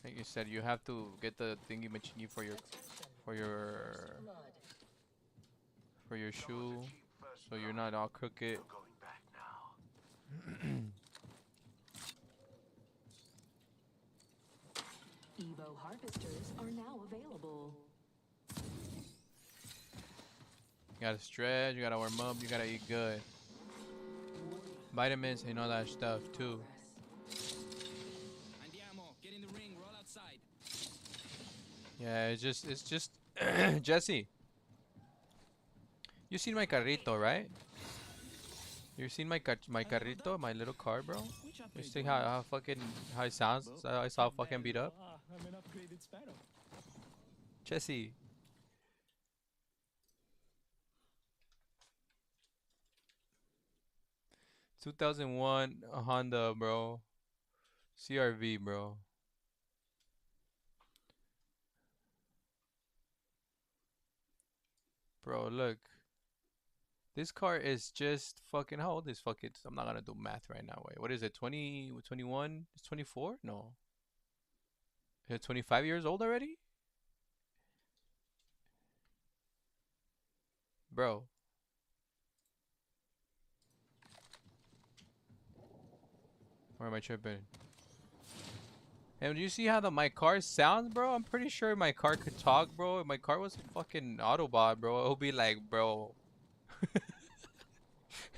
Like you said, you have to get the thingy machingy for your shoe, so you're not all crooked. Evo harvesters are now available. You gotta stretch, you gotta warm up, you gotta eat good. Vitamins and all that stuff too. Andiamo, get in the ring, roll outside. Yeah, it's just Jesse. You seen my carrito, right? You seen my carrito, my little car, bro? You see how fucking how it sounds? I saw fucking beat up. I'm an upgraded Sparrow. Jesse. ...2001 Honda, bro. CRV, bro. Bro, look. This car is just fucking... How old is fucking... I'm not gonna do math right now. Wait, what is it? 20... 21? It's 24? No. Is it 25 years old already? Bro. Or am I tripping? And do you see how my car sounds, bro? I'm pretty sure my car could talk, bro. If my car was a fucking Autobot, bro, it would be like, bro.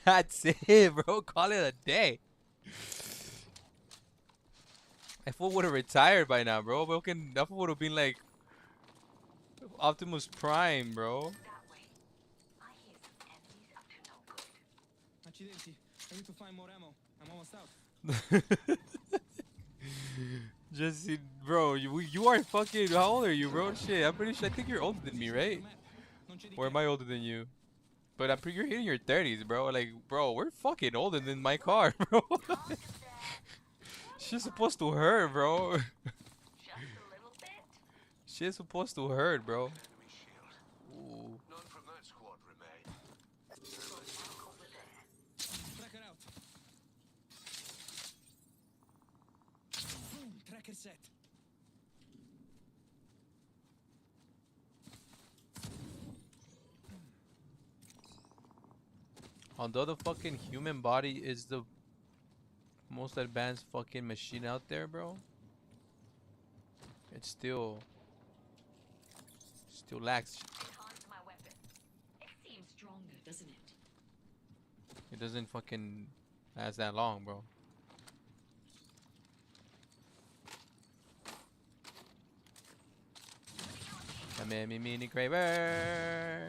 That's it, bro. Call it a day. That fool would have retired by now, bro. That fool would have been like Optimus Prime, bro. Accidenti, I need to find more ammo. I'm almost out. Jesse, bro, you are fucking... How old are you, bro? Shit, I'm pretty sure... I think you're older than me, right? Or am I older than you? But I'm pretty... You're hitting your 30s, bro. Like, bro, we're fucking older than my car, bro. Shit's supposed to hurt, bro. Shit's supposed to hurt, bro. Ooh. Tracker set. Although the fucking human body is the most advanced fucking machine out there, bro, it still lacks. It seems stronger, doesn't it? It doesn't fucking last that long, bro. That made me mini craver.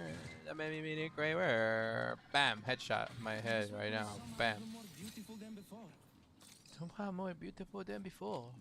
That made me mini craver. Bam, headshot in my head right now. Bam. Somehow more beautiful than before.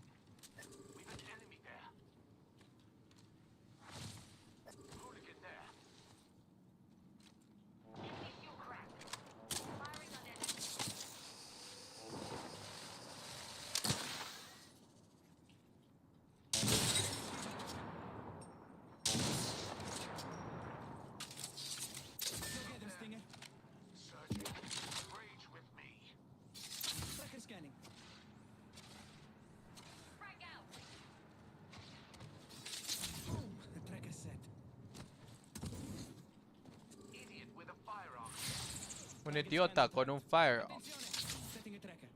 Tracker scanning. Tracker set. Idiot with a firearm. Un idiota con un fire. Setting a tracker.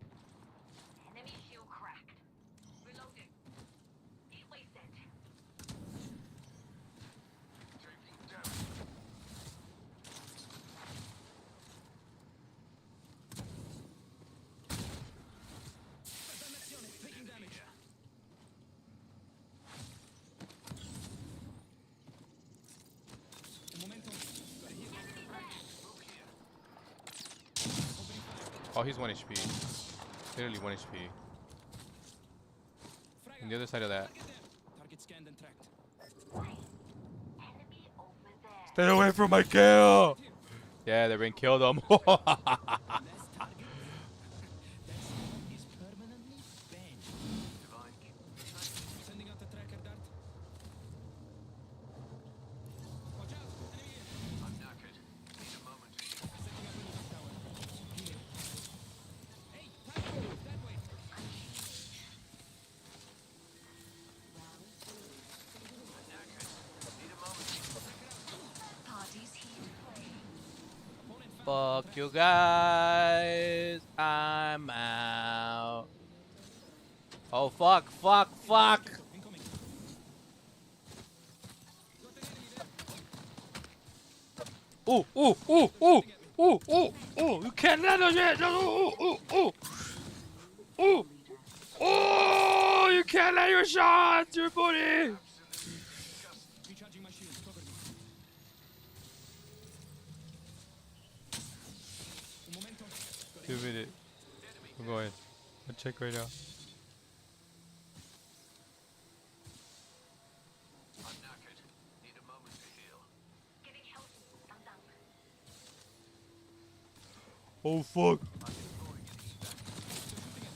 Enemy shield cracked. Reloading. Gateway set. Taking damage. Un momento. Oh, he's 1 HP. Literally 1 HP. On the other side of that. Target scanned and tracked. Stay away from my kill! Yeah, they been killed him. Is permanently banned. Sending out the tracker dart. Watch out. Fuck you guys. I'm out. Oh fuck, fuck, fuck. Ooh, ooh, ooh, ooh, ooh, ooh, ooh. You can't land on it. Ooh, ooh, ooh. Ooh. Oh, you can't let your shots, your booty. Recharging my shields. Cover me. Un momento. 2 minutes. I'm going. I'll check right now. I'm knackered. Need a moment to heal. Getting help. I'm down. Oh fuck. I'm deploying an evac.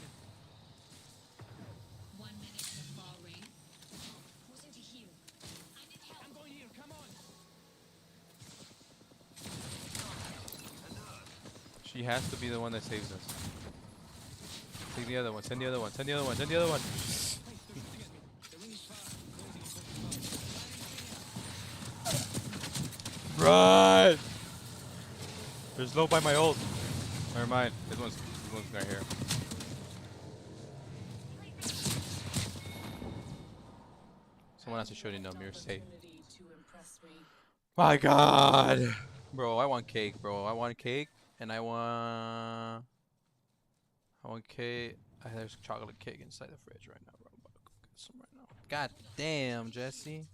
1 minute at a far range. Pausing to heal. I need help. I'm going here. Come on. She has to be the one that saves us. Take the other one. Send the other one. Send the other one. Send the other one. Right. There's no by my ult. Never mind. This one's right here. Someone has to show you no mirror safe. My God, bro, I want cake, bro. I want cake, and I want cake. There's chocolate cake inside the fridge right now, bro. I'm about to go get some right now. God damn, Jesse.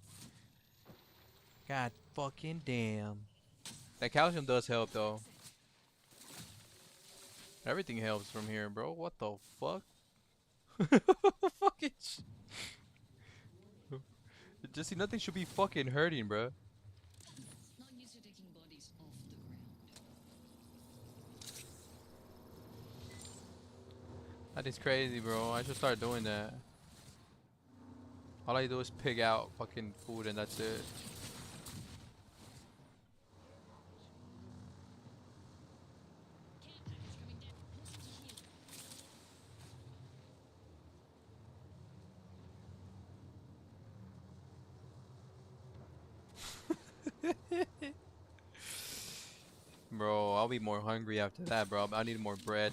God fucking damn. That calcium does help though. Everything helps from here, bro. What the fuck? Fucking Jesse, nothing should be fucking hurting, bro. Not used to taking bodies off the ground. That is crazy, bro. I should start doing that. All I do is pig out fucking food and that's it. Bro, I'll be more hungry after that, bro. I need more bread.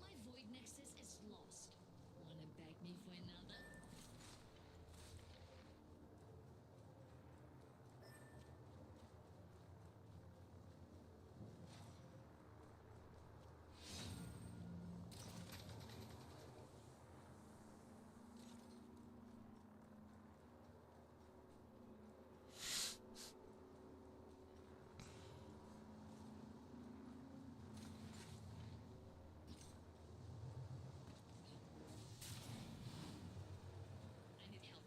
My void nexus is lost. Wanna beg me for another? I need help.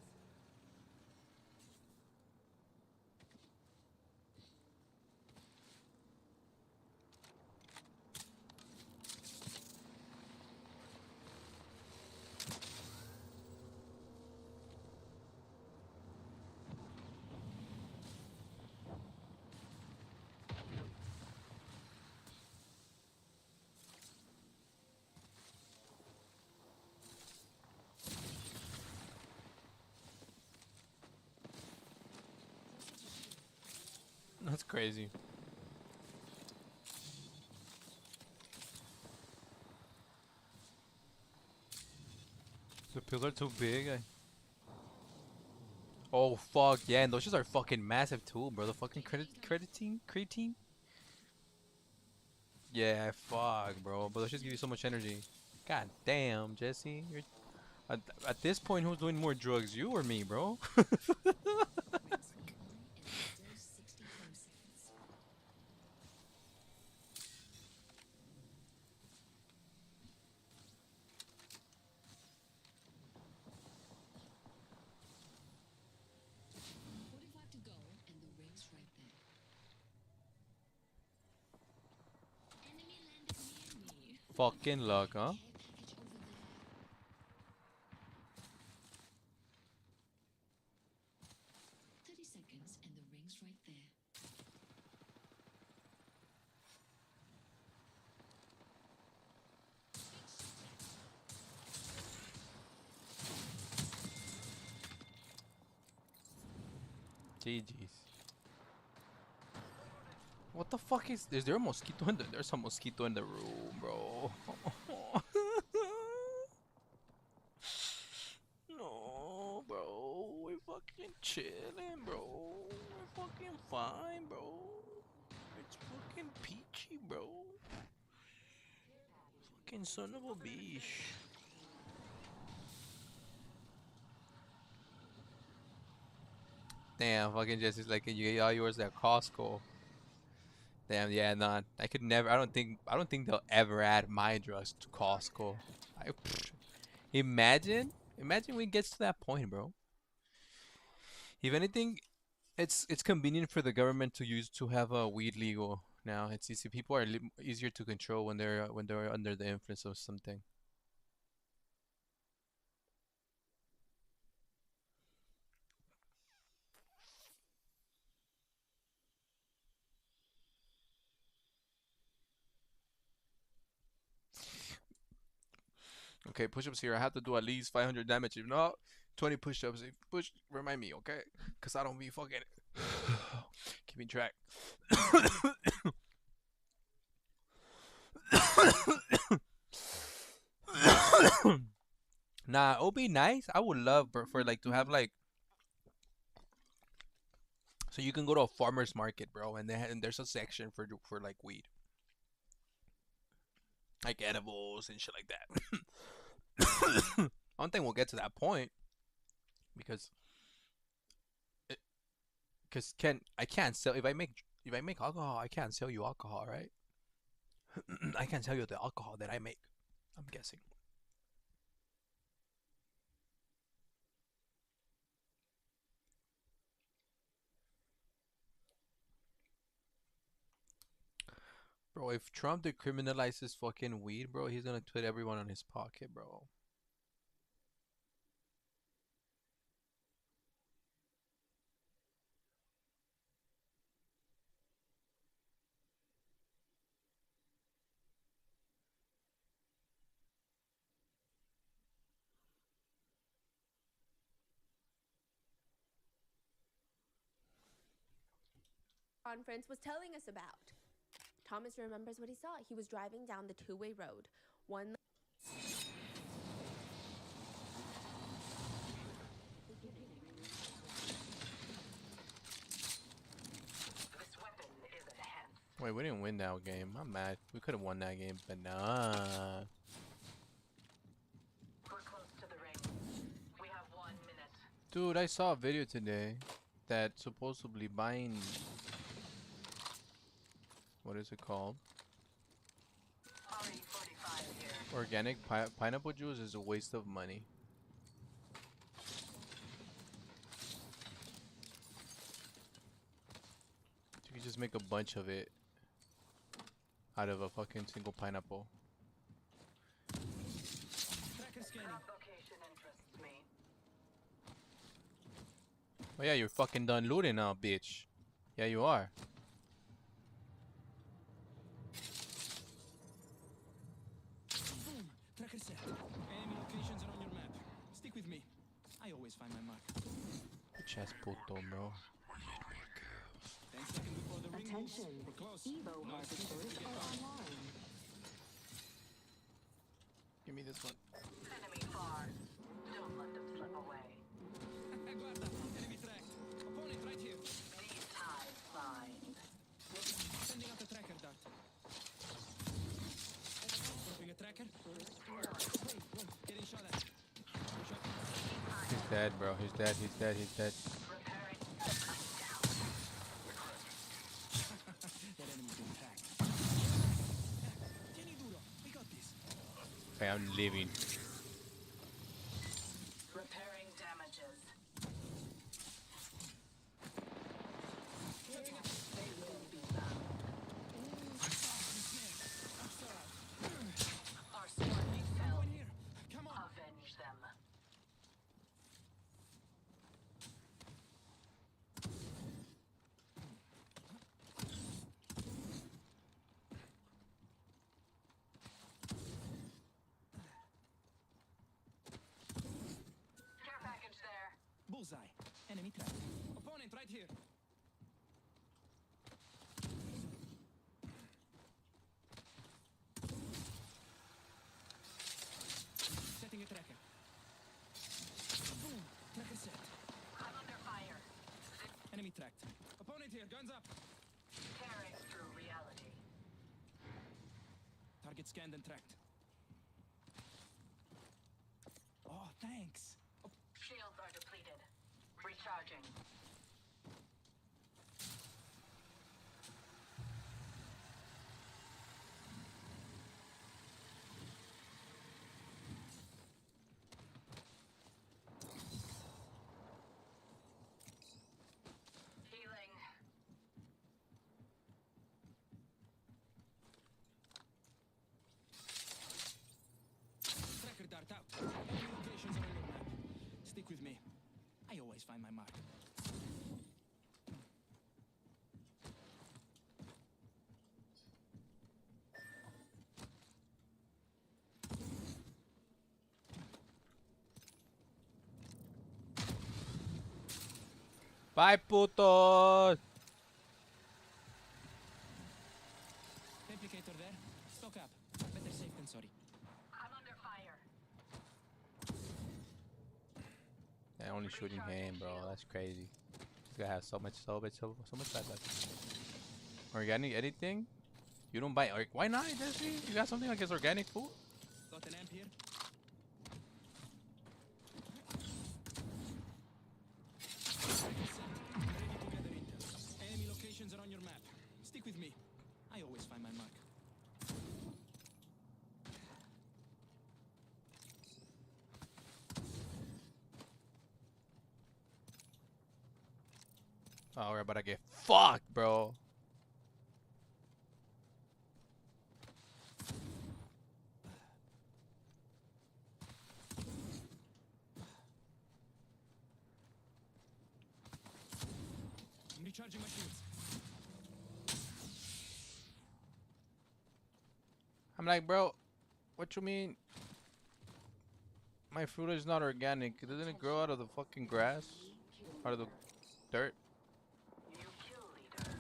That's crazy. Is the pillar too big? Oh fuck yeah, and those shits are fucking massive too, bro. The fucking creatine. Yeah, fuck, bro. But those shits give you so much energy. God damn, Jesse. You're at this point, who's doing more drugs, you or me, bro? To go, and the ring's right there. Enemy landed near me. Fucking luck, huh? Package over there. 30 seconds, and the ring's right there. GG's. What the fuck is there a mosquito in the there's a mosquito in the room, bro. No, bro. We're fucking chilling, bro. We're fucking fine, bro. It's fucking peachy, bro. Fucking son of a bitch. Damn, fucking Jesse's like you get all yours at Costco. Damn, yeah, nah. I could never. I don't think they'll ever add my drugs to Costco. I imagine when it gets to that point, bro. If anything, it's convenient for the government to use to have a weed legal now. It's easy. People are easier to control when they're under the influence of something. Okay, push-ups here. I have to do at least 500 damage. If not, 20 push-ups. If push, remind me, okay? Cause I don't be fucking keeping track. Nah, it'll be nice. I would love for like to have like so you can go to a farmer's market, bro, and there's a section for like weed, like edibles and shit like that. I don't think we'll get to that point because I can't sell if I make alcohol, I can't sell you alcohol, right? I can't tell you the alcohol that I make. I'm guessing. Bro, if Trump decriminalizes fucking weed, bro, he's gonna put everyone on his pocket, bro. Conference was telling us about. Thomas remembers what he saw. He was driving down the two-way road. One. Wait, we didn't win that game. I'm mad. We could have won that game, but nah. We're close to the ring. We have 1 minute. Dude, I saw a video today that supposedly buying what is it called? Organic pineapple juice is a waste of money. You can just make a bunch of it out of a fucking single pineapple. Oh yeah, you're fucking done looting now, bitch. Yeah, you are. Boom! Tracker set. Enemy locations are on your map. Stick with me. I always find my mark. Bitch ass puto, bro. 10 seconds before the ring moves. Attention. We're close. Evo No excuses harvesters to get are by. online. Give me this one. Enemy far. Don't let them slip away. Guarda, enemy track. Opponent right here. These ties bind. Sending out a tracker dart. Dropping a tracker. Getting shot at. He's dead, bro. He's dead. He's dead. He's dead. That enemy's been tagged. Tieni duro. We got this. Okay, I'm leaving. Repairing damages. They will be bound. Our squad mate fell. Come on. Avenge them. Care package there. Bullseye. Enemy tracked. Opponent right here. Setting a tracker. Boom. Tracker set. I'm under fire. Enemy tracked. Opponent here. Guns up. Tearing through reality. Target scanned and tracked. Oh, thanks. Shields are depleted. Recharging. Healing. Tracker dart out. Enemy locations are on your map. Stick with me. I always find my mark. Bye, putos. Replicator there. Stock up. Better safe than sorry. I'm under fire. They're only shooting him, bro. That's crazy. This guy has so much bad luck. Organic anything? You don't buy why not, Jesse? You got something against organic food? Got an amp here. Enemy locations are on your map. Stick with me. I always find my mark. Oh, we're about to get fucked, bro. I'm recharging my shields. I'm like, bro, what you mean? My fruit is not organic. Doesn't it grow out of the fucking grass? Out of the dirt? You kill leader.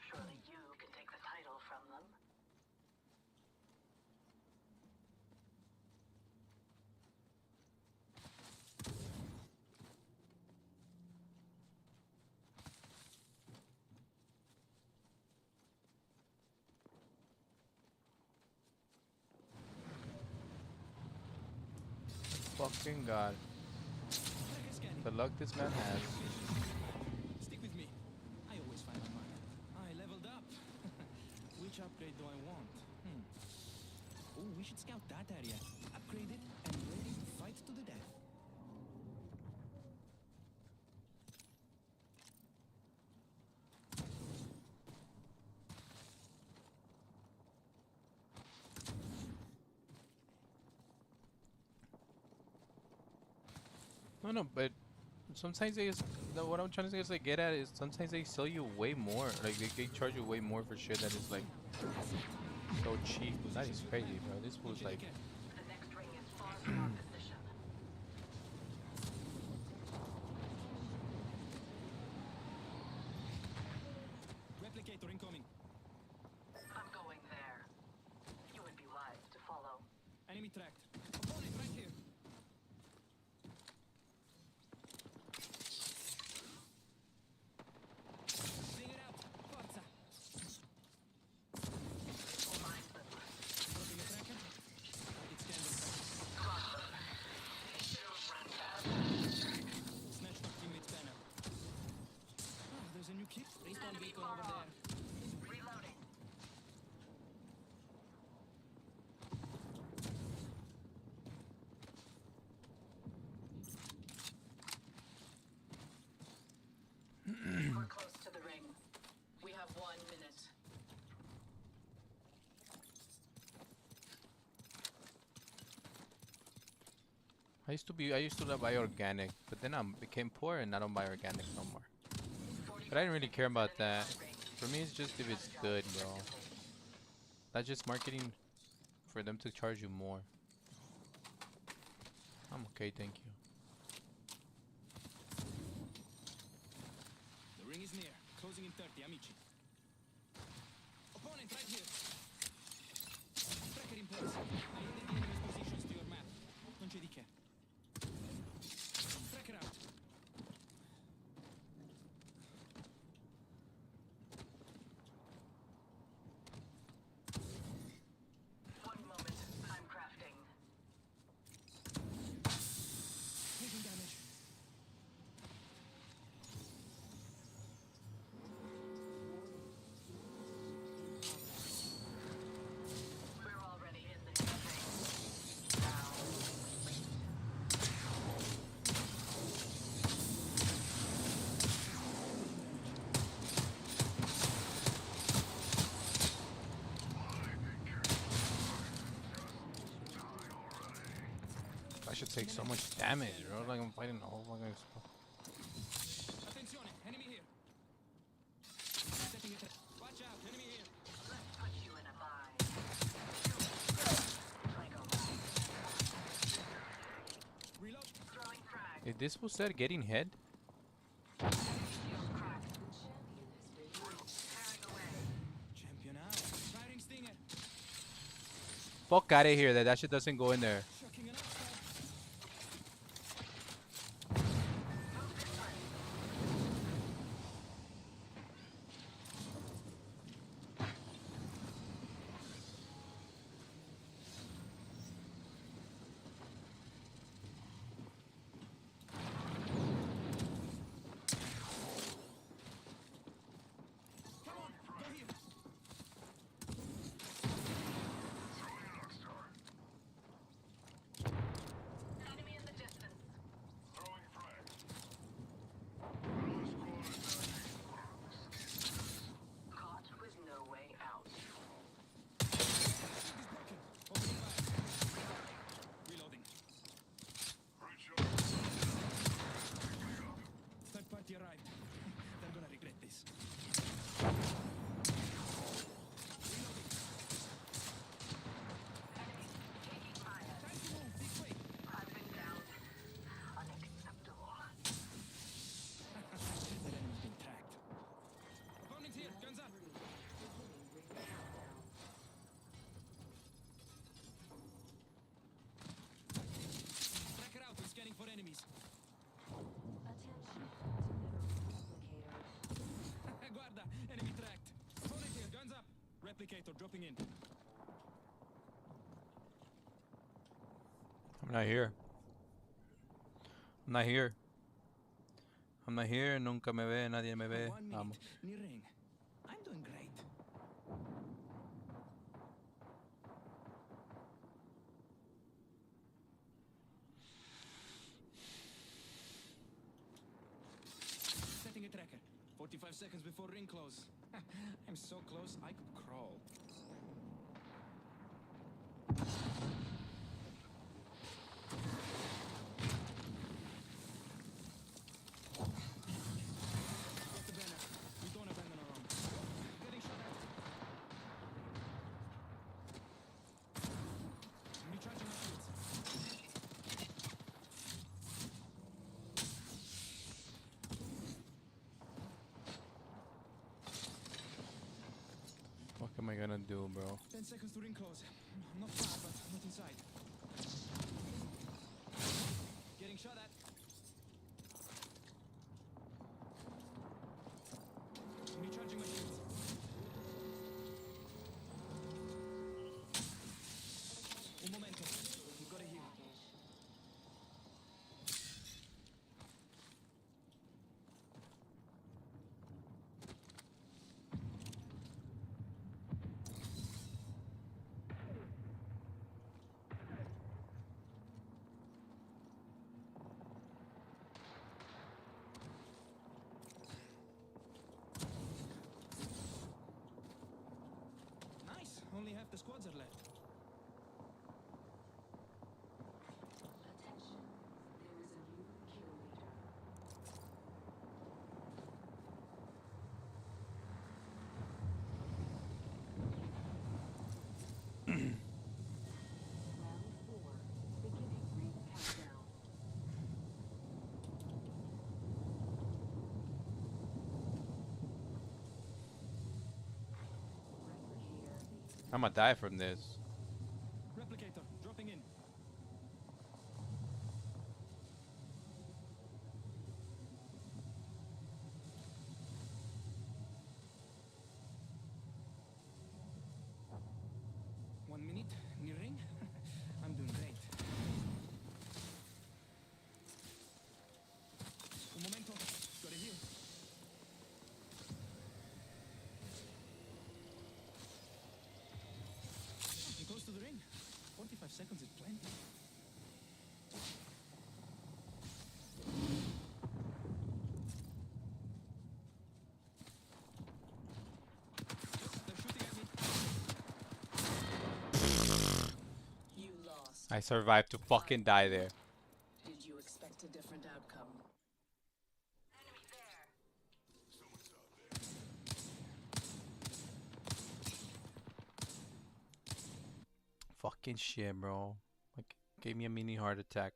Surely you can take the title from them. Fucking god. The luck this man has. Stick with me. I always find my mark. I leveled up. Which upgrade do I want? Oh, we should scout that area. Upgrade it and ready to fight to the death. No, but sometimes they just, what I'm trying to say is like get at is sometimes they sell you way more. Like they charge you way more for shit that is like so cheap. That is crazy, bro. This was like The next ring is far from our position. Replicator incoming. I'm going there. You would be wise to follow. Enemy tracked. Opponent right here. Bring it out. Forza. Dropping a tracker. Target scanned and tracked. Snatched up teammate's banner. Oh, there's a new kit. Respawn beacon over there. Reloading. We're close to the ring. We have 1 minute. I used to buy organic, but then I became poor and I don't buy organic no more. But I didn't really care about that. For me, it's just if it's good, bro. That's just marketing for them to charge you more. I'm okay, thank you. in 30, amici. Opponent right here. Tracker in place. I added the enemy's positions to your map. Non c'è di che. Tracker out. One moment. I'm crafting. Taking damage. We're already in the campaign. Now, I should take so much damage, bro. Like I'm fighting the whole fucking. Attenzione, enemy here. Setting it. Watch out, enemy here. let's put you in a bind. Like a rat. Reload. Throwing frag. Is this was said getting head? Shield cracked. The champion has been Tearing away. Champion out. Firing stinger. Fuck out of here! That shit doesn't go in there. Shocking an outside. Come on, go here. Enemy in the distance. Caught with no way out. Reloading. Third party arrived. They're gonna regret this. Taking fire. Time to move, this way. I've been down. Unacceptable. That enemy's been tracked. Opponent here, guns up. Tracker out, we're scanning for enemies. attention to mineral replicators. Guarda, enemy tracked. Opponent here, guns up. Replicator dropping in. I'm not here. I'm not here. I'm not here. Nunca me ve. Nadie me ve. 1 minute. Vamos. Ni ring. I'm doing great. Setting a tracker. 45 seconds before ring close. I'm so close, I could crawl. Get the banner. We don't abandon our own. Getting shot at. Recharging my shields. What am I gonna do, bro? 10 seconds to ring close. Not far, but not inside. Getting shot at. Recharging my shields. Un momento. We've got to heal. Nice. Only half the squads are left. Attention, there is a new kill leader. Round 4, beginning ring countdown. I'm gonna die from this. Replicator, dropping in. One minute, near ring. I'm doing great. Un momento, gotta heal. I'm close to the ring. 45 seconds is plenty. You lost. I survived to fucking die there. Did you expect a different outcome? Fucking shit, bro. Like, gave me a mini heart attack.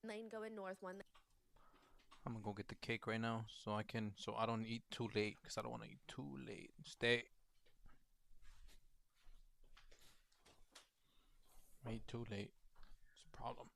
Lane going north, one. I'm gonna go get the cake right now so I don't eat too late because I don't want to eat too late. Stay. I eat too late. It's a problem.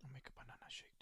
I'll make a banana shake.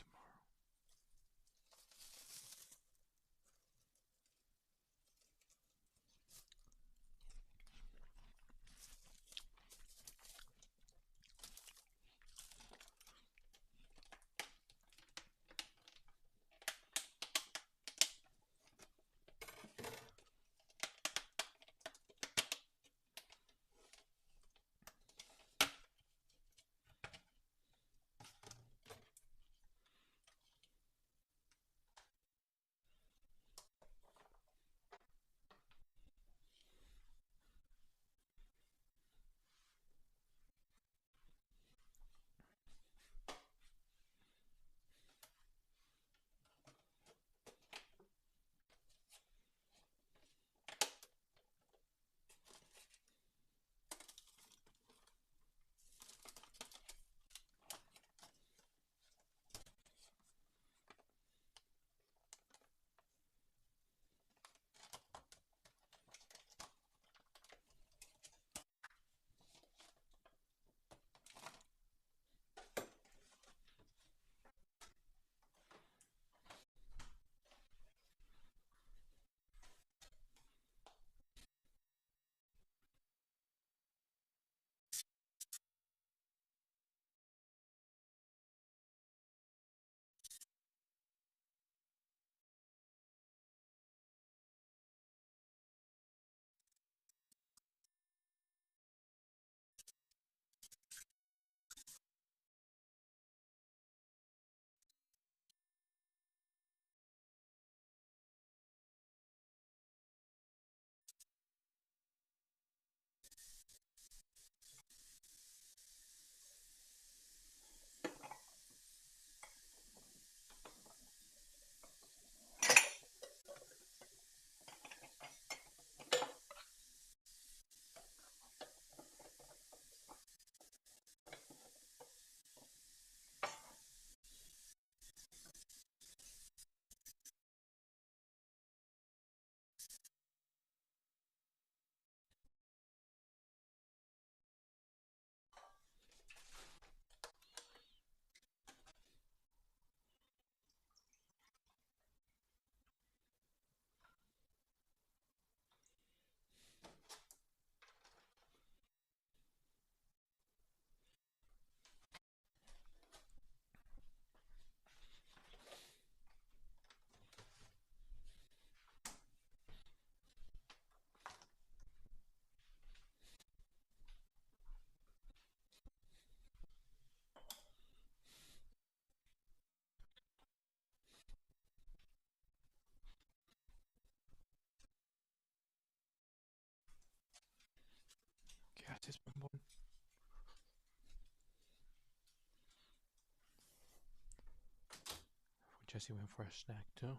Jesse went for a snack too.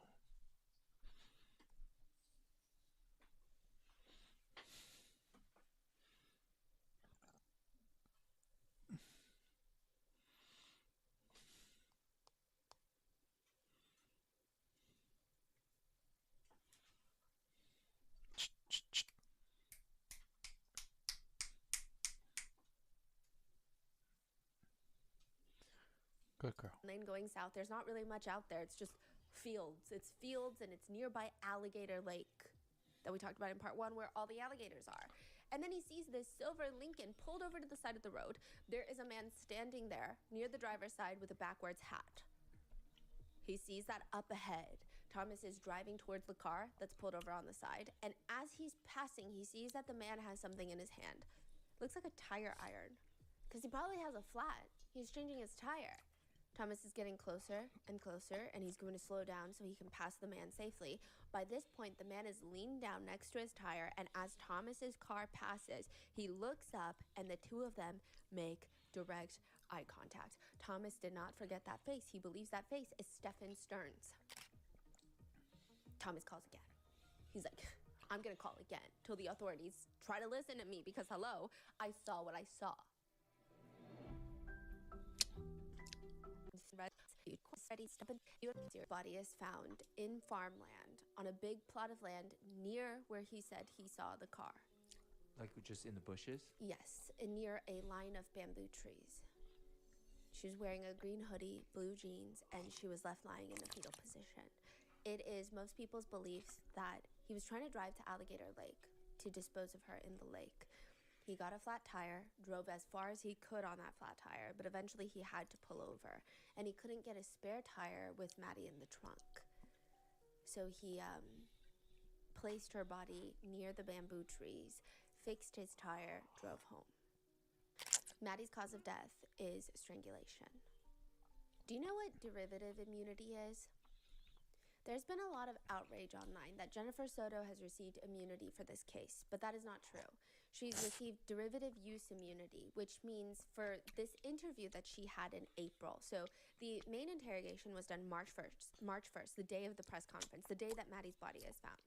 Good girl. Lane going south. There's not really much out there. It's just fields. It's fields and it's nearby Alligator Lake that we talked about in part 1 where all the alligators are. And then he sees this silver Lincoln pulled over to the side of the road. There is a man standing there near the driver's side with a backwards hat. He sees that up ahead. Thomas is driving towards the car that's pulled over on the side. And as he's passing, he sees that the man has something in his hand. Looks like a tire iron. Because he probably has a flat. He's changing his tire. Thomas is getting closer and closer, and he's going to slow down so he can pass the man safely. By this point, the man is leaned down next to his tire, and as Thomas's car passes, he looks up, and the two of them make direct eye contact. Thomas did not forget that face. He believes that face is Stefan Stearns. Thomas calls again. He's like, I'm going to call again till the authorities try to listen to me because, hello, I saw what I saw. Body is found in farmland on a big plot of land near where he said he saw the car. Like just in the bushes? Yes, near a line of bamboo trees. She was wearing a green hoodie, blue jeans, and she was left lying in a fetal position. It is most people's beliefs that he was trying to drive to Alligator Lake to dispose of her in the lake. He got a flat tire, drove as far as he could on that flat tire, but eventually he had to pull over, and he couldn't get a spare tire with Maddie in the trunk. So he placed her body near the bamboo trees, fixed his tire, drove home. Maddie's cause of death is strangulation. Do you know what derivative immunity is? There's been a lot of outrage online that Jennifer Soto has received immunity for this case, but that is not true. She's received derivative use immunity, which means for this interview that she had in April. So the main interrogation was done March 1st, the day of the press conference, the day that Maddie's body is found.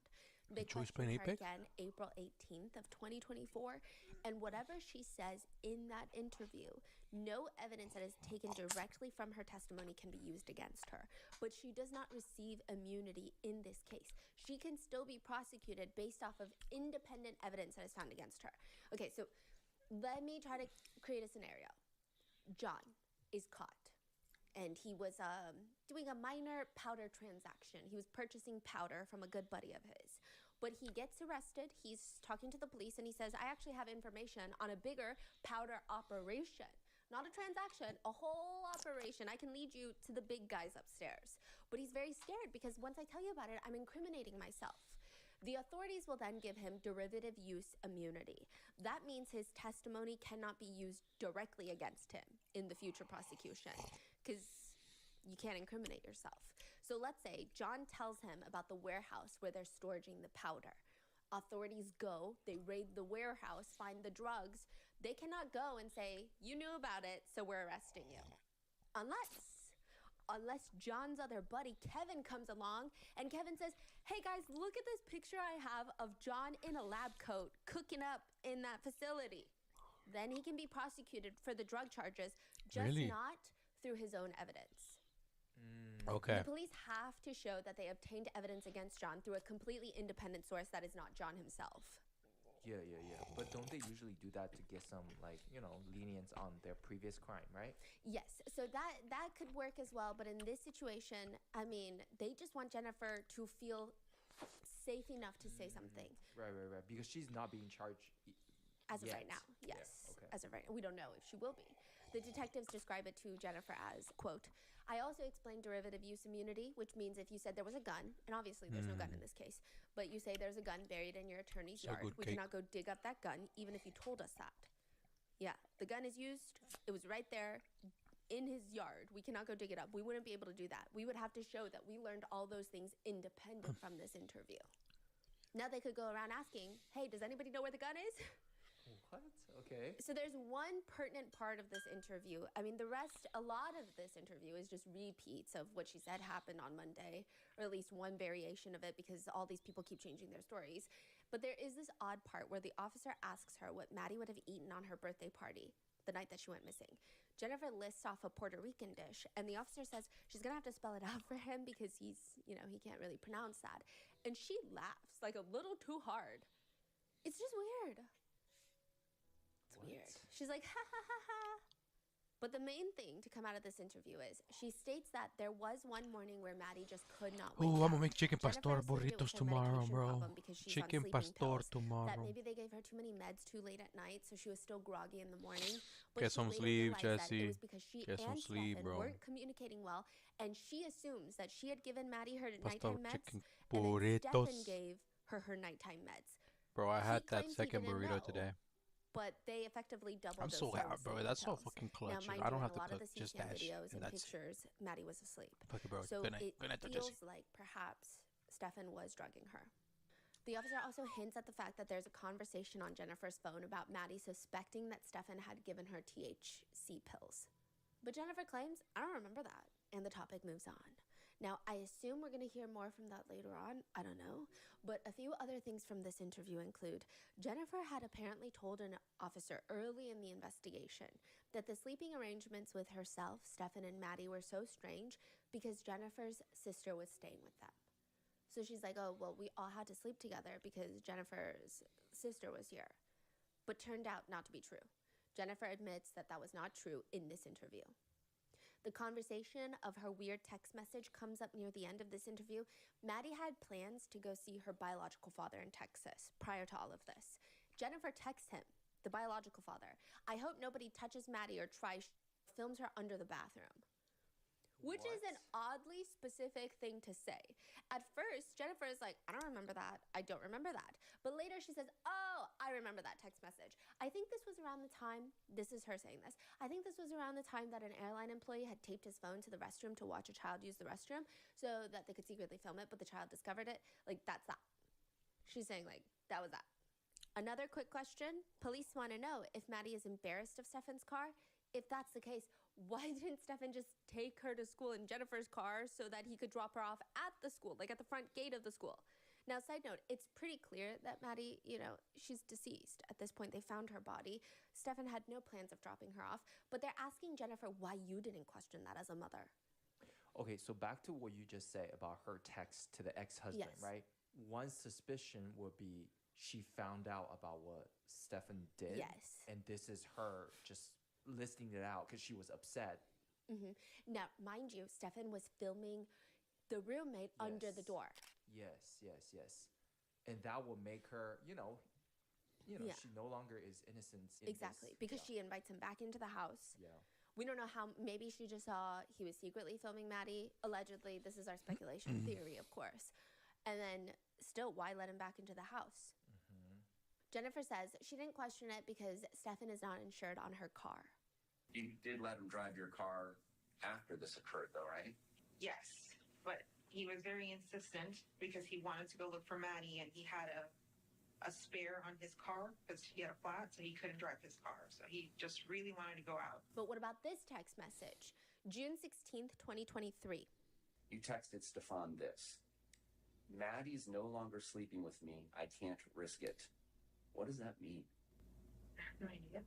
They questioned her again April 18th of 2024, and whatever she says in that interview, no evidence that is taken directly from her testimony can be used against her. But she does not receive immunity in this case. She can still be prosecuted based off of independent evidence that is found against her. Okay, so let me try to create a scenario. John is caught, and he was doing a minor powder transaction. He was purchasing powder from a good buddy of his. But he gets arrested, he's talking to the police, and he says, I actually have information on a bigger powder operation. Not a transaction, a whole operation. I can lead you to the big guys upstairs. But he's very scared because once I tell you about it, I'm incriminating myself. The authorities will then give him derivative use immunity. That means his testimony cannot be used directly against him in the future prosecution because you can't incriminate yourself. So let's say John tells him about the warehouse where they're storing the powder. Authorities go, they raid the warehouse, find the drugs. They cannot go and say, you knew about it, so we're arresting you. Unless John's other buddy, Kevin, comes along and Kevin says, hey guys, look at this picture I have of John in a lab coat cooking up in that facility. Then he can be prosecuted for the drug charges, just not through his own evidence. Okay. The police have to show that they obtained evidence against John through a completely independent source that is not John himself. Yeah. But don't they usually do that to get some, like, lenience on their previous crime, right? Yes, so that could work as well. But in this situation, I mean, they just want Jennifer to feel safe enough to say something. Right. Because she's not being charged As of yet. right now, yes. Yeah, okay. As of right now. We don't know if she will be. The detectives describe it to Jennifer as, quote, I also explained derivative use immunity, which means if you said there was a gun, and obviously there's no gun in this case, but you say there's a gun buried in your attorney's yard, we cannot go dig up that gun, even if you told us that. Yeah, the gun is used. It was right there in his yard. We cannot go dig it up. We wouldn't be able to do that. We would have to show that we learned all those things independent from this interview. Now they could go around asking, hey, does anybody know where the gun is? What? Okay. So there's one pertinent part of this interview. I mean, the rest, a lot of this interview is just repeats of what she said happened on Monday, or at least one variation of it, because all these people keep changing their stories. But there is this odd part where the officer asks her what Maddie would have eaten on her birthday party the night that she went missing. Jennifer lists off a Puerto Rican dish, and the officer says she's gonna have to spell it out for him because he can't really pronounce that. And she laughs like a little too hard. It's just weird. Weird. She's like, ha ha ha ha. But the main thing to come out of this interview is she states that there was one morning where Maddie just could not wake Oh, up. I'm gonna make chicken pastor Jennifer assumed it was burritos her tomorrow, medication bro. problem because she's on Chicken sleeping pastor pills, That tomorrow. maybe they gave her too many meds too late at night, so she was still groggy in the morning. Get But she some later sleep, realized that it Jesse. was because she Get some and sleep, Stefan bro. weren't communicating well, and she assumes that she had given Maddie her Pastor nighttime meds, chicken and then burritos. Stefan gave her nighttime meds. Bro, I He had that claims he second didn't burrito know, today. But they effectively doubled I'm those so happy, bro. That's so pills. fucking Now, clutch. mind I don't you, have in a to lot of cook, the just CCAM dash, videos and and that's it. pictures, Maddie was asleep. Fuck it, bro. So Good night. it Good night, Jesse. feels like perhaps Stefan was drugging her. The officer also hints at the fact that there's a conversation on Jennifer's phone about Maddie suspecting that Stefan had given her THC pills. But Jennifer claims, I don't remember that, and the topic moves on. Now, I assume we're going to hear more from that later on. I don't know. But a few other things from this interview include Jennifer had apparently told an officer early in the investigation that the sleeping arrangements with herself, Stefan, and Maddie were so strange because Jennifer's sister was staying with them. So she's like, oh, well, we all had to sleep together because Jennifer's sister was here. But turned out not to be true. Jennifer admits that that was not true in this interview. The conversation of her weird text message comes up near the end of this interview. Maddie had plans to go see her biological father in Texas prior to all of this. Jennifer texts him, the biological father, I hope nobody touches Maddie or films her under the bathroom. Which is an oddly specific thing to say. At first, Jennifer is like, I don't remember that. I don't remember that. But later she says, oh, I remember that text message. I think this was around the time, this is her saying this, I think this was around the time that an airline employee had taped his phone to the restroom to watch a child use the restroom so that they could secretly film it, but the child discovered it. Like, that's that. She's saying, like, that was that. Another quick question. Police want to know if Maddie is embarrassed of Stefan's car. If that's the case, why didn't Stefan just take her to school in Jennifer's car so that he could drop her off at the school, like at the front gate of the school? Now, side note, it's pretty clear that Maddie, she's deceased. At this point, they found her body. Stefan had no plans of dropping her off, but they're asking Jennifer why you didn't question that as a mother. Okay, so back to what you just said about her text to the ex-husband, Yes. right? One suspicion would be she found out about what Stefan did. Yes. And this is her just listing it out because she was upset. Mm-hmm. Now, mind you, Stefan was filming the roommate under the door. Yes. And that will make her, Yeah. she no longer is innocent. Exactly, because she invites him back into the house. Yeah. We don't know how, maybe she just saw he was secretly filming Maddie. Allegedly, this is our speculation theory, of course. And then still, why let him back into the house? Jennifer says she didn't question it because Stefan is not insured on her car. You did let him drive your car after this occurred, though, right? Yes, but he was very insistent because he wanted to go look for Maddie, and he had a spare on his car because he had a flat, so he couldn't drive his car. So he just really wanted to go out. But what about this text message? June 16th, 2023. You texted Stefan this. Maddie's no longer sleeping with me. I can't risk it. What does that mean? No idea.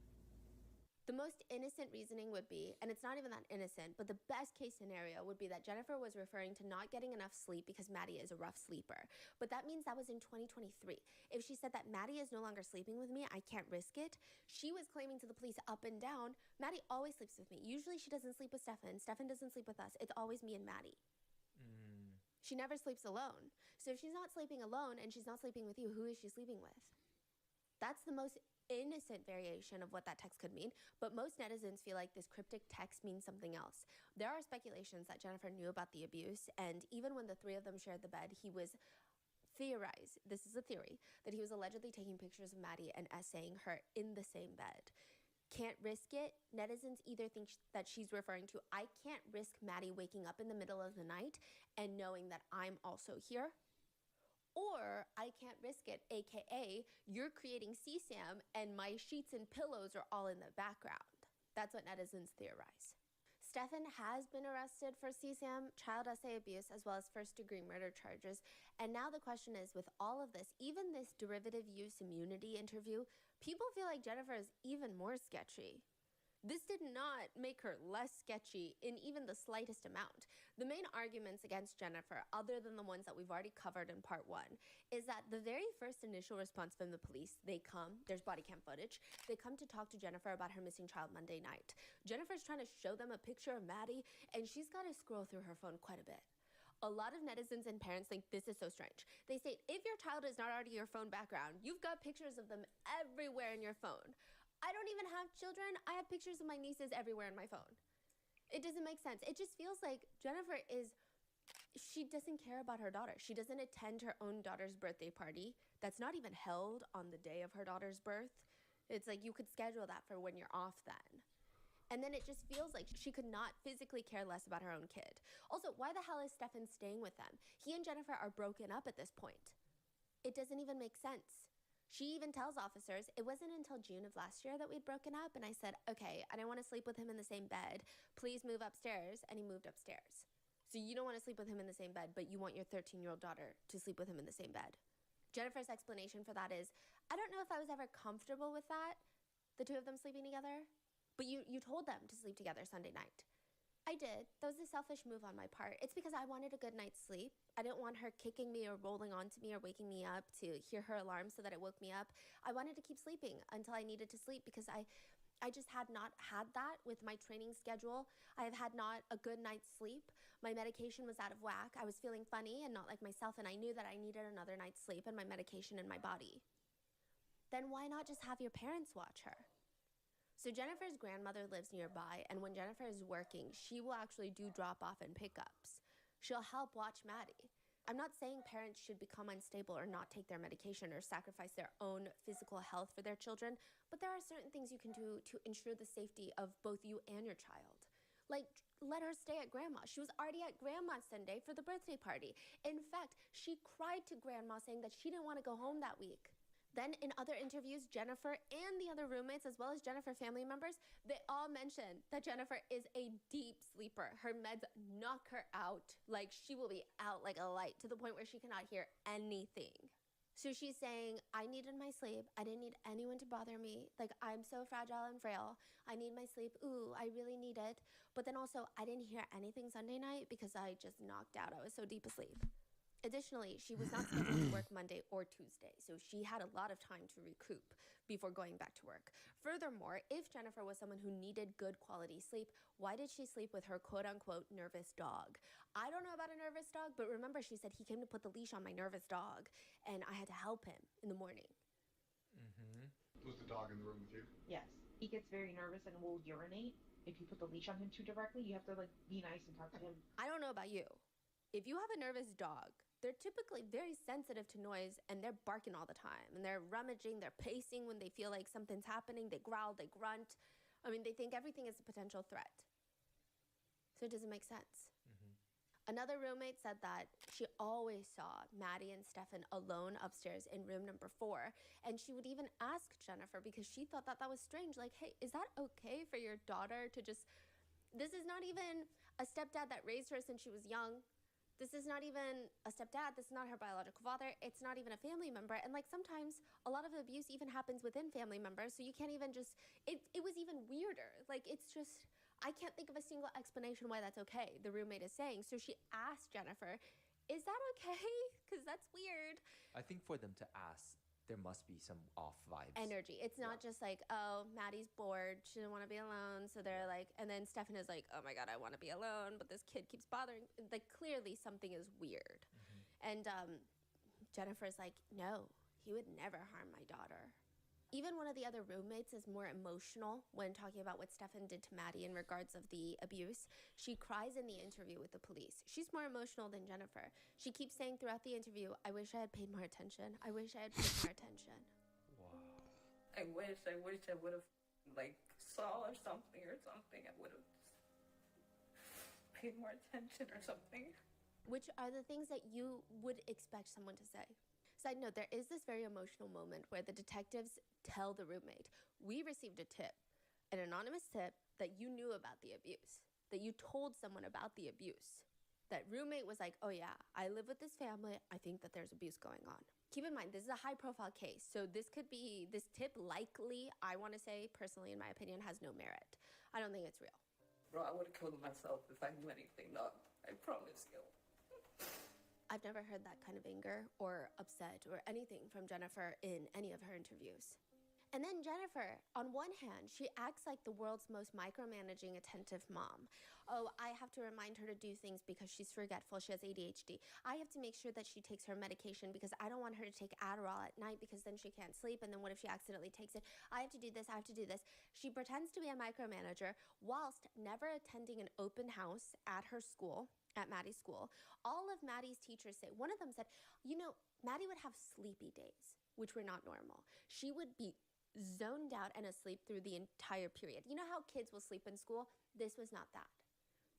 The most innocent reasoning would be, and it's not even that innocent, but the best case scenario would be that Jennifer was referring to not getting enough sleep because Maddie is a rough sleeper. But that means that was in 2023. If she said that Maddie is no longer sleeping with me, I can't risk it, she was claiming to the police up and down, Maddie always sleeps with me. Usually she doesn't sleep with Stefan. Stefan doesn't sleep with us. It's always me and Maddie. She never sleeps alone. So if she's not sleeping alone and she's not sleeping with you, who is she sleeping with? That's the most innocent variation of what that text could mean, but most netizens feel like this cryptic text means something else. There are speculations that Jennifer knew about the abuse, and even when the three of them shared the bed, he was theorized, this is a theory, that he was allegedly taking pictures of Maddie and essaying her in the same bed. Can't risk it. Netizens either think that she's referring to, I can't risk Maddie waking up in the middle of the night and knowing that I'm also here, Or I can't risk it, aka you're creating CSAM and my sheets and pillows are all in the background. That's what netizens theorize. Stefan has been arrested for CSAM, child SA abuse, as well as first-degree murder charges. And now the question is, with all of this, even this derivative use immunity interview, people feel like Jennifer is even more sketchy. This did not make her less sketchy in even the slightest amount. The main arguments against Jennifer, other than the ones that we've already covered in part 1, is that the very first initial response from the police, there's body cam footage, they come to talk to Jennifer about her missing child Monday night. Jennifer's trying to show them a picture of Maddie, and she's got to scroll through her phone quite a bit. A lot of netizens and parents think this is so strange. They say, if your child is not already your phone background, you've got pictures of them everywhere in your phone. I don't even have children. I have pictures of my nieces everywhere in my phone. It doesn't make sense. It just feels like Jennifer she doesn't care about her daughter. She doesn't attend her own daughter's birthday party. That's not even held on the day of her daughter's birth. It's like you could schedule that for when you're off then. And then it just feels like she could not physically care less about her own kid. Also, why the hell is Stefan staying with them? He and Jennifer are broken up at this point. It doesn't even make sense. She even tells officers, it wasn't until June of last year that we'd broken up, and I said, okay, I don't want to sleep with him in the same bed. Please move upstairs, and he moved upstairs. So you don't want to sleep with him in the same bed, but you want your 13-year-old daughter to sleep with him in the same bed. Jennifer's explanation for that is, I don't know if I was ever comfortable with that, the two of them sleeping together, but you told them to sleep together Sunday night. I did. That was a selfish move on my part. It's because I wanted a good night's sleep. I didn't want her kicking me or rolling onto me or waking me up to hear her alarm so that it woke me up. I wanted to keep sleeping until I needed to sleep because I just had not had that with my training schedule. I have had not a good night's sleep. My medication was out of whack. I was feeling funny and not like myself, and I knew that I needed another night's sleep and my medication in my body. Then why not just have your parents watch her? So Jennifer's grandmother lives nearby, and when Jennifer is working, she will actually do drop-off and pickups. She'll help watch Maddie. I'm not saying parents should become unstable or not take their medication or sacrifice their own physical health for their children, but there are certain things you can do to ensure the safety of both you and your child. Like, let her stay at grandma. She was already at grandma Sunday for the birthday party. In fact, she cried to grandma saying that she didn't want to go home that week. Then in other interviews, Jennifer and the other roommates, as well as Jennifer family members, they all mention that Jennifer is a deep sleeper. Her meds knock her out. Like, she will be out like a light to the point where she cannot hear anything. So she's saying, I needed my sleep. I didn't need anyone to bother me. Like, I'm so fragile and frail. I need my sleep. Ooh, I really need it. But then also, I didn't hear anything Sunday night because I just knocked out. I was so deep asleep. Additionally, she was not scheduled to work Monday or Tuesday, so she had a lot of time to recoup before going back to work. Furthermore, if Jennifer was someone who needed good quality sleep, why did she sleep with her quote-unquote nervous dog? I don't know about a nervous dog, but remember she said he came to put the leash on my nervous dog, and I had to help him in the morning. Mm-hmm. Was the dog in the room with you? Yes. He gets very nervous and will urinate. If you put the leash on him too directly, you have to be nice and talk to him. I don't know about you. If you have a nervous dog, they're typically very sensitive to noise, and they're barking all the time, and they're rummaging, they're pacing when they feel like something's happening, they growl, they grunt. I mean, they think everything is a potential threat. So it doesn't make sense. Another roommate said that she always saw Maddie and Stefan alone upstairs in room number 4, and she would even ask Jennifer because she thought that was strange. Like, hey, is that okay for your daughter to just... This is not even a stepdad that raised her since she was young. This is not even a stepdad. This is not her biological father. It's not even a family member. And like sometimes a lot of abuse even happens within family members. So you can't even just, it was even weirder. Like it's just, I can't think of a single explanation why that's okay, the roommate is saying. So she asked Jennifer, is that okay? Because that's weird. I think for them to ask, there must be some off vibes. Energy. It's not just like, oh, Maddie's bored. She doesn't want to be alone. So they're like, and then Stefan is like, oh my God, I want to be alone. But this kid keeps bothering. Like, clearly something is weird. And Jennifer's like, no, he would never harm my daughter. Even one of the other roommates is more emotional when talking about what Stefan did to Maddie in regards of the abuse. She cries in the interview with the police. She's more emotional than Jennifer. She keeps saying throughout the interview, I wish I had paid more attention. I wish I had paid more attention. Wow. I wish I would have, like, saw or something. I would have paid more attention or something. which are the things that you would expect someone to say. Side note, there is this very emotional moment where the detectives tell the roommate, we received a tip, an anonymous tip, that you knew about the abuse, that you told someone about the abuse. That roommate was like, oh yeah, I live with this family, I think that there's abuse going on. Keep in mind, this is a high profile case, so this tip likely, I want to say, personally in my opinion, has no merit. I don't think it's real. Bro, I would have killed myself if I knew anything, dog. I promise you. I've never heard that kind of anger or upset or anything from Jennifer in any of her interviews. And then Jennifer, on one hand, she acts like the world's most micromanaging, attentive mom. Oh, I have to remind her to do things because she's forgetful. She has ADHD. I have to make sure that she takes her medication because I don't want her to take Adderall at night because then she can't sleep. And then what if she accidentally takes it? I have to do this. I have to do this. She pretends to be a micromanager whilst never attending an open house at her school, at Maddie's school. All of Maddie's teachers say, one of them said, you know, Maddie would have sleepy days, which were not normal. She would be zoned out and asleep through the entire period. You know how kids will sleep in school? This was not that.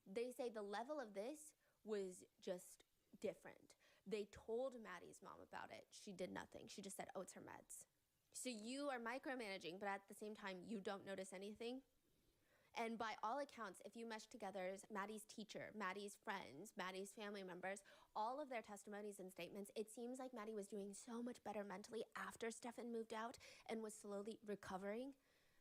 They say the level of this was just different. They told Maddie's mom about it. She did nothing. She just said, oh, it's her meds. So you are micromanaging, but at the same time, you don't notice anything. And by all accounts, if you mesh together Maddie's teacher, Maddie's friends, Maddie's family members, all of their testimonies and statements, it seems like Maddie was doing so much better mentally after Stefan moved out and was slowly recovering.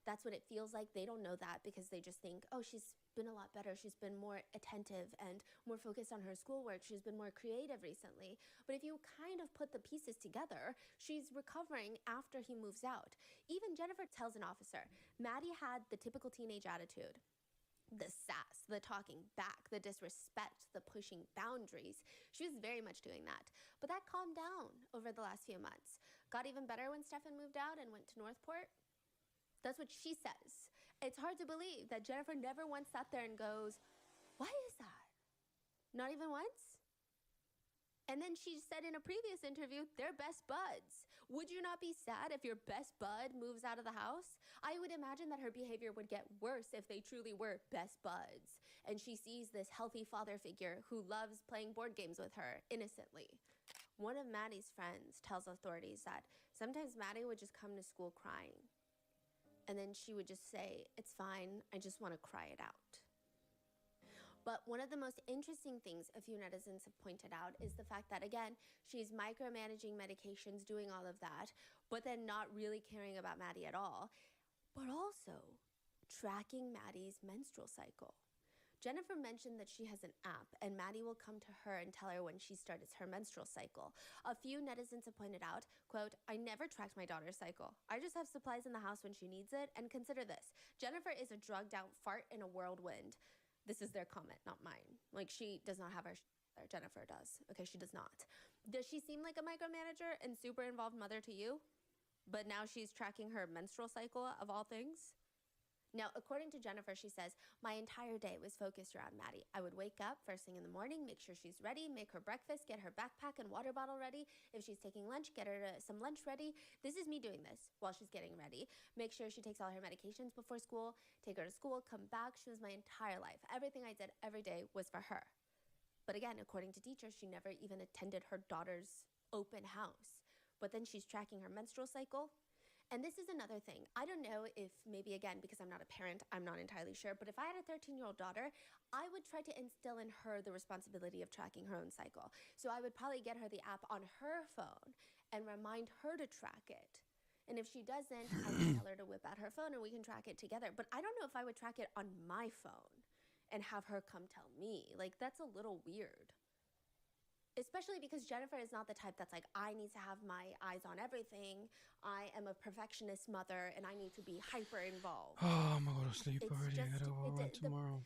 That's what it feels like. They don't know that because they just think, oh, she's been a lot better. She's been more attentive and more focused on her schoolwork. She's been more creative recently. But if you kind of put the pieces together, she's recovering after he moves out. Even Jennifer tells an officer, Maddie had the typical teenage attitude. The sass, the talking back, the disrespect, the pushing boundaries. She was very much doing that. But that calmed down over the last few months. Got even better when Stefan moved out and went to Northport. That's what she says. It's hard to believe that Jennifer never once sat there and goes, why is that? Not even once? And then she said in a previous interview, they're best buds. Would you not be sad if your best bud moves out of the house? I would imagine that her behavior would get worse if they truly were best buds. And she sees this healthy father figure who loves playing board games with her innocently. One of Maddie's friends tells authorities that sometimes Maddie would just come to school crying. And then she would just say, it's fine, I just want to cry it out. But one of the most interesting things a few netizens have pointed out is the fact that, again, she's micromanaging medications, doing all of that, but then not really caring about Maddie at all, but also tracking Maddie's menstrual cycle. Jennifer mentioned that she has an app, and Maddie will come to her and tell her when she starts her menstrual cycle. A few netizens have pointed out, quote, I never tracked my daughter's cycle. I just have supplies in the house when she needs it, and consider this. Jennifer is a drugged out fart in a whirlwind. This is their comment, not mine. Like, she does not have her there. Jennifer does. Okay, she does not. Does she seem like a micromanager and super involved mother to you? But now she's tracking her menstrual cycle of all things? Now, according to Jennifer, she says, my entire day was focused around Maddie. I would wake up first thing in the morning, make sure she's ready, make her breakfast, get her backpack and water bottle ready. If she's taking lunch, get her some lunch ready. This is me doing this while she's getting ready. Make sure she takes all her medications before school, take her to school, come back. She was my entire life. Everything I did every day was for her. But again, according to teachers, she never even attended her daughter's open house. But then she's tracking her menstrual cycle. And this is another thing. I don't know if maybe, again, because I'm not a parent, I'm not entirely sure, but if I had a 13-year-old daughter, I would try to instill in her the responsibility of tracking her own cycle. So I would probably get her the app on her phone and remind her to track it. And if she doesn't, I can tell her to whip out her phone and we can track it together. But I don't know if I would track it on my phone and have her come tell me. Like, that's a little weird. Especially because Jennifer is not the type that's like, I need to have my eyes on everything. I am a perfectionist mother and I need to be hyper involved. Oh, I'm gonna go to sleep It's already. I just, gotta go on tomorrow.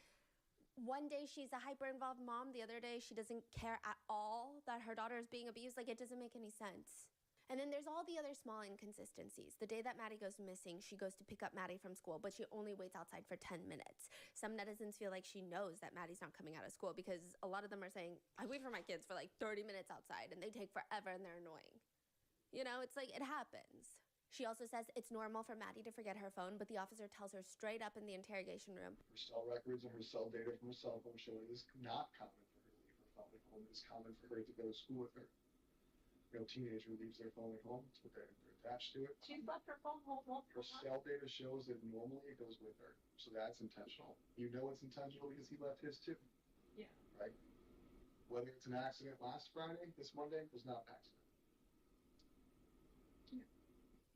One day she's a hyper involved mom. The other day she doesn't care at all that her daughter is being abused. Like, it doesn't make any sense. And then there's all the other small inconsistencies. The day that Maddie goes missing, she goes to pick up Maddie from school, but she only waits outside for 10 minutes. Some netizens feel like she knows that Maddie's not coming out of school because a lot of them are saying, I wait for my kids for like 30 minutes outside and they take forever and they're annoying. You know, it's like, it happens. She also says it's normal for Maddie to forget her phone, but the officer tells her straight up in the interrogation room. Her cell records and her cell data from her cell phone show it is not common for her to leave her phone at It's common for her to go to school with her. You know, teenager leaves their phone at home, it's what they're attached to it. She's left her phone home multiple Her cell data shows that normally it goes with her, so that's intentional. You know it's intentional because he left his too. Yeah. Right? Whether it's an accident last Friday, this Monday was not an accident.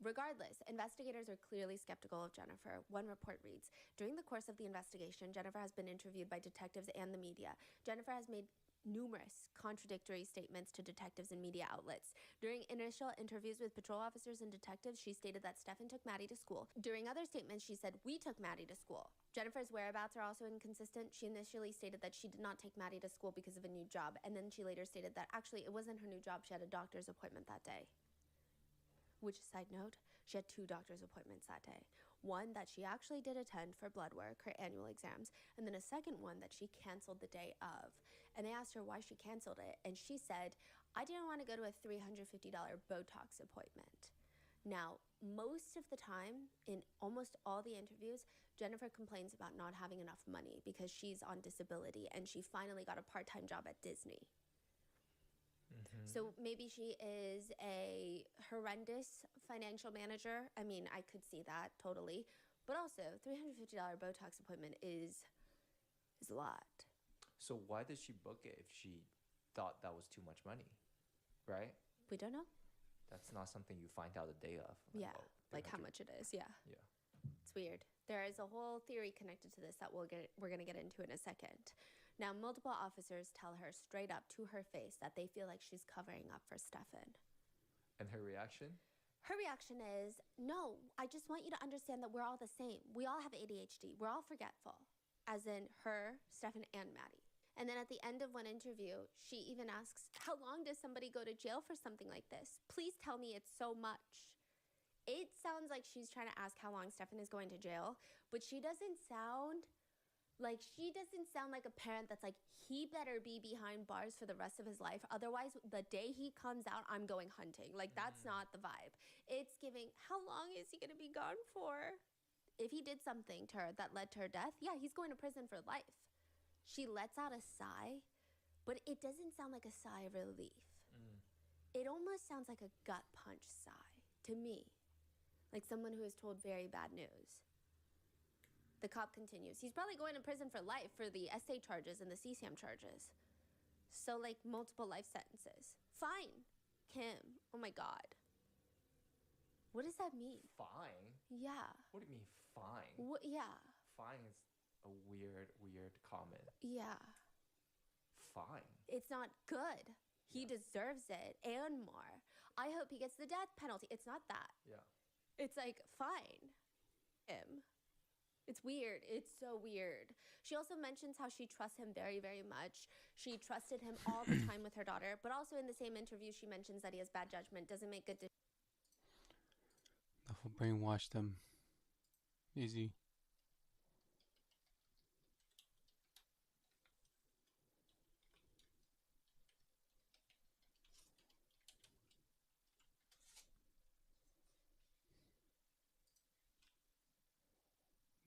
Regardless, investigators are clearly skeptical of Jennifer. One report reads, during the course of the investigation, Jennifer has been interviewed by detectives and the media. Jennifer has made numerous contradictory statements to detectives and media outlets. During initial interviews with patrol officers and detectives, she stated that Stefan took Maddie to school. During other statements, she said, we took Maddie to school. Jennifer's whereabouts are also inconsistent. She initially stated that she did not take Maddie to school because of a new job, and then she later stated that actually it wasn't her new job, she had a doctor's appointment that day. Which, side note, she had 2 doctor's appointments that day. One that she actually did attend for blood work, her annual exams, and then a second one that she canceled the day of. And they asked her why she canceled it, and she said, I didn't want to go to a $350 Botox appointment. Now, most of the time, in almost all the interviews, Jennifer complains about not having enough money because she's on disability and she finally got a part-time job at Disney. So maybe she is a horrendous financial manager. I mean, I could see that totally. But also, $350 Botox appointment is a lot. So why did she book it if she thought that was too much money? Right? We don't know. That's not something you find out a day of. Yeah, oh, like how 300. much it is. Yeah. Yeah. It's weird. There is a whole theory connected to this that we're going to get into in a second. Now, multiple officers tell her straight up to her face that they feel like she's covering up for Stefan. And her reaction? Her reaction is, no, I just want you to understand that we're all the same. We all have ADHD. We're all forgetful. As in her, Stefan, and Maddie. And then at the end of one interview, she even asks, how long does somebody go to jail for something like this? Please tell me it's so much. It sounds like she's trying to ask how long Stefan is going to jail, but she doesn't sound like a parent that's like, he better be behind bars for the rest of his life. Otherwise, the day he comes out, I'm going hunting. Like, that's not the vibe. It's giving, how long is he going to be gone for? If he did something to her that led to her death, yeah, he's going to prison for life. She lets out a sigh, but it doesn't sound like a sigh of relief. It almost sounds like a gut punch sigh to me. Like someone who is told very bad news. The cop continues, he's probably going to prison for life for the essay charges and the CSAM charges. So, like, multiple life sentences. Fine, Kim. Oh my God. What does that mean? Fine? Yeah. What do you mean, fine? Yeah. Fine is a weird comment. Yeah. Fine. It's not good. He deserves it and more. I hope he gets the death penalty. It's not that. Yeah. It's like, fine. It's weird. It's so weird. She also mentions how she trusts him very, very much. She trusted him all the time with her daughter, but also in the same interview, she mentions that he has bad judgment, doesn't make good decisions. The whole brainwash them. Easy.